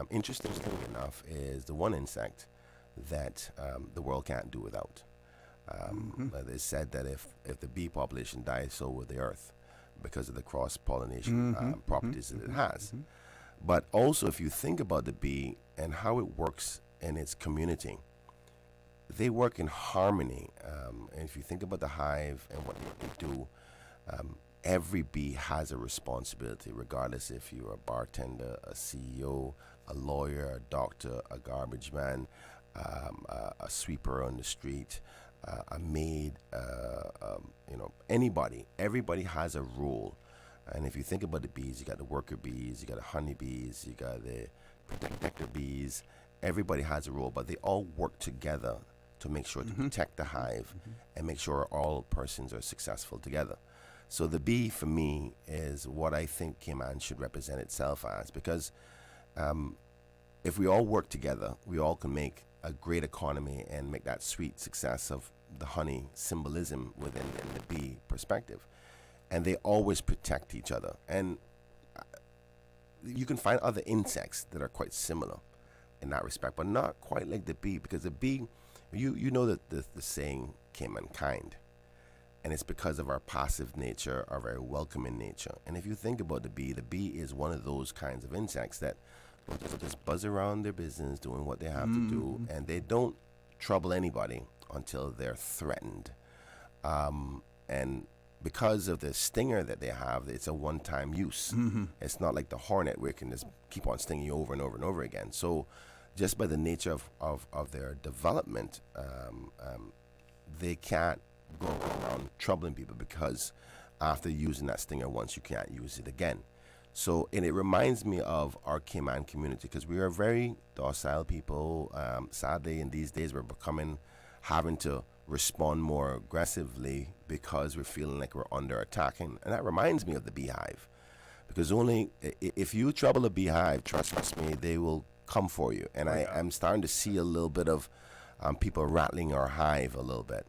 interestingly enough, is the one insect that the world can't do without. It's said that if the bee population dies, so will the earth, because of the cross-pollination properties that it has. But also, if you think about the bee and how it works in its community, they work in harmony. And if you think about the hive and what they do, every bee has a responsibility, regardless if you're a bartender, a CEO, a lawyer, a doctor, a garbage man, a sweeper on the street, a maid, anybody. Everybody has a role. And if you think about the bees, you got the worker bees, you got the honey bees, you got the protector bees. Everybody has a role, but they all work together to make sure to protect the hive and make sure all persons are successful together. So the bee, for me, is what I think Cayman should represent itself as, because if we all work together, we all can make a great economy and make that sweet success of the honey symbolism within the bee perspective. And they always protect each other. And you can find other insects that are quite similar in that respect, but not quite like the bee, because the bee, you know that the saying Cayman kind. And it's because of our passive nature, our very welcoming nature. And if you think about the bee is one of those kinds of insects that will just buzz around their business, doing what they have to do, and they don't trouble anybody until they're threatened. And because of the stinger that they have, it's a one-time use. It's not like the hornet where it can just keep on stinging you over and over and over again. So just by the nature of their development, they can't go around troubling people, because after using that stinger once, you can't use it again. So, and it reminds me of our Cayman community, because we are very docile people. Sadly, in these days, we're having to respond more aggressively because we're feeling like we're under attack. And that reminds me of the beehive, because only if you trouble a beehive, trust me, they will come for you. And I'm starting to see a little bit of people rattling our hive a little bit.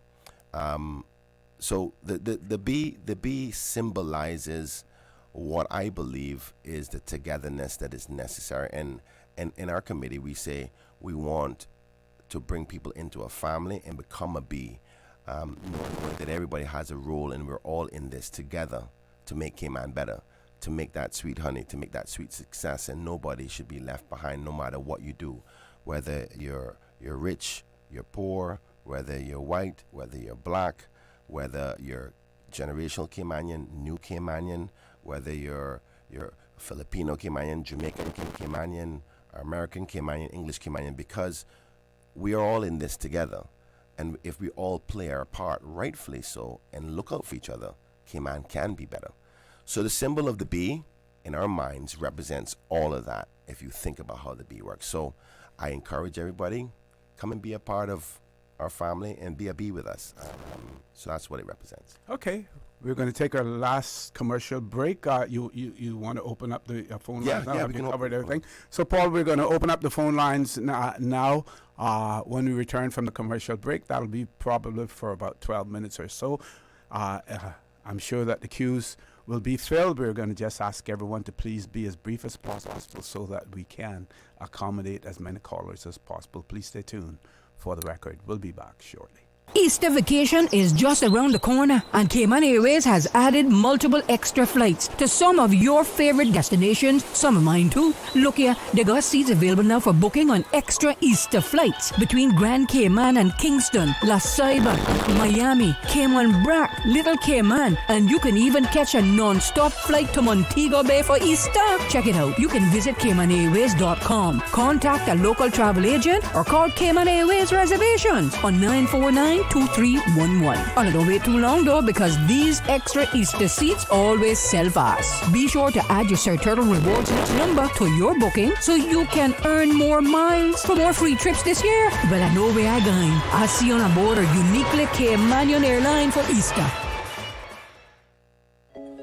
So the bee symbolizes what I believe is the togetherness that is necessary. And in our committee, we say we want to bring people into a family and become a bee, knowing that everybody has a role and we're all in this together to make Cayman better, to make that sweet honey, to make that sweet success, and nobody should be left behind no matter what you do, whether you're rich, you're poor, whether you're white, whether you're black, whether you're generational Caymanian, new Caymanian, whether you're Filipino Caymanian, Jamaican Caymanian, American Caymanian, English Caymanian, because we are all in this together. And if we all play our part, rightfully so, and look out for each other, Cayman can be better. So the symbol of the bee in our minds represents all of that, if you think about how the bee works. So I encourage everybody, come and be a part of our family and be a bee with us. So that's what it represents. Okay, we're going to take our last commercial break. You want to open up the phone lines now? Yeah, we can cover everything. So, Paul, we're going to open up the phone lines now. When we return from the commercial break, that'll be probably for about 12 minutes or so. I'm sure that the queues will be filled. We're going to just ask everyone to please be as brief as possible so that we can accommodate as many callers as possible. Please stay tuned for the record. We'll be back shortly. Easter vacation is just around the corner, and Cayman Airways has added multiple extra flights to some of your favorite destinations, some of mine too. Look here, they got seats available now for booking on extra Easter flights between Grand Cayman and Kingston, La Ceiba, Miami, Cayman Brac, Little Cayman, and you can even catch a non-stop flight to Montego Bay for Easter. Check it out. You can visit CaymanAirways.com, contact a local travel agent, or call Cayman Airways Reservations on 949-2311. Oh, don't wait too long though, because these extra Easter seats always sell fast. Be sure to add your Sir Turtle Rewards number to your booking so you can earn more miles for more free trips this year. Well, I know where I'm going. I'll see you on board a uniquely Caymanian airline for Easter.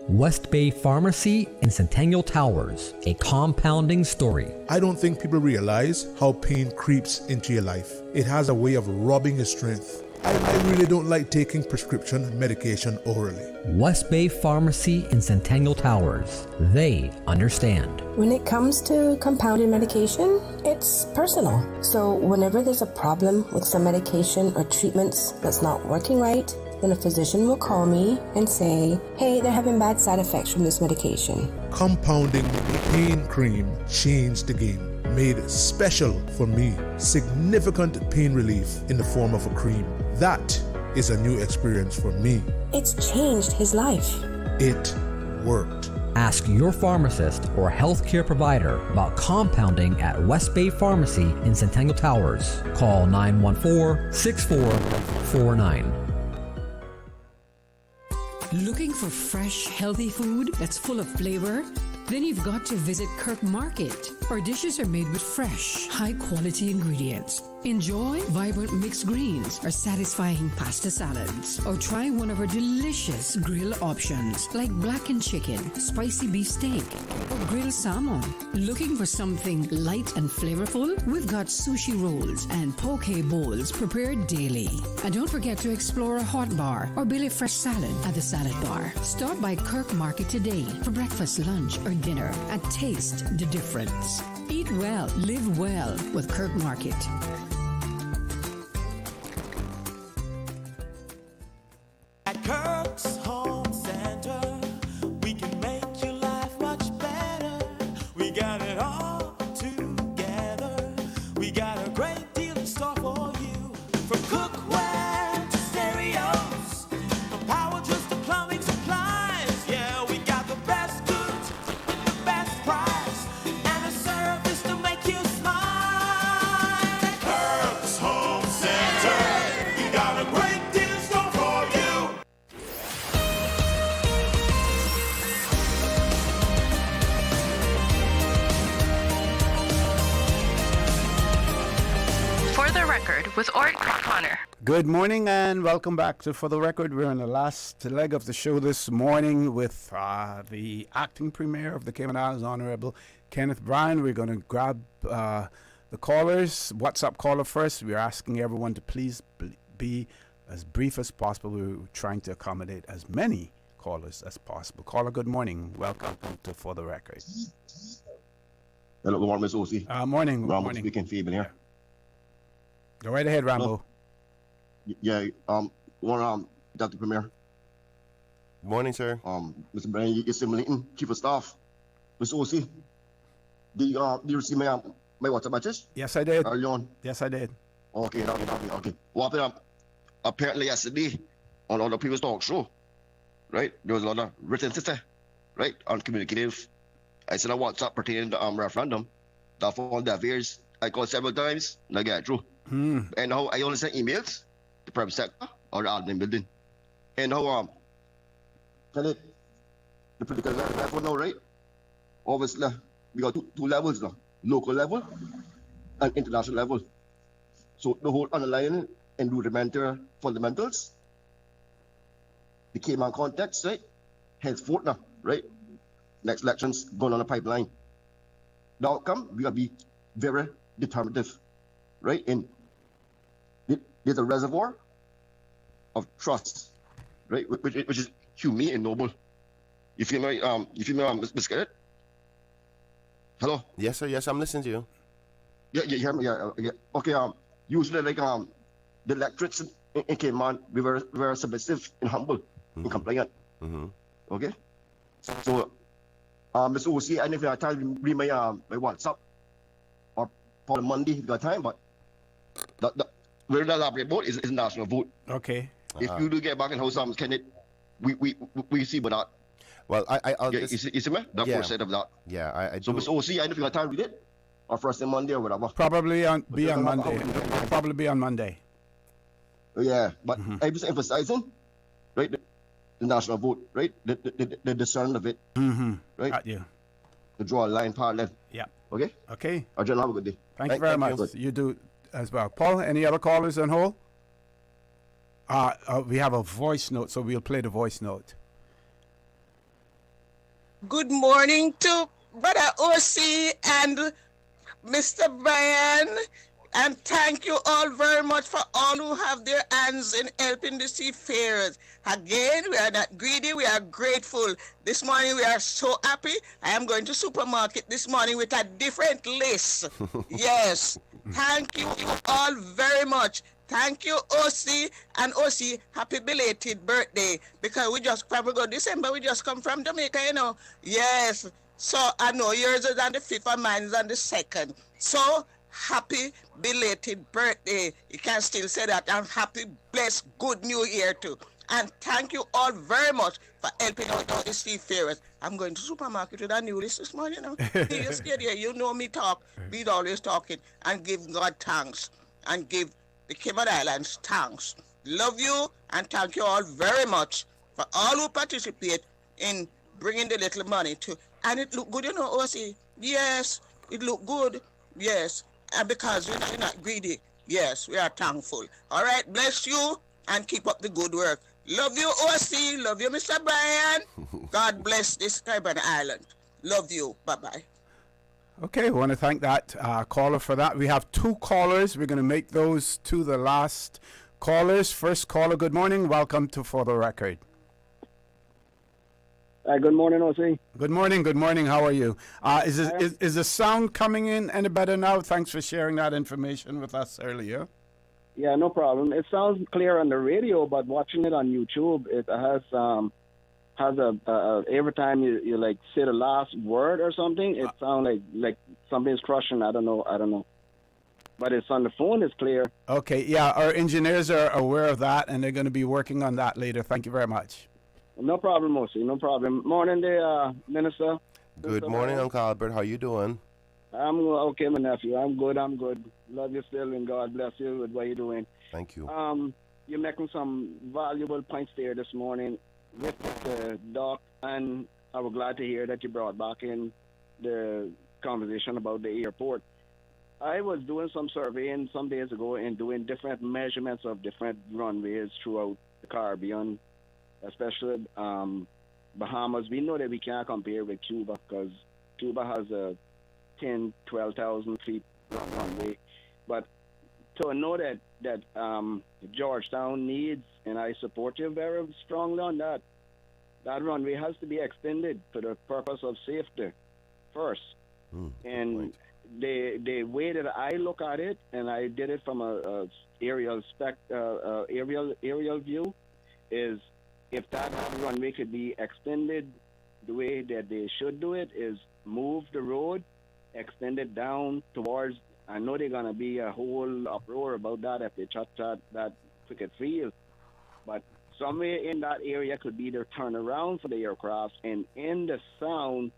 West Bay Pharmacy in Centennial Towers, a compounding story. I don't think people realize how pain creeps into your life. It has a way of robbing your strength. I really don't like taking prescription medication orally. West Bay Pharmacy in Centennial Towers. They understand. When it comes to compounded medication, it's personal. So whenever there's a problem with some medication or treatments that's not working right, then a physician will call me and say, hey, they're having bad side effects from this medication. Compounding pain cream changed the game. Made special for me. Significant pain relief in the form of a cream. That is a new experience for me. It's changed his life. It worked. Ask your pharmacist or healthcare provider about compounding at West Bay Pharmacy in Centennial Towers. Call 914-6449. Looking for fresh, healthy food that's full of flavor? Then you've got to visit Kirk Market. Our dishes are made with fresh, high-quality ingredients. Enjoy vibrant mixed greens or satisfying pasta salads. Or try one of our delicious grill options like blackened chicken, spicy beef steak, or grilled salmon. Looking for something light and flavorful? We've got sushi rolls and poke bowls prepared daily. And don't forget to explore a hot bar or Billy Fresh salad at the salad bar. Stop by Kirk Market today for breakfast, lunch, or dinner and taste the difference. Eat well, live well with Kirk Market. At Kirk's Home Center, we can make your life much better. We got it all together. We got a great deal in store for you. From cookware to stereos, from power tools to plumbing supplies. Yeah, we got the best goods, the best price, and a service to make you smile. Kirk's Home Center, we got a great deal in store for you. For the Record with Orrett Connor. Good morning and welcome back to For the Record. We're in the last leg of the show this morning with the acting premier of the Cayman Islands, Honorable Kenneth Bryan. We're going to grab the callers. WhatsApp caller first. We're asking everyone to please be as brief as possible. We're trying to accommodate as many callers as possible. Caller, good morning. Welcome to For the Record. Hello, good morning, Miss Osi. Morning. Rambo Morning. speaking, Fabian here. Go right ahead, Rambo. Yeah, Dr. Premier. Good morning, sir. Mr. Bryan, you simulating Chief of Staff. Miss Osi, did you receive my WhatsApp message? Yes, I did. Early on? Yes, I did. Okay. What happened? Apparently yesterday, on the previous talk show, right, there was a lot of written sister, right, on communicative. I sent a WhatsApp pertaining to referendum. That phone that veers. I called several times, and I get through. And now I only send emails to private sector or the admin building. And now, the political level now, right? Obviously, we got two levels now: local level and international level. So the whole underlying and rudimentary fundamentals, the Cayman context, right? Henceforth now, right? Next elections going on the pipeline. The outcome, we gotta be very determinative, right? And there's a reservoir of trust, right? Which is humane and noble. You feel me, Mr. Garrett? Hello? Yes, sir. Yes, I'm listening to you. Yeah, you hear me? Yeah. Okay. Usually, like, the electorates in Cayman, we were very submissive and humble and compliant. Okay? So, Mr. OC, and if you have time, read my WhatsApp or for Monday if you got time, but where the elaborate vote is national vote. Okay. If you do get back in house, can it, we see about that. Well, I'll you see me? The first side of that. Yeah, I so do. Mr. OC, and if you got time, read it. Or first thing Monday or whatever. Probably on Monday. Probably be on Monday. Yeah, but I'm just emphasizing, right, the national vote, right, the discern of it, right, Got you. To draw a line parallel. Yeah. Okay. Okay. Arjun, have a good day. Thank you very much. You do as well. Paul, any other callers on hold? We have a voice note, so we'll play the voice note. Good morning to Brother OC and Mr. Brian, and thank you all very much for all who have their hands in helping the seafarers. Again, we are not greedy, we are grateful. This morning we are so happy. I am going to supermarket this morning with a different list. Yes, thank you all very much. Thank you, OC, and OC, happy belated birthday, because we just probably go December, we just come from Jamaica, you know. Yes. So I know yours is on the 5th and mine is on the 2nd. So happy belated birthday. You can still say that. And happy, blessed, good new year too. And thank you all very much for helping out all the seafarers. I'm going to supermarket with a new list this morning. You know. You know me talk. We're always talking. And give God thanks. And give the Cayman Islands thanks. Love you and thank you all very much for all who participate in bringing the little money to. And it look good, you know, OC. Yes, it look good. Yes, and because we're not greedy. Yes, we are thankful. All right, bless you and keep up the good work. Love you, OC. Love you, Mr. Brian. God bless this Caribbean island. Love you. Bye-bye. Okay, I want to thank that caller for that. We have 2 callers. We're going to make those 2 the last callers. First caller, good morning. Welcome to For the Record. Good morning, OC. Good morning. How are you? Is the sound coming in any better now? Thanks for sharing that information with us earlier. Yeah, no problem. It sounds clear on the radio, but watching it on YouTube, it has a every time you like say the last word or something, it sounds like something's crushing. I don't know. But it's on the phone. It's clear. Okay. Yeah, our engineers are aware of that, and they're going to be working on that later. Thank you very much. No problem, OC. No problem. Morning there, Minister. Good morning, Uncle Albert. How you doing? I'm okay, my nephew. I'm good. Love you still, and God bless you with what you're doing. Thank you. You're making some valuable points there this morning with the doc, and I was glad to hear that you brought back in the conversation about the airport. I was doing some surveying some days ago and doing different measurements of different runways throughout the Caribbean, especially Bahamas. We know that we can't compare with Cuba because Cuba has a 12,000 feet runway. But to know that Georgetown needs, and I support you very strongly on that runway has to be extended for the purpose of safety first. And the way that I look at it, and I did it from a aerial view, is if that runway could be extended, the way that they should do it is move the road, extend it down towards. I know they're gonna be a whole uproar about that if they shut that cricket field, but somewhere in that area could be their turnaround for the aircraft, and in the sound,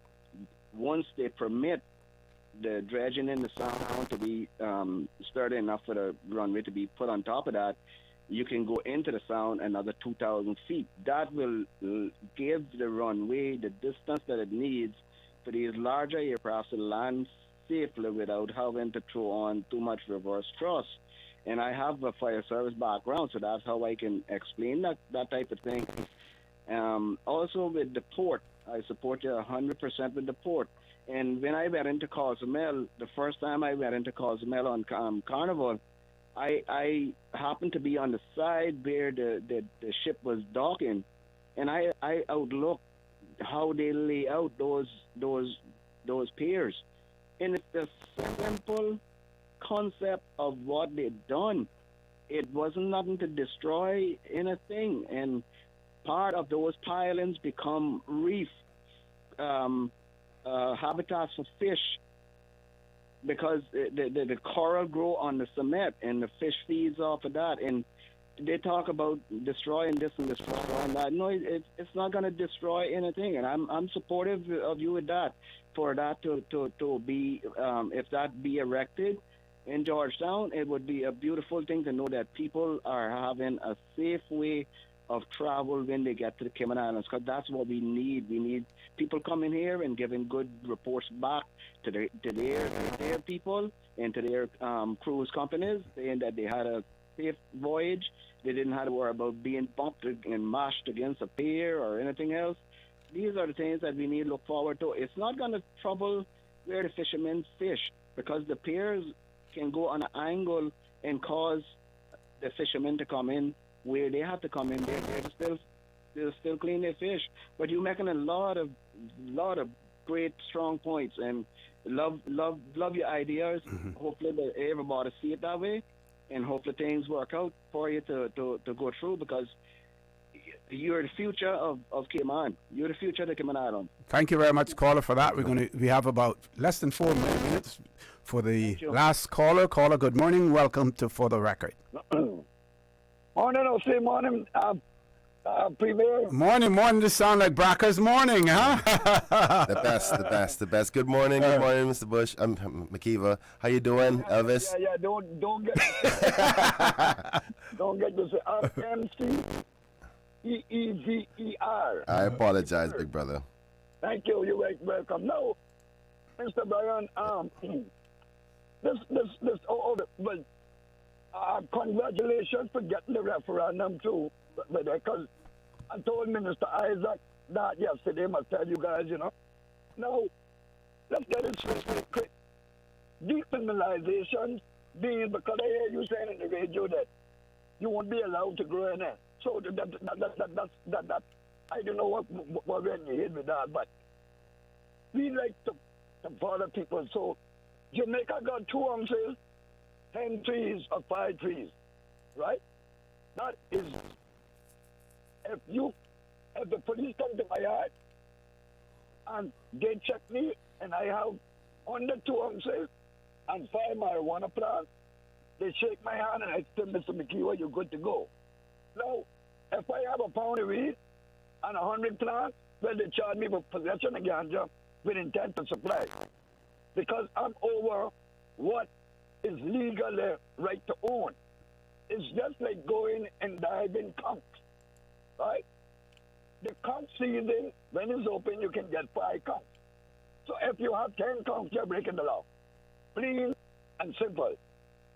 once they permit the dredging in the sound to be sturdy enough for the runway to be put on top of that, you can go into the sound another 2,000 feet. That will give the runway the distance that it needs for these larger aircraft to land safely without having to throw on too much reverse thrust. And I have a fire service background, so that's how I can explain that type of thing. Also with the port, I support you 100% with the port. And when I went into Cozumel, the first time I went into Cozumel on Carnival, I happened to be on the side where the ship was docking, and I outlooked how they lay out those piers. And it's the simple concept of what they've done. it wasn't nothing to destroy anything, and part of those pilings become reef habitats for fish because the coral grow on the cement and the fish feeds off of that. And they talk about destroying this and destroying that. No, it's not going to destroy anything, and I'm supportive of you with that. For that to be, if that be erected in Georgetown, it would be a beautiful thing to know that people are having a safe way of travel when they get to the Cayman Islands, because that's what we need. We need people coming here and giving good reports back to their people and to their cruise companies, saying that they had a safe voyage. They didn't have to worry about being bumped and mashed against a pier or anything else. These are the things that we need to look forward to. It's not going to trouble where the fishermen fish, because the piers can go on an angle and cause the fishermen to come in where they have to come in. They'll still clean their fish. But you're making a lot of great, strong points, and love your ideas. Hopefully that everybody see it that way, and hopefully things work out for you to go through, because you're the future of Cayman. You're the future of the Cayman Islands. Thank you very much, caller, for that. We have about less than 4 minutes for the last caller. Caller, good morning. Welcome to For the Record. Morning, I'll say morning, Premier. Morning. This sound like Bracker's morning, huh? the best. Good morning, Mr. Bush. I'm McKeeva. How you doing, Elvis? Yeah. Don't get to say MCEEVER. I apologize, big brother. Thank you. You're welcome. No, Mr. Brian. Congratulations for getting the referendum too, because I told Minister Isaac that yesterday. Must tell you guys, Now, let's get it straight quick. Decriminalization being, because I hear you saying in the radio that you won't be allowed to grow in it. So that I don't know what when you hit with that, but we like to bother people. So Jamaica got 2 ounces, 10 trees or 5 trees, right? That is, if the police come to my yard and they check me and I have under 2 ounces and 5 marijuana plants, they shake my hand and I say, Mr. McKeever, you're good to go. Now, if I have a pound of weed and 100 plants, well, they charge me for possession of ganja with intent to supply, because I'm over what is legally right to own. It's just like going and diving conch, right? The conch season, when it's open, you can get 5 conch. So if you have 10 conch, you're breaking the law. Plain and simple.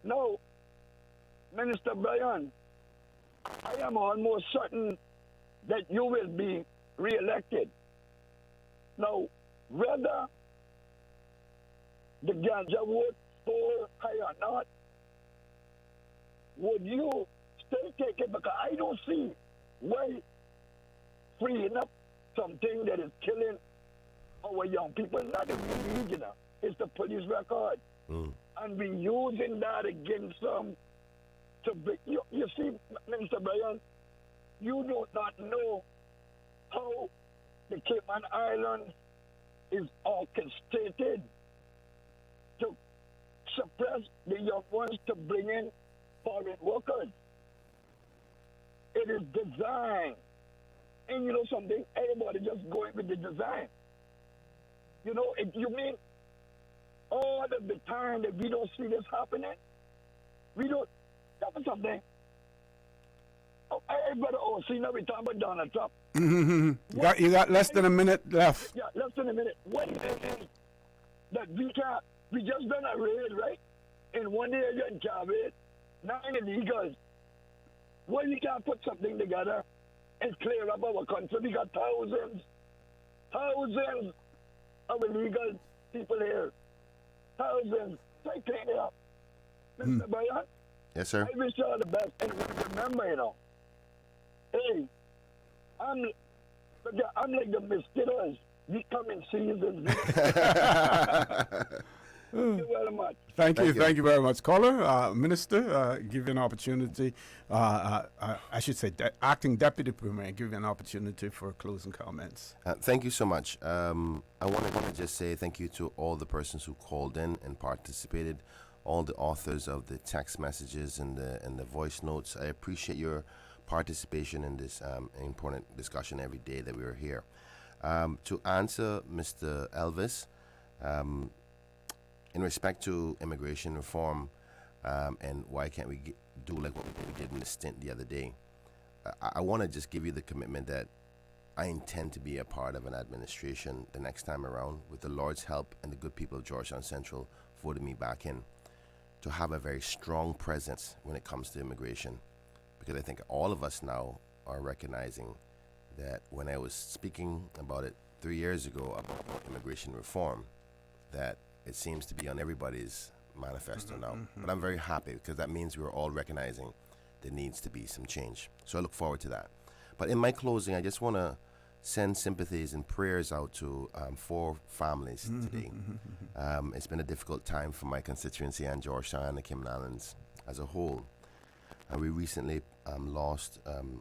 Now, Minister Brian, I am almost certain that you will be re-elected. Now, whether the ganja would fall high or not, would you still take it? Because I don't see why freeing up something that is killing our young people, not even regional. It's the police record. And we using that against them. You see, Minister Brian, you do not know how the Cayman Islands is orchestrated to suppress the young ones to bring in foreign workers. It is designed. And you know something? Everybody just going with the design. You mean all of the time that we don't see this happening? We don't. That was something. Everybody, see, now we're talking about Donald Trump. You got less than a minute left. Yeah, less than a minute. What is it that we just done a raid, right? In one area in Javed, 9 illegals. Why we can't put something together and clear up our country? We got thousands of illegal people here. Thousands. So clean it up. Mr. Brian? Yes, sir. I wish you all the best. And remember, hey, I'm like the mosquitoes. We come in seasons. Thank you very much. Thank you very much, caller. Minister, give you an opportunity. I should say, acting deputy premier, give you an opportunity for closing comments. Thank you so much. I want to just say thank you to all the persons who called in and participated, all the authors of the text messages and the voice notes. I appreciate your participation in this important discussion every day that we are here. To answer Mr. Elvis, in respect to immigration reform and why can't we do like what we did in the stint the other day, I want to just give you the commitment that I intend to be a part of an administration the next time around, with the Lord's help and the good people of Georgetown Central voted me back in, to have a very strong presence when it comes to immigration. Because I think all of us now are recognizing that when I was speaking about it 3 years ago about immigration reform, that it seems to be on everybody's manifesto now. But I'm very happy because that means we're all recognizing there needs to be some change. So I look forward to that. But in my closing, I just want to send sympathies and prayers out to 4 families today. It's been a difficult time for my constituency and Georgetown and the Cayman Islands as a whole. We recently lost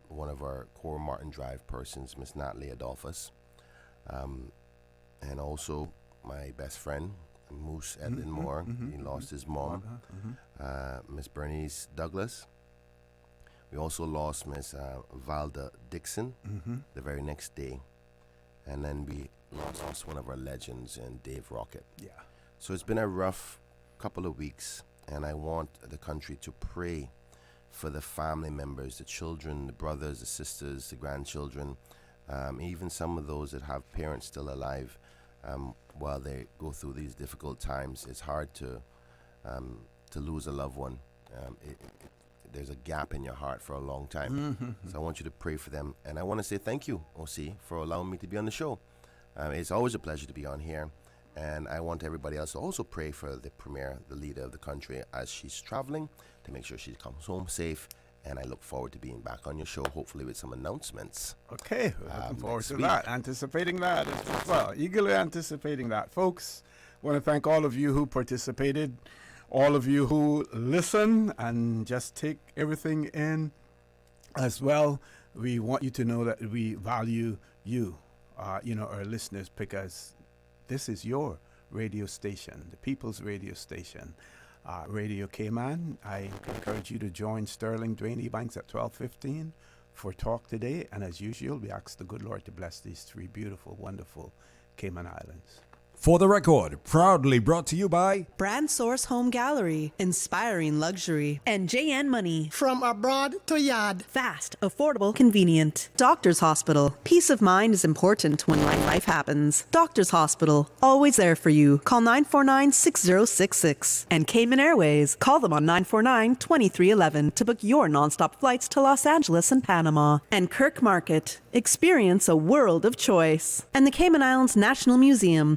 one of our core Martin Drive persons, Miss Natalie Adolphus, and also my best friend, Moose Edlin Moore. He lost his mom, Miss Bernice Douglas. We also lost Miss Valda Dixon the very next day. And then we lost one of our legends in Dave Rocket. Yeah. So it's been a rough couple of weeks, and I want the country to pray for the family members, the children, the brothers, the sisters, the grandchildren, even some of those that have parents still alive. While they go through these difficult times, it's hard to lose a loved one. There's a gap in your heart for a long time. So I want you to pray for them. And I want to say thank you, OC, for allowing me to be on the show. It's always a pleasure to be on here. And I want everybody else to also pray for the premier, the leader of the country, as she's traveling, to make sure she comes home safe. And I look forward to being back on your show, hopefully with some announcements. Okay, we're looking forward to that, anticipating that as well, eagerly anticipating that. Folks, I want to thank all of you who participated, all of you who listen and just take everything in as well. We want you to know that we value you, our listeners, because this is your radio station, the People's Radio Station. Radio Cayman. I encourage you to join Sterling Dwayne Ebanks at 12:15 for Talk Today. And as usual, we ask the good Lord to bless these 3 beautiful, wonderful Cayman Islands. For the record, proudly brought to you by Brand Source Home Gallery, inspiring luxury. And JN Money. From abroad to yard. Fast, affordable, convenient. Doctors Hospital. Peace of mind is important when life happens. Doctors Hospital, always there for you. Call 949-6066. And Cayman Airways, call them on 949-2311 to book your nonstop flights to Los Angeles and Panama. And Kirk Market, experience a world of choice. And the Cayman Islands National Museum.